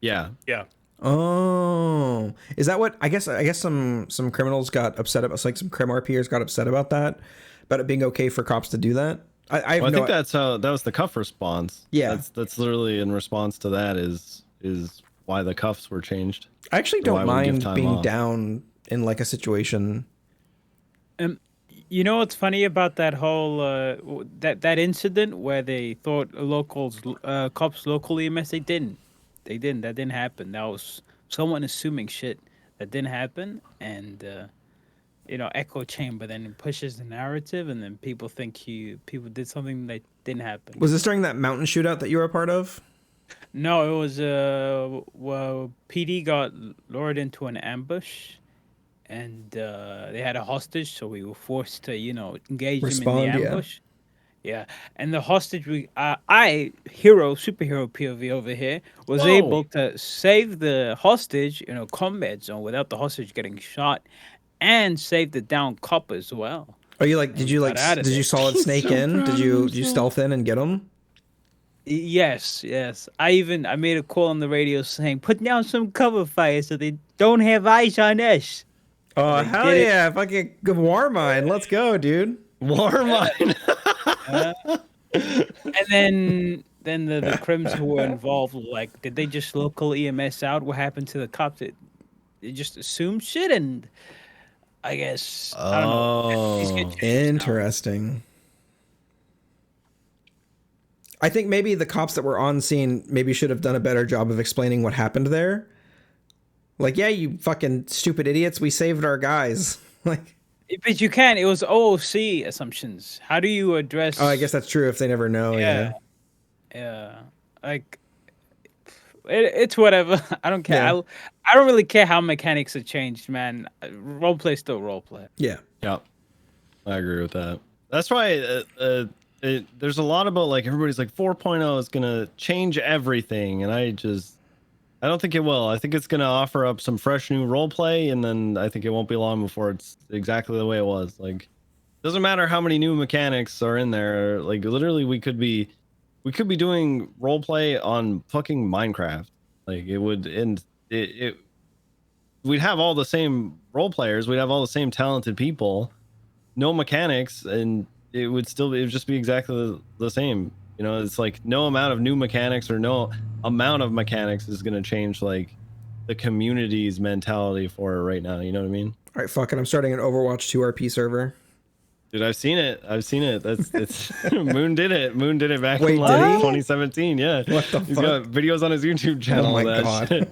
Yeah. Yeah. Oh, is that what I guess some criminals got upset about? Like some crim RPers got upset about it being okay for cops to do that. I think that was the cuff response. Yeah, that's literally in response to that is why the cuffs were changed. I actually don't mind being down in like a situation. You know what's funny about that whole that incident where they thought cops local EMS? They didn't. That didn't happen. That was someone assuming shit. That didn't happen, and echo chamber then pushes the narrative, and then people think people did something that didn't happen. Was this during that mountain shootout that you were a part of? No, it was PD got lured into an ambush. And they had a hostage, so we were forced to, engage them in the ambush. Yeah. And the hostage, superhero POV over here, was able to save the hostage in a combat zone without the hostage getting shot, and save the down cop as well. Are you like? Did you solid snake in? Did you stealth in and get him? Yes. I made a call on the radio saying, put down some cover fire so they don't have eyes on us. Oh, hell yeah. Fucking Warmind. Let's go, dude. Warmind. And then the crims who were involved, like, did they just local EMS out? What happened to the cops? They just assumed shit, and I guess, I don't know. Interesting. I think maybe the cops that were on scene maybe should have done a better job of explaining what happened there. Like, yeah, you fucking stupid idiots. We saved our guys. Like, but you can't. It was OOC assumptions. How do you address? Oh, I guess that's true if they never know. Yeah. Like, it's whatever. I don't care. Yeah. I don't really care how mechanics have changed, man. Roleplay still roleplay. Yeah. Yeah. I agree with that. That's why there's a lot about like everybody's like 4.0 is gonna change everything, and I don't think it will. I think it's going to offer up some fresh new role play, and then I think it won't be long before it's exactly the way it was. Like, doesn't matter how many new mechanics are in there. Like, literally, we could be doing role play on fucking Minecraft. Like, we'd have all the same role players. We'd have all the same talented people, no mechanics, and it would just be exactly the same. It's like no amount of new mechanics or no amount of mechanics is going to change like the community's mentality for it right now. You know what I mean? All right, fuck it. I'm starting an Overwatch 2 RP server. Dude, I've seen it. It's Moon did it. Moon did it back in did he? 2017. Yeah. What the He's fuck? got videos on his YouTube channel. Oh my God.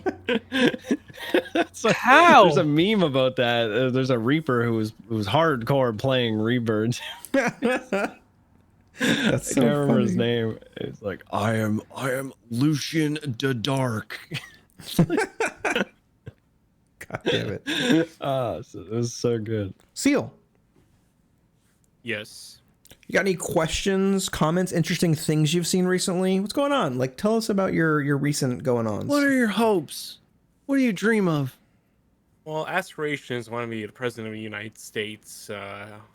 How? There's a meme about that. There's a Reaper who was hardcore playing Rebirth. That's so I can't remember funny. his name. It's like I am Lucian the Dark. God God damn it. It was so good. Seal, Yes. you got any questions, comments, interesting things you've seen recently? What's going on? Like, tell us about your recent going-ons. What are your hopes? What do you dream of? Well, aspirations want to be the president of the United States.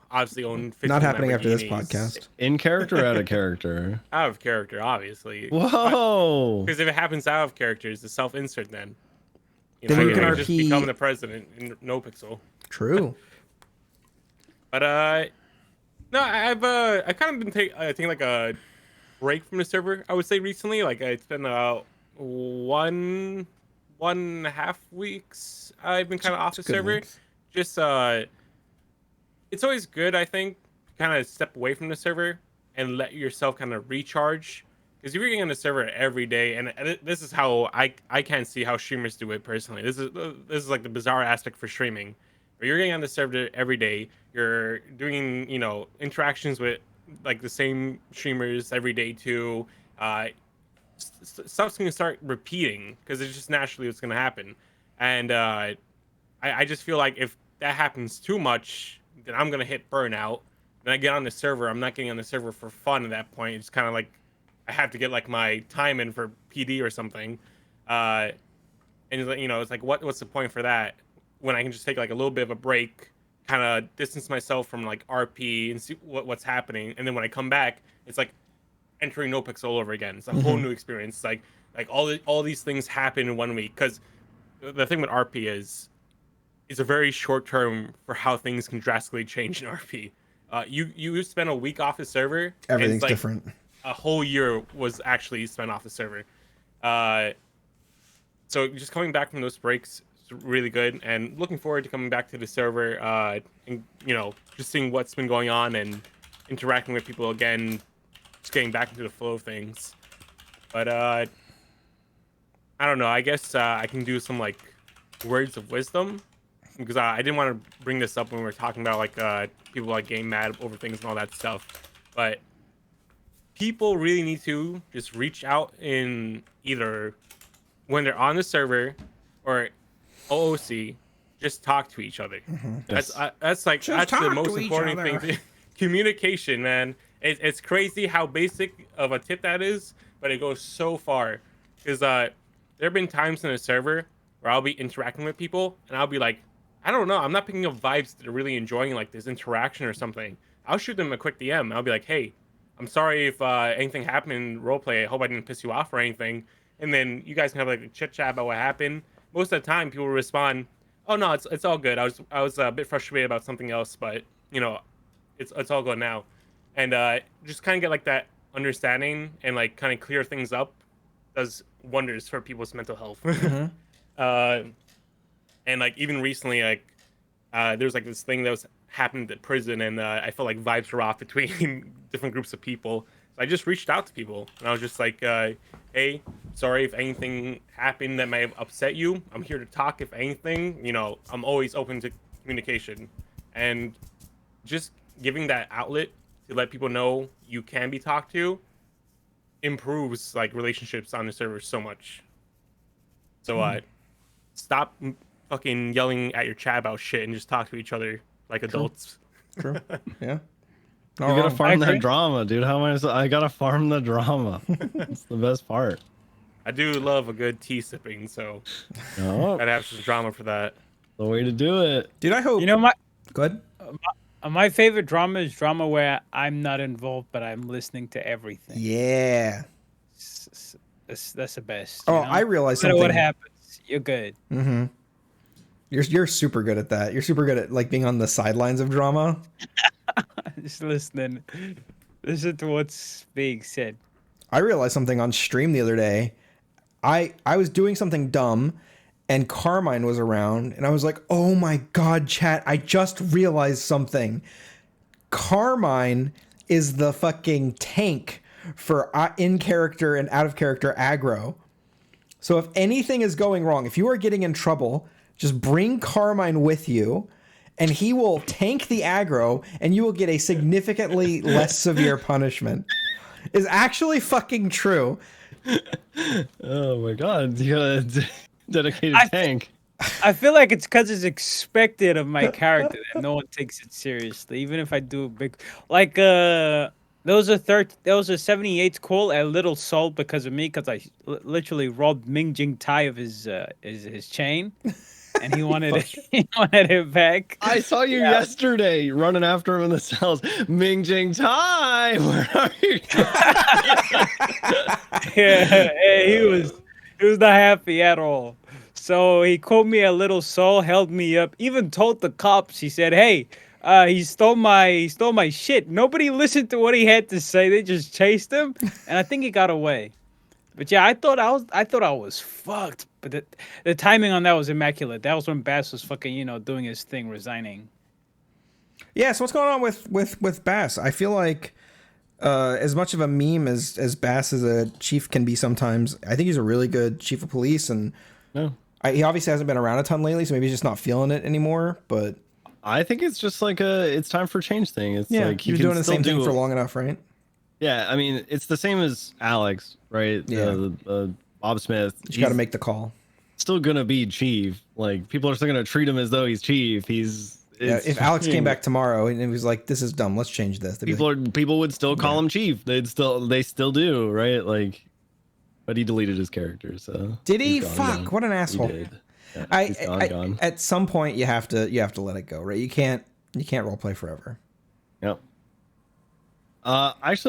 Obviously, own 15 Not happening after this Lamborghinis. podcast. In character or out of character? Out of character, obviously. Whoa. Because if it happens out of character, it's a self-insert then. You Then know, you I can could just RP become the president in no pixel. True. But no, I kind of been taking like a break from the server. I would say recently, like it's been 1.5 weeks. I've been kind of off the Good server. length. Just it's always good, I think, to kind of step away from the server and let yourself kind of recharge. Because if you're getting on the server every day, and this is how I can't see how streamers do it personally. This is like the bizarre aspect for streaming. But you're getting on the server every day. You're doing, you know, interactions with like the same streamers every day too. Stuff's gonna start repeating because it's just naturally what's gonna happen. And I just feel like if that happens too much, then I'm gonna hit burnout. Then I get on the server. I'm not getting on the server for fun at that point. It's kind of like I have to get like my time in for PD or something. And you know, it's like what's the point for that when I can just take like a little bit of a break, kind of distance myself from like RP and see what's happening. And then when I come back, it's like entering NoPix all over again. It's a whole new experience. Like all these things happen in 1 week. Because the thing with RP is it's a very short term for how things can drastically change in RP. You spend a week off the server. Everything's and it's like different. A whole year was actually spent off the server. So just coming back from those breaks is really good, and looking forward to coming back to the server and you know, just seeing what's been going on and interacting with people again, just getting back into the flow of things. But I don't know, I guess I can do some like words of wisdom, because I didn't want to bring this up when we were talking about like people like getting mad over things and all that stuff, but people really need to just reach out in either when they're on the server or OOC, just talk to each other. Yes. That's like Just that's the talk most to each important other. thing. Communication, man. It's crazy how basic of a tip that is, but it goes so far. Because there have been times in a server where I'll be interacting with people and I'll be like, I don't know, I'm not picking up vibes that are really enjoying like this interaction or something. I'll shoot them a quick DM. I'll be like, hey, I'm sorry if anything happened in roleplay. I hope I didn't piss you off or anything. And then you guys can have like a chit chat about what happened. Most of the time, people respond, "Oh no, it's all good. I was a bit frustrated about something else, but you know, it's all good now." And just kind of get like that understanding and like kind of clear things up does wonders for people's mental health. And like even recently, like there's like this thing that was happened at prison, and I felt like vibes were off between different groups of people. So I just reached out to people, and I was just like, hey, sorry if anything happened that may have upset you. I'm here to talk if anything. You know, I'm always open to communication. And just giving that outlet to let people know you can be talked to improves like relationships on the server so much. So stop fucking yelling at your chat about shit and just talk to each other like adults. True. Yeah. You gotta farm I that agree. drama, dude. How am I gotta farm the drama. It's the best part. I do love a good tea sipping, so No, I'd have some drama for that. the way to do it. Dude, I hope. You know, Go ahead. my favorite drama is drama where I'm not involved, but I'm listening to everything. Yeah. That's the best. Oh, you know? I realized No matter something. what happens, you're good. Mm-hmm. You're super good at that. You're super good at like being on the sidelines of drama. Just listening. Listen to what's being said. I realized something on stream the other day. I was doing something dumb and Carmine was around and I was like, oh my God, chat, I just realized something. Carmine is the fucking tank for in character and out of character aggro. So if anything is going wrong, if you are getting in trouble, just bring Carmine with you and he will tank the aggro and you will get a significantly less severe punishment. Is actually fucking true. Oh my god, you got a dedicated I tank. I feel like it's because it's expected of my character that no one takes it seriously, even if I do a big like those are 78's cool a little sold because of me because I literally robbed Ming Jing Tai of his chain, and he wanted it, he wanted it back. I saw you yesterday running after him in the cells. Ming Jing Tai, where are you? Yeah, he was not happy at all. So he called me a little soul, held me up, even told the cops. He said, "Hey, he stole my shit." Nobody listened to what he had to say. They just chased him, and I think he got away. But yeah, I thought I was fucked. But the timing on that was immaculate. That was when Bass was fucking, doing his thing, resigning. Yeah, so what's going on with Bass? I feel like as much of a meme as Bass as a chief can be sometimes, I think he's a really good chief of police, and he obviously hasn't been around a ton lately, so maybe he's just not feeling it anymore. But I think it's just like it's time for change thing. It's like he was doing the same thing for long enough, right? Yeah, I mean, it's the same as Alex, right? Yeah. Bob Smith. You got to make the call. Still gonna be chief. Like, people are still gonna treat him as though he's chief. If Alex came back tomorrow and it was like, "This is dumb, let's change this," people would still call him chief. They still do, right? Like, but he deleted his character. So did he? Fuck! What an asshole. He did. Yeah, gone. At some point, you have to let it go, right? You can't role play forever. Yep. This is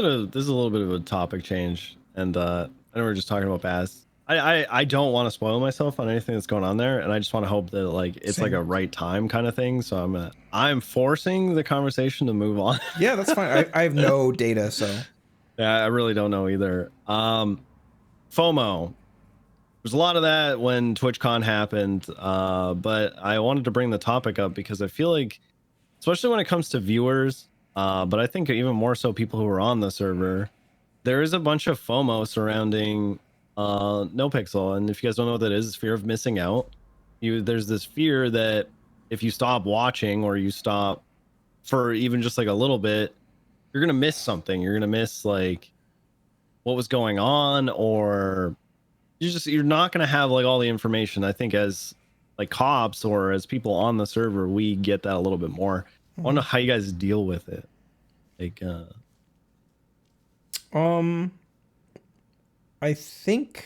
a little bit of a topic change, and I know we're just talking about Bass. I don't want to spoil myself on anything that's going on there, and I just want to hope that like it's like a right time kind of thing. So I'm forcing the conversation to move on. Yeah, that's fine. I have no data, so yeah, I really don't know either. FOMO. There's a lot of that when TwitchCon happened, but I wanted to bring the topic up because I feel like, especially when it comes to viewers, but I think even more so people who are on the server, there is a bunch of FOMO surrounding NoPixel. And if you guys don't know what that is, it's fear of missing out. There's this fear that if you stop watching or you stop for even just like a little bit, you're gonna miss something. You're gonna miss like what was going on, or you're not gonna have like all the information. I think as like cops or as people on the server, we get that a little bit more. I want to know how you guys deal with it. Like, I think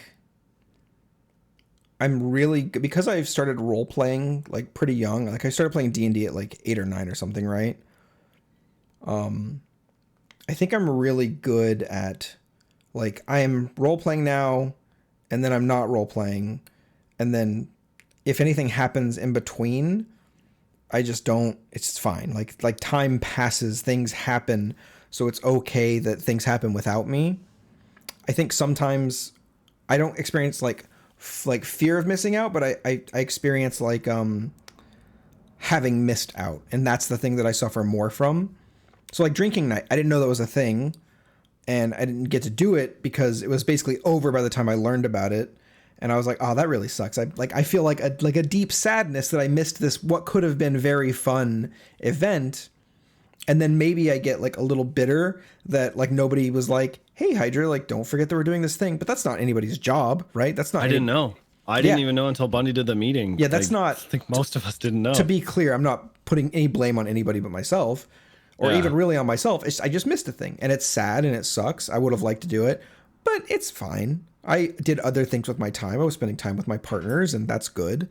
I'm really good because I've started role playing like pretty young. Like I started playing D&D at like 8 or 9 or something, right? I think I'm really good at like I am role playing now, and then I'm not role playing, and then if anything happens in between, I just don't. It's fine. Like time passes, things happen, so it's okay that things happen without me. I think sometimes I don't experience like fear of missing out, but I experience like having missed out, and that's the thing that I suffer more from. So like drinking night, I didn't know that was a thing, and I didn't get to do it because it was basically over by the time I learned about it, and I was like, oh, that really sucks. I feel like a deep sadness that I missed this what could have been very fun event. And then maybe I get like a little bitter that like nobody was like, hey, Hydra, like don't forget that we're doing this thing. But that's not anybody's job, right? That's not. I didn't know. I didn't even know until Bundy did the meeting. Yeah, that's not. I think most of us didn't know. To be clear, I'm not putting any blame on anybody but myself, or even really on myself. I just missed a thing, and it's sad and it sucks. I would have liked to do it, but it's fine. I did other things with my time. I was spending time with my partners, and that's good.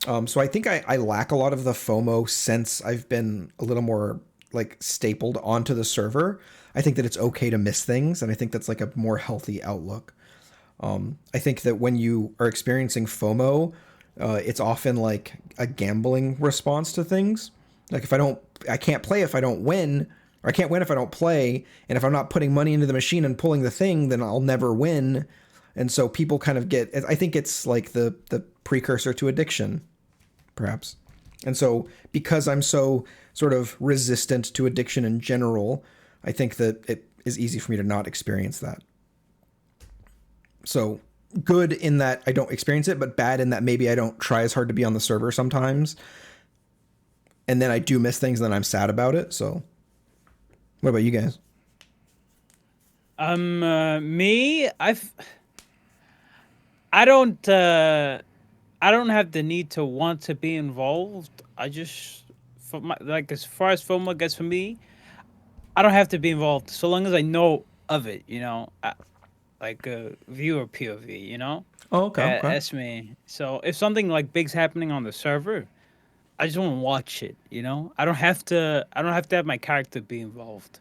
So I think I lack a lot of the FOMO since I've been a little more like stapled onto the server. I think that it's okay to miss things, and I think that's like a more healthy outlook. I think that when you are experiencing FOMO, it's often like a gambling response to things. Like if I can't play if I don't win, or I can't win if I don't play. And if I'm not putting money into the machine and pulling the thing, then I'll never win. And so people kind of get, I think it's like the precursor to addiction, perhaps. And so because I'm so sort of resistant to addiction in general, I think that it is easy for me to not experience that. So good in that I don't experience it, but bad in that maybe I don't try as hard to be on the server sometimes. And then I do miss things, and then I'm sad about it. So what about you guys? Me, I don't I don't have the need to want to be involved. I just, for my, like as far as FOMO gets for me, I don't have to be involved so long as I know of it. Like a viewer POV. Oh, okay, okay. That's me. So if something like big's happening on the server, I just want to watch it. I don't have to. I don't have to have my character be involved.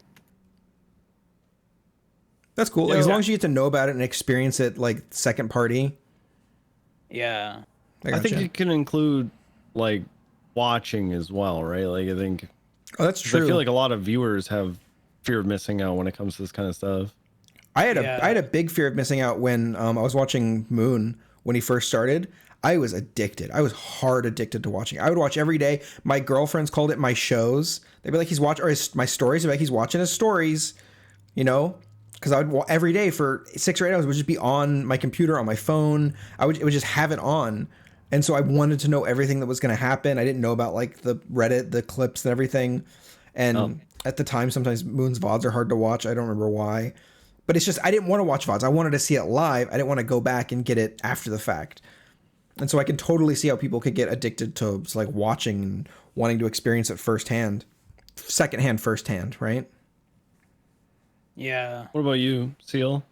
That's cool. Like, as long as you get to know about it and experience it, like second party. Yeah. I think it can include like watching as well, right? Like I think. Oh, that's true. I feel like a lot of viewers have fear of missing out when it comes to this kind of stuff. I had a big fear of missing out when I was watching Moon when he first started. I was addicted. I was hard addicted to watching. I would watch every day. My girlfriends called it my shows. They'd be like, he's watching, or my stories. They'd be like, he's watching his stories, because I would every day for 6 or 8 hours would just be on my computer, on my phone. It would just have it on. And so I wanted to know everything that was going to happen. I didn't know about like the Reddit, the clips and everything. And at the time, sometimes Moon's VODs are hard to watch. I don't remember why. But it's just, I didn't want to watch VODs. I wanted to see it live. I didn't want to go back and get it after the fact. And so I can totally see how people could get addicted to like watching and wanting to experience it firsthand. Secondhand, firsthand, right? Yeah. What about you, Seal?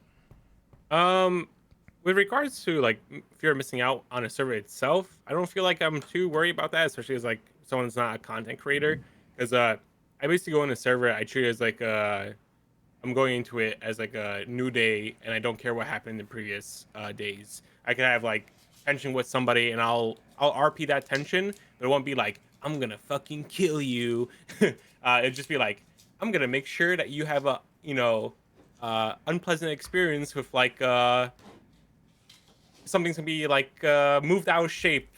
With regards to like fear of missing out on a server itself, I don't feel like I'm too worried about that, especially as like someone's not a content creator. Because I basically go in a server, I treat it as like I'm going into it as like a new day, and I don't care what happened in the previous days. I could have like tension with somebody, and I'll RP that tension, but it won't be like I'm gonna fucking kill you. It'd just be like I'm gonna make sure that you have a unpleasant experience with like something's gonna be like moved out of shape,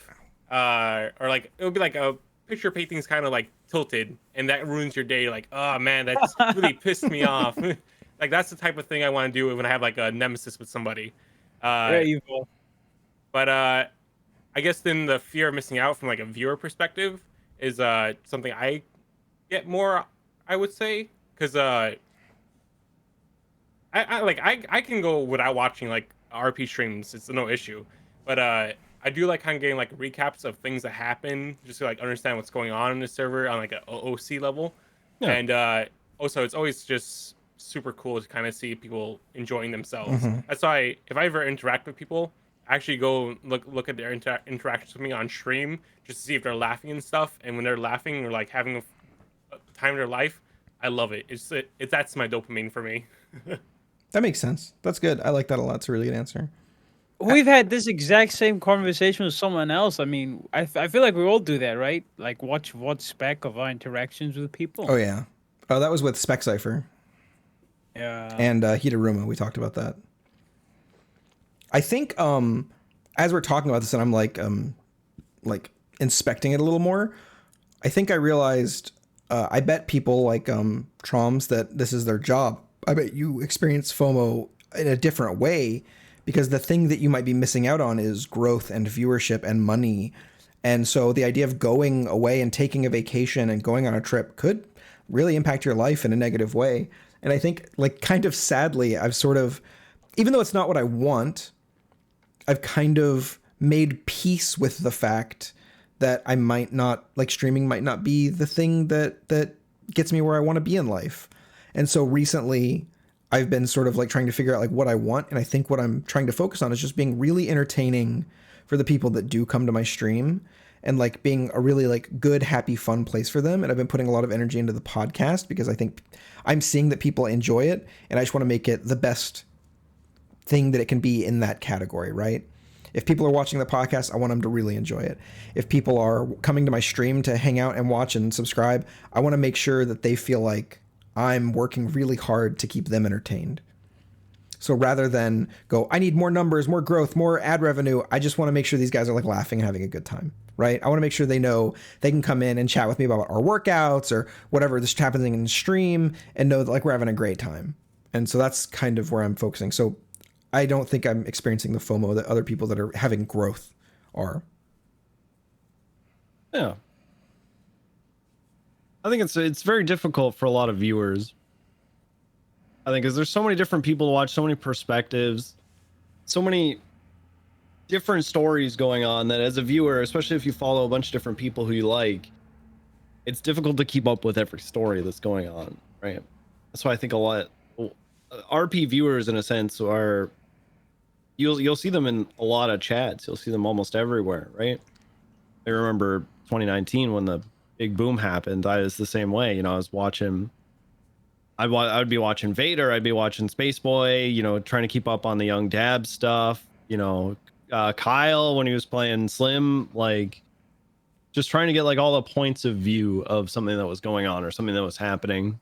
or like it would be like a picture painting's kind of like tilted, and that ruins your day. Like, oh man, that's really pissed me off. Like that's the type of thing I want to do when I have like a nemesis with somebody. Very evil. But I guess then the fear of missing out from like a viewer perspective is something I get more, I would say, because I can go without watching like RP streams. It's no issue, but I do like kind of getting like recaps of things that happen just to like understand what's going on in the server on like an OOC level. Yeah. And also it's always just super cool to kind of see people enjoying themselves. That's why if I ever interact with people, I actually go look at their interactions with me on stream just to see if they're laughing and stuff. And when they're laughing or like having a time of their life, I love it. That's my dopamine for me. That makes sense. That's good. I like that a lot. It's a really good answer. We've had this exact same conversation with someone else. I mean, I feel like we all do that, right? Like watch spec of our interactions with people. Oh yeah. Oh, that was with Spec Cypher. Yeah. And Hidaruma. We talked about that. I think as we're talking about this, and I'm like inspecting it a little more, I think I realized I bet people like Troms that this is their job. I bet you experience FOMO in a different way, because the thing that you might be missing out on is growth and viewership and money. And so the idea of going away and taking a vacation and going on a trip could really impact your life in a negative way. And I think, like, kind of sadly, I've sort of, even though it's not what I want, I've kind of made peace with the fact that I might not, like, streaming might not be the thing that gets me where I want to be in life. And so recently I've been sort of like trying to figure out like what I want. And I think what I'm trying to focus on is just being really entertaining for the people that do come to my stream, and like being a really like good, happy, fun place for them. And I've been putting a lot of energy into the podcast because I think I'm seeing that people enjoy it, and I just want to make it the best thing that it can be in that category, right? If people are watching the podcast, I want them to really enjoy it. If people are coming to my stream to hang out and watch and subscribe, I want to make sure that they feel like I'm working really hard to keep them entertained. So rather than go, I need more numbers, more growth, more ad revenue, I just want to make sure these guys are like laughing and having a good time, right? I want to make sure they know they can come in and chat with me about our workouts or whatever this happening in the stream, and know that like we're having a great time. And so that's kind of where I'm focusing. So I don't think I'm experiencing the FOMO that other people that are having growth are. Yeah. I think it's very difficult for a lot of viewers. I think because there's so many different people to watch, so many perspectives, so many different stories going on that as a viewer, especially if you follow a bunch of different people who you like, it's difficult to keep up with every story that's going on, right? That's why I think a lot RP viewers, in a sense, are you'll see them in a lot of chats. You'll see them almost everywhere, right? I remember 2019 when the big boom happened. I was the same way. You know, I was watching. I would be watching Vader. I'd be watching Space Boy. You know, trying to keep up on the Young Dab stuff. You know, Kyle when he was playing Slim, like just trying to get like all the points of view of something that was going on or something that was happening.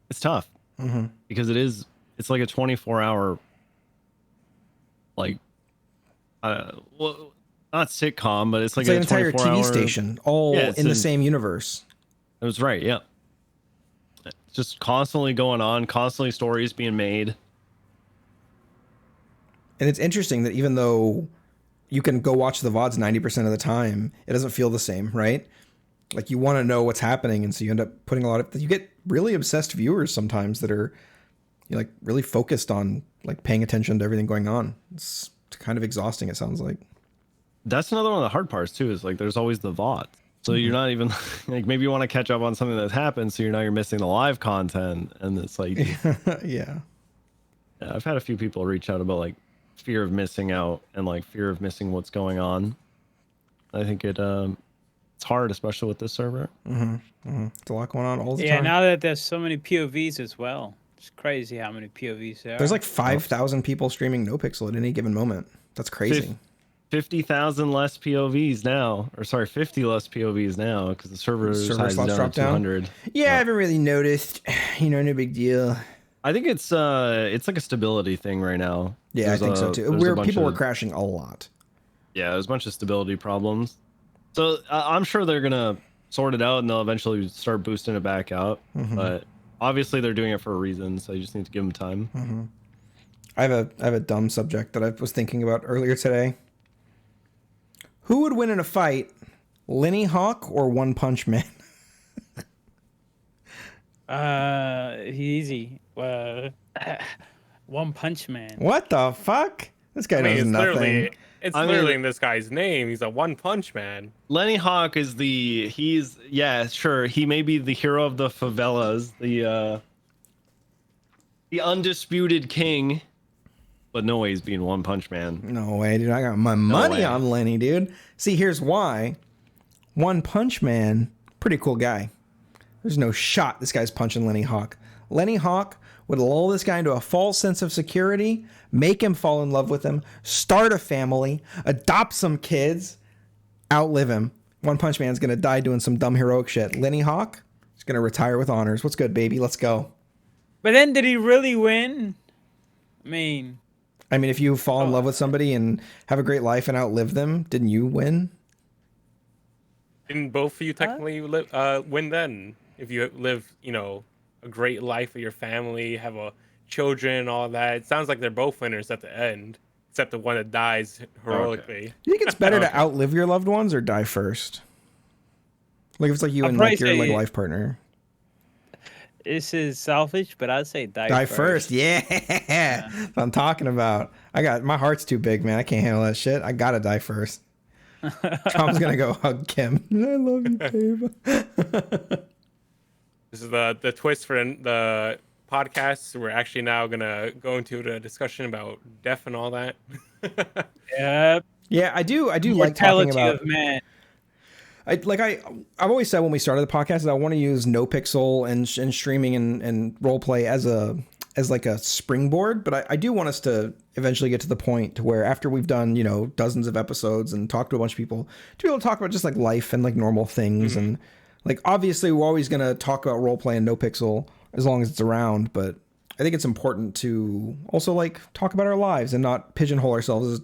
It's tough because it's like a 24-hour, like, well, not sitcom, but it's like an an entire TV station, all in the same universe. It was right, yeah. It's just constantly going on, constantly stories being made. And it's interesting that even though you can go watch the VODs 90% of the time, it doesn't feel the same, right? Like you want to know what's happening, and so you end up putting a lot of. You get really obsessed viewers sometimes that are, like really focused on like paying attention to everything going on. It's kind of exhausting. It sounds like. That's another one of the hard parts too. Is like there's always the VOD, so you're not even like maybe you want to catch up on something that's happened, so you're missing the live content, and it's like yeah. I've had a few people reach out about like fear of missing out and like fear of missing what's going on. I think it's hard, especially with this server. It's a lot going on all the time. Yeah, now that there's so many POVs as well. It's crazy how many POVs there are. There's like 5,000 people streaming NoPixel at any given moment. That's crazy. 50,000 less POVs now, or sorry, 50 less POVs now because the server size slots down dropped to 200. Yeah, I haven't really noticed. You know, no big deal. I think it's like a stability thing right now. Yeah, I think so too. Where people were crashing a lot. Yeah, there's a bunch of stability problems. So I'm sure they're gonna sort it out and they'll eventually start boosting it back out. But obviously they're doing it for a reason, so you just need to give them time. I have a dumb subject that I was thinking about earlier today. Who would win in a fight, Lenny Hawk or One Punch Man? Easy. One Punch Man. What the fuck? This guy knows nothing. It's literally in this guy's name. He's a One Punch Man. Lenny Hawk is he may be the hero of the favelas, the undisputed king, but no way he's being One Punch Man. No way, dude. I got my money on Lenny, dude. See, here's why. One Punch Man, pretty cool guy. There's no shot this guy's punching Lenny Hawk. Lenny Hawk would lull this guy into a false sense of security, make him fall in love with him, start a family, adopt some kids, outlive him. One Punch Man's gonna die doing some dumb heroic shit. Lenny Hawk is gonna retire with honors. What's good, baby? Let's go. But then did he really win? I mean, if you fall in love with somebody and have a great life and outlive them, didn't you win? Didn't both of you technically win then? If you live, a great life with your family, have children, all that. It sounds like they're both winners at the end, except the one that dies heroically. Okay. You think it's better to outlive your loved ones or die first? Like if it's like you and like your life partner. This is selfish, but I'd say die first. Yeah. That's what I'm talking about. My heart's too big, man. I can't handle that shit. I gotta die first. Tom's gonna go hug Kim. I love you, babe. This is the twist for the podcast. We're actually now gonna go into the discussion about death and all that. Yeah, I do like talking about of man. I've always said when we started the podcast that I want to use NoPixel and streaming and roleplay as like a springboard, but I do want us to eventually get to the point to where after we've done, dozens of episodes and talked to a bunch of people, to be able to talk about just like life and like normal things. And like, obviously we're always going to talk about roleplay and NoPixel as long as it's around, but I think it's important to also like talk about our lives and not pigeonhole ourselves as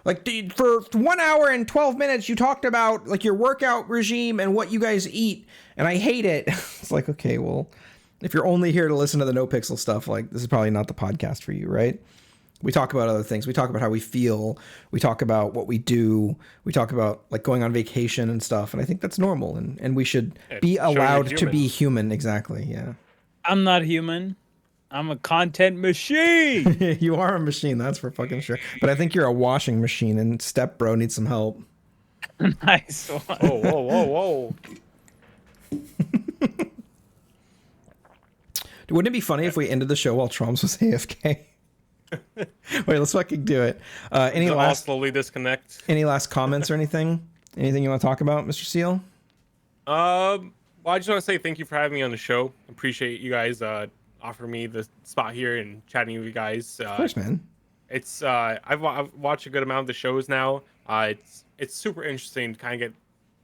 like for 1 hour and 12 minutes, you talked about like your workout regime and what you guys eat. And I hate it. It's like, okay, well, if you're only here to listen to the NoPixel stuff, like this is probably not the podcast for you, right? We talk about other things. We talk about how we feel. We talk about what we do. We talk about like going on vacation and stuff. And I think that's normal. And we should be allowed to be human. Exactly. Yeah. I'm not human. I'm a content machine. You are a machine, that's for fucking sure. But I think you're a washing machine, and Step Bro needs some help. Nice one. Whoa, whoa, whoa, whoa. Wouldn't it be funny if we ended the show while Troms was AFK? Wait, let's fucking do it. Any I'll last slowly disconnect. any last comments or anything? Anything you want to talk about, Mr. Seal? Well, I just want to say thank you for having me on the show. Appreciate you guys offering me the spot here and chatting with you guys. Of course, man. It's I've watched a good amount of the shows now. It's super interesting to kind of get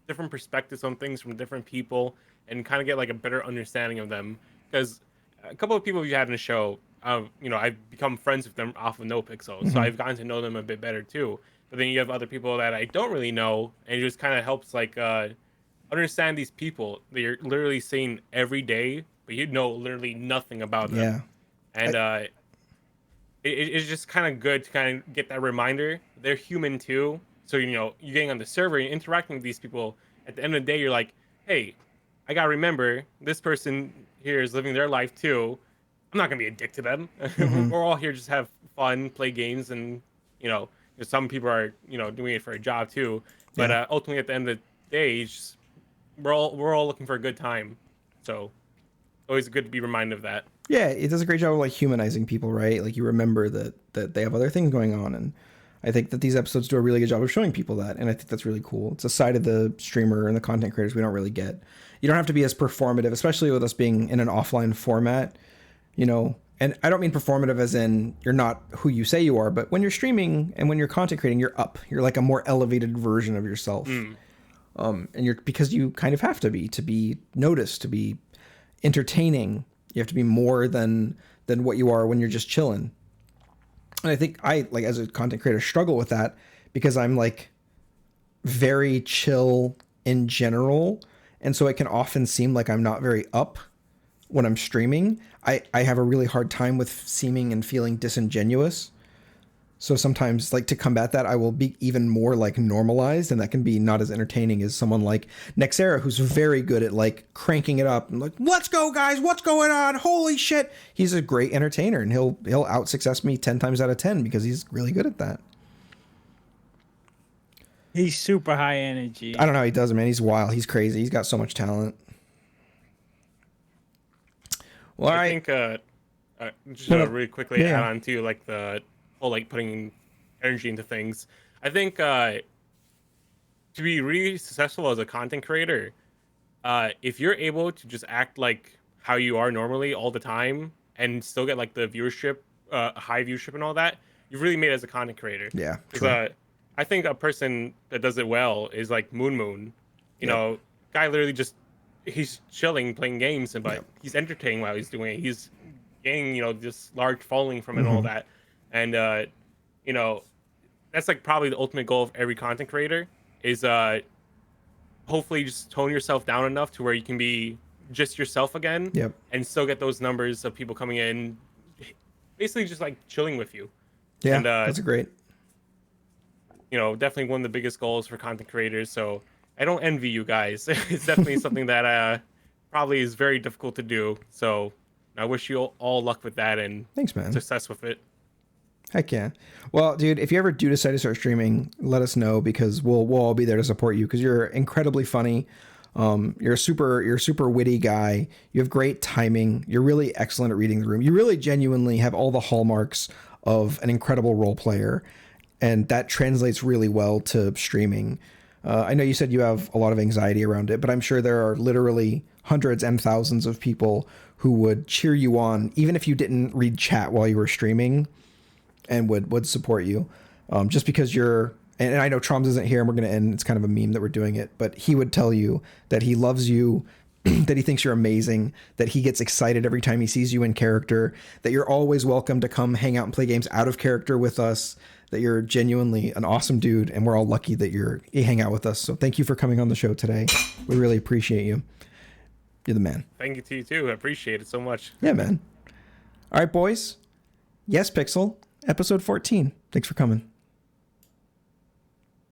different perspectives on things from different people and kind of get like a better understanding of them. Because a couple of people you had in the show, I've become friends with them off of NoPixel, so I've gotten to know them a bit better too. But then you have other people that I don't really know, and it just kind of helps like understand these people that you're literally seeing every day, but you know literally nothing about them. Yeah. And it's just kind of good to kind of get that reminder they're human too. So you're getting on the server and interacting with these people. At the end of the day, you're like, hey, I gotta remember this person here is living their life too. I'm not gonna be a dick to them. We're all here just to have fun, play games, and some people are doing it for a job too. But ultimately, at the end of the day, it's just, we're all looking for a good time. So always good to be reminded of that. Yeah, it does a great job of like humanizing people, right? Like you remember that they have other things going on, and I think that these episodes do a really good job of showing people that, and I think that's really cool. It's a side of the streamer and the content creators we don't really get. You don't have to be as performative, especially with us being in an offline format, And I don't mean performative as in you're not who you say you are, but when you're streaming and when you're content creating, you're up. You're like a more elevated version of yourself, and because you kind of have to be noticed, to be entertaining. You have to be more than what you are when you're just chilling. And I think I, like, as a content creator, struggle with that because I'm like very chill in general. And so it can often seem like I'm not very up when I'm streaming. I have a really hard time with seeming and feeling disingenuous. So sometimes, like, to combat that, I will be even more like normalized, and that can be not as entertaining as someone like Nexera, who's very good at like cranking it up and like, let's go guys, what's going on? Holy shit. He's a great entertainer, and he'll out success me 10 times out of 10 because he's really good at that. He's super high energy. I don't know how he does it, man. He's wild. He's crazy. He's got so much talent. Well, I think just really quickly add on to like the whole like putting energy into things. I think to be really successful as a content creator, if you're able to just act like how you are normally all the time and still get like the viewership, high viewership and all that, you've really made it as a content creator. Yeah. I think a person that does it well is like Moon. Guy literally just he's chilling, playing games, but he's entertaining while he's doing it. He's gaining, this large following from it and all that. And, that's like probably the ultimate goal of every content creator is hopefully just tone yourself down enough to where you can be just yourself again and still get those numbers of people coming in, basically just like chilling with you. Yeah, and, that's great. Definitely one of the biggest goals for content creators. So I don't envy you guys. It's definitely something that probably is very difficult to do. So I wish you all luck with that and thanks, man. Success with it. Heck yeah. Well, dude, if you ever do decide to start streaming, let us know because we'll all be there to support you because you're incredibly funny. You're a super witty guy. You have great timing. You're really excellent at reading the room. You really genuinely have all the hallmarks of an incredible role player, and that translates really well to streaming. I know you said you have a lot of anxiety around it, but I'm sure there are literally hundreds and thousands of people who would cheer you on, even if you didn't read chat while you were streaming, and would support you. Just because you're, and I know Troms isn't here and we're going to end, it's kind of a meme that we're doing it, but he would tell you that he loves you, that he thinks you're amazing, that he gets excited every time he sees you in character, that you're always welcome to come hang out and play games out of character with us, that you're genuinely an awesome dude, and we're all lucky that you hang out with us. So thank you for coming on the show today. We really appreciate you. You're the man. Thank you to you too. I appreciate it so much. Yeah, man. All right, boys. Yespixel, episode 14. Thanks for coming.